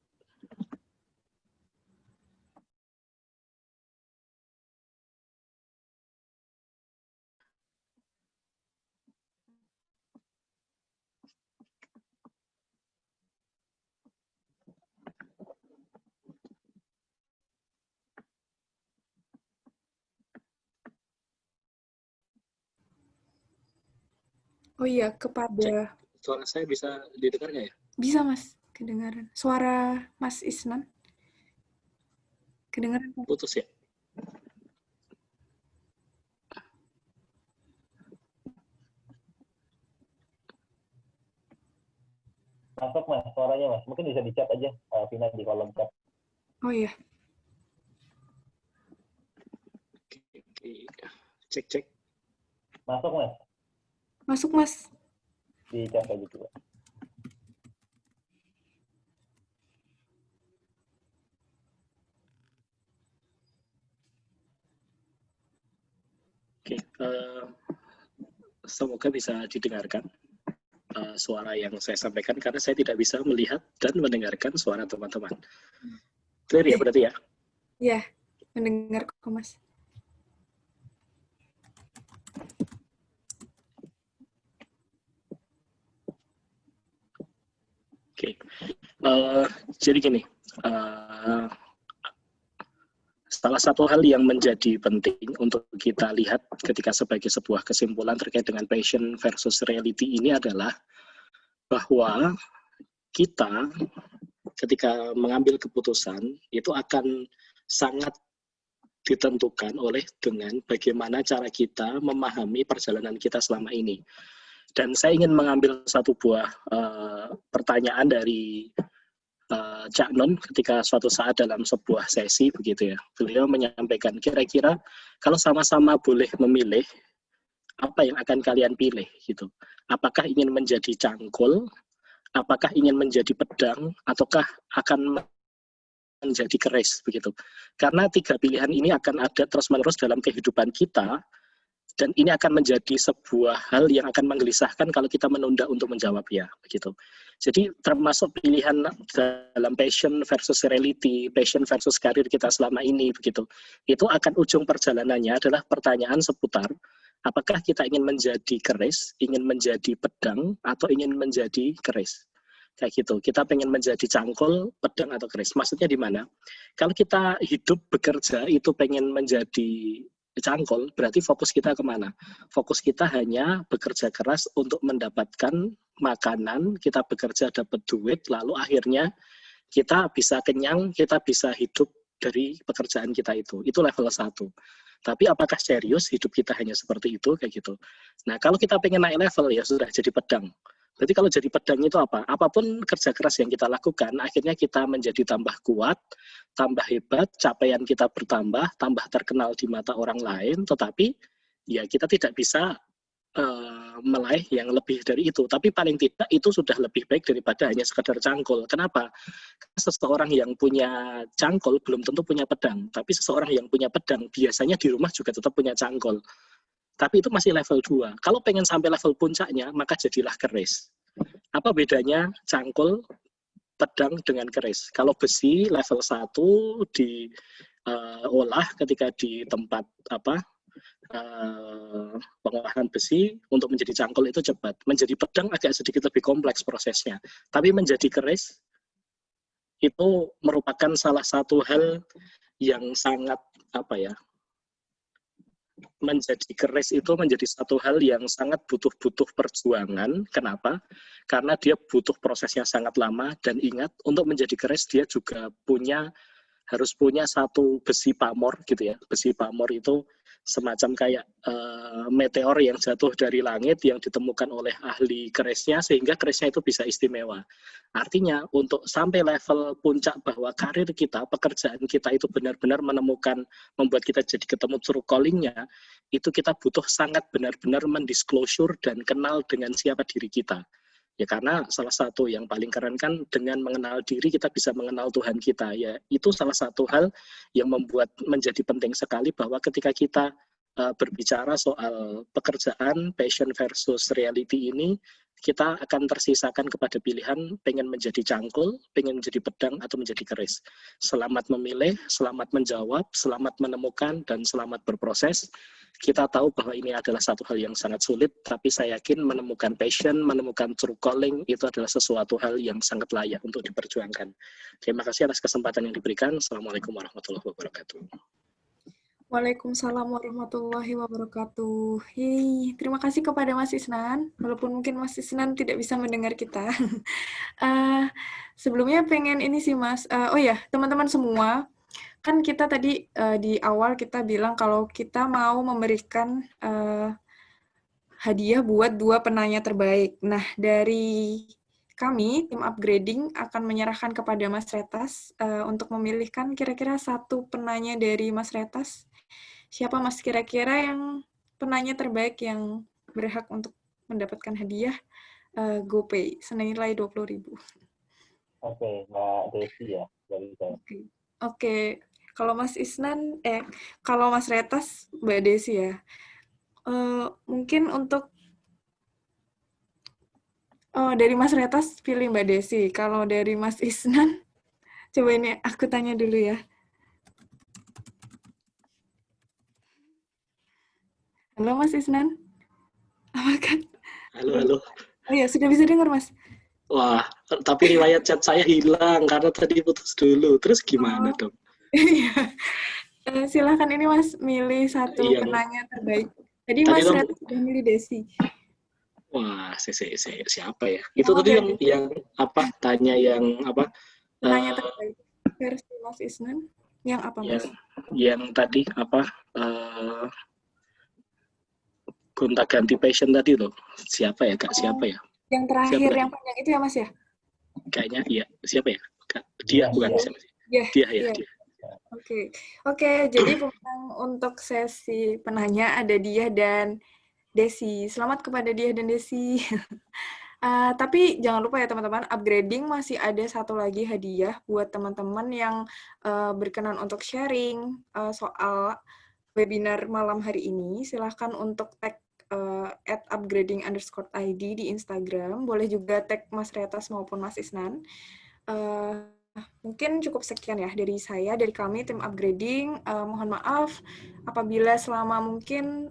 Oh iya, kepada... Suara saya bisa didengar nggak ya? Bisa Mas, kedengaran. Suara Mas Isnan kedengaran. Putus ya? Masuk Mas, suaranya Mas. Mungkin bisa di-chat aja, Vina, di kolom chat. Oh iya. Cek. Masuk Mas. Masuk Mas. Di chat aja juga. Oke, semoga bisa didengarkan suara yang saya sampaikan, karena saya tidak bisa melihat dan mendengarkan suara teman-teman. Clear ya berarti ya? Ya, mendengar kok, Mas. Oke. Jadi gini, salah satu hal yang menjadi penting untuk kita lihat ketika sebagai sebuah kesimpulan terkait dengan passion versus reality ini adalah bahwa kita ketika mengambil keputusan itu akan sangat ditentukan oleh dengan bagaimana cara kita memahami perjalanan kita selama ini. Dan saya ingin mengambil satu buah pertanyaan dari Cak Non ketika suatu saat dalam sebuah sesi begitu ya. Beliau menyampaikan kira-kira kalau sama-sama boleh memilih apa yang akan kalian pilih gitu. Apakah ingin menjadi cangkul, apakah ingin menjadi pedang, ataukah akan menjadi keris begitu. Karena tiga pilihan ini akan ada terus-menerus dalam kehidupan kita. Dan ini akan menjadi sebuah hal yang akan menggelisahkan kalau kita menunda untuk menjawab ya, begitu. Jadi termasuk pilihan dalam passion versus reality, passion versus karir kita selama ini, begitu. Itu akan ujung perjalanannya adalah pertanyaan seputar apakah kita ingin menjadi keris, ingin menjadi pedang, atau ingin menjadi keris. Kayak gitu. Kita pengen menjadi cangkul, pedang, atau keris. Maksudnya di mana? Kalau kita hidup bekerja itu pengen menjadi cangkul, berarti fokus kita kemana? Fokus kita hanya bekerja keras untuk mendapatkan makanan, kita bekerja dapat duit, lalu akhirnya kita bisa kenyang, kita bisa hidup dari pekerjaan kita itu. Itu level 1. Tapi apakah serius hidup kita hanya seperti itu? Kayak gitu. Nah, kalau kita pengen naik level, ya sudah jadi pedang. Berarti kalau jadi pedang itu apa? Apapun kerja keras yang kita lakukan, akhirnya kita menjadi tambah kuat, tambah hebat, capaian kita bertambah, tambah terkenal di mata orang lain, tetapi ya kita tidak bisa meraih yang lebih dari itu. Tapi paling tidak itu sudah lebih baik daripada hanya sekedar cangkul. Kenapa? Karena seseorang yang punya cangkul belum tentu punya pedang. Tapi seseorang yang punya pedang biasanya di rumah juga tetap punya cangkul. Tapi itu masih level 2. Kalau pengen sampai level puncaknya, maka jadilah keris. Apa bedanya cangkul, pedang dengan keris? Kalau besi level 1 diolah ketika di tempat pengolahan besi untuk menjadi cangkul itu cepat. Menjadi pedang agak sedikit lebih kompleks prosesnya. Tapi menjadi keris itu merupakan salah satu hal yang sangat menjadi keris itu menjadi satu hal yang sangat butuh perjuangan. Kenapa? Karena dia butuh prosesnya sangat lama, dan ingat, untuk menjadi keris dia juga harus punya satu besi pamor gitu ya. Besi pamor itu semacam kayak meteor yang jatuh dari langit yang ditemukan oleh ahli kerisnya sehingga kerisnya itu bisa istimewa. Artinya untuk sampai level puncak bahwa karir kita, pekerjaan kita itu benar-benar membuat kita jadi ketemu true calling-nya, itu kita butuh sangat benar-benar mendisclosure dan kenal dengan siapa diri kita. Ya karena salah satu yang paling keren kan dengan mengenal diri kita bisa mengenal Tuhan kita. Ya itu salah satu hal yang membuat menjadi penting sekali bahwa ketika kita berbicara soal pekerjaan, passion versus reality ini, kita akan tersisakan kepada pilihan pengen menjadi cangkul, pengen menjadi pedang, atau menjadi keris. Selamat memilih, selamat menjawab, selamat menemukan, dan selamat berproses. Kita tahu bahwa ini adalah satu hal yang sangat sulit, tapi saya yakin menemukan passion, menemukan true calling, itu adalah sesuatu hal yang sangat layak untuk diperjuangkan. Terima kasih atas kesempatan yang diberikan. Assalamualaikum warahmatullahi wabarakatuh. Waalaikumsalam warahmatullahi wabarakatuh. Yeay, terima kasih kepada Mas Isnan, walaupun mungkin Mas Isnan tidak bisa mendengar kita. Sebelumnya pengen ini sih Mas, oh ya teman-teman semua, kan kita tadi di awal kita bilang kalau kita mau memberikan hadiah buat 2 penanya terbaik. Nah, dari kami, tim upgrading, akan menyerahkan kepada Mas Retas untuk memilihkan kira-kira 1 penanya dari Mas Retas. Siapa Mas kira-kira yang penanya terbaik yang berhak untuk mendapatkan hadiah GoPay senilai 20.000? Oke, Mbak Desi ya dari saya. Oke. Kalau Mas Isnan, kalau Mas Retas, Mbak Desi ya. Mungkin untuk dari Mas Retas pilih Mbak Desi. Kalau dari Mas Isnan Coba ini aku tanya dulu ya. Halo Mas Isnan. Apa kan? Halo, halo. Oh ya, sudah bisa dengar Mas? Wah, tapi riwayat chat saya hilang karena tadi putus dulu. Terus gimana Oh, dong? iya. Silahkan ini Mas milih satu Yang penanya terbaik. Tadi tadi Mas dong, Reta sudah milih Desi. wah, siapa ya? Itu Yang tadi udah yang Desi. apa? Tanya yang apa? Penanya eh, terbaik versi Mas Isnan. Yang apa Mas? yang tadi apa? eh, gonta-ganti passion tadi tuh. Siapa ya, Kak? Siapa Oh, ya? yang Siapa terakhir tadi? yang panjang itu ya Mas ya? Kayaknya iya. Siapa ya? Kak, dia Iya, bukan iya. siapa sih? Iya, Dia ya, iya. dia. Oke, jadi pemenang untuk sesi penanya ada Dia dan Desi. Selamat kepada Dia dan Desi. Tapi jangan lupa ya teman-teman, upgrading masih ada satu lagi hadiah buat teman-teman yang berkenan untuk sharing soal webinar malam hari ini. Silahkan untuk tag @upgrading_id di Instagram. Boleh juga tag Mas Retas maupun Mas Isnan. Mungkin cukup sekian ya dari saya, dari kami tim upgrading. Mohon maaf apabila selama mungkin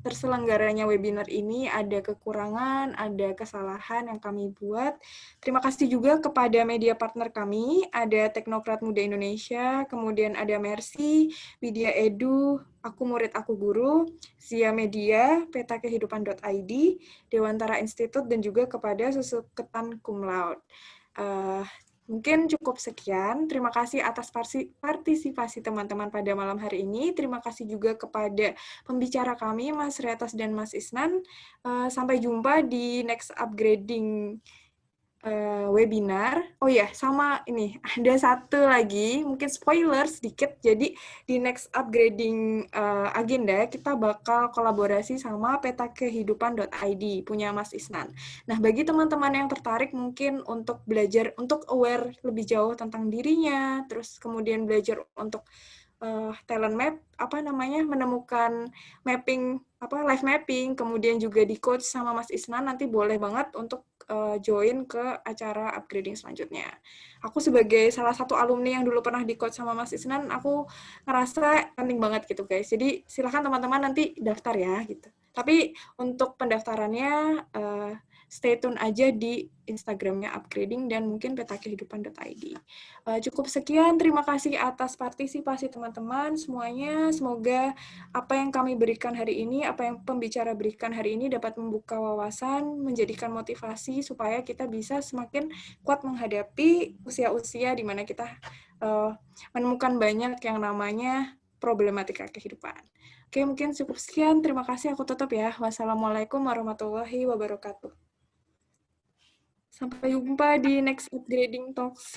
terselenggaranya webinar ini ada kekurangan, ada kesalahan yang kami buat. Terima kasih juga kepada media partner kami, ada Teknokrat Muda Indonesia, kemudian ada Mercy, Widya Edu, Aku Murid Aku Guru, Zia Media, petakehidupan.id, Dewantara Institute, dan juga kepada Susuketan Cum Laude. Mungkin cukup sekian. Terima kasih atas partisipasi teman-teman pada malam hari ini. Terima kasih juga kepada pembicara kami, Mas Retas dan Mas Isnan. Sampai jumpa di next upgrading webinar. Oh ya, sama ini, ada satu lagi, mungkin spoiler sedikit. Jadi di next upgrading agenda, kita bakal kolaborasi sama petakehidupan.id, punya Mas Isnan. Nah, bagi teman-teman yang tertarik mungkin untuk belajar, untuk aware lebih jauh tentang dirinya, terus kemudian belajar untuk talent map, menemukan mapping, live mapping, kemudian juga di coach sama Mas Isnan, nanti boleh banget untuk join ke acara upgrading selanjutnya. Aku sebagai salah satu alumni yang dulu pernah di coach sama Mas Isnan, aku ngerasa penting banget gitu guys. Jadi silahkan teman-teman nanti daftar ya gitu. Tapi untuk pendaftarannya stay tune aja di Instagramnya upgrading dan mungkin petakehidupan.id. Cukup sekian, terima kasih atas partisipasi teman-teman semuanya. Semoga apa yang kami berikan hari ini, apa yang pembicara berikan hari ini dapat membuka wawasan, menjadikan motivasi supaya kita bisa semakin kuat menghadapi usia-usia di mana kita menemukan banyak yang namanya problematika kehidupan. Oke, mungkin cukup sekian. Terima kasih, aku tutup ya. Wassalamualaikum warahmatullahi wabarakatuh. Sampai jumpa di next upgrading talks.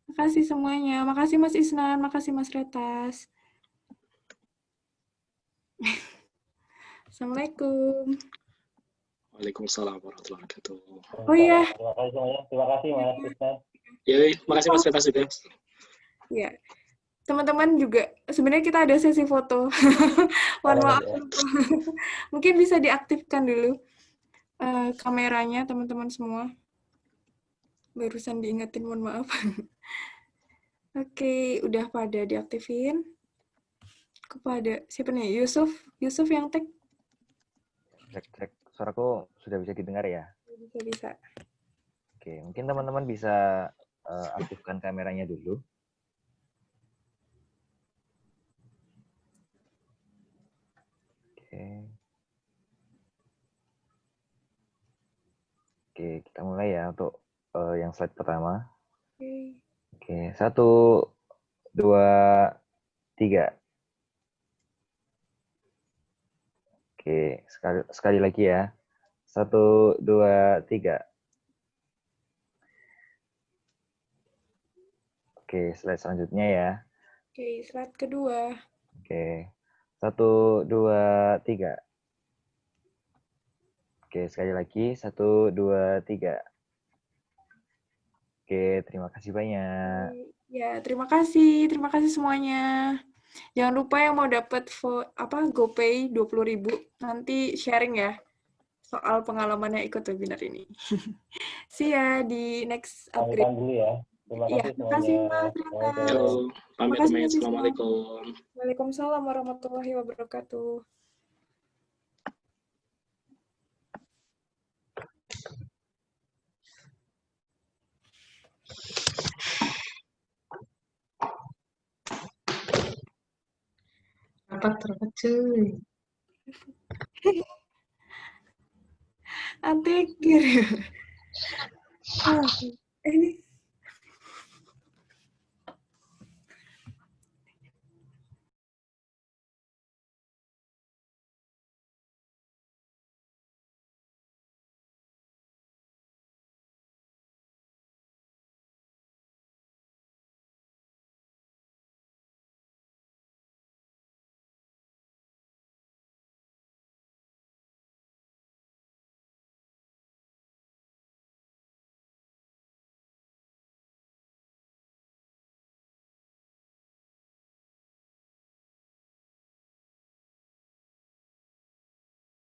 Makasih semuanya. Makasih Mas Isnan, makasih Mas Retas. Assalamualaikum. Waalaikumsalam warahmatullahi wabarakatuh. Oh iya. Terima kasih semuanya. Terima kasih Mas Isnan. Ya, makasih Mas Vetas juga. Ya. Teman-teman juga, sebenarnya kita ada sesi foto. Mohon maaf. Mungkin bisa diaktifkan dulu kameranya teman-teman semua. Barusan diingetin, mohon maaf. Oke, udah pada diaktifin. Kepada siapa nih? Yusuf yang tag. Cek. Suaraku sudah bisa didengar ya? Bisa. Oke, mungkin teman-teman bisa aktifkan kameranya dulu. Oke, kita mulai ya untuk yang slide pertama. Oke, 1, 2, 3. Oke, sekali lagi ya. 1, 2, 3. Oke, slide selanjutnya ya. Oke, slide kedua. Oke, 1, 2, 3. Oke, sekali lagi. 1, 2, 3. Oke, terima kasih banyak. Ya, terima kasih semuanya. Jangan lupa yang mau dapat GoPay 20.000 nanti sharing ya soal pengalamannya ikut webinar ini. See ya di next upgrade. Dulu ya. Terima Iya, kasih makasih semuanya. Mas Raka. Assalamualaikum. Yo, pamit Makasih teman. mahasiswa. Assalamualaikum. Waalaikumsalam warahmatullahi wabarakatuh. Rapat cuy. Antikir. Ini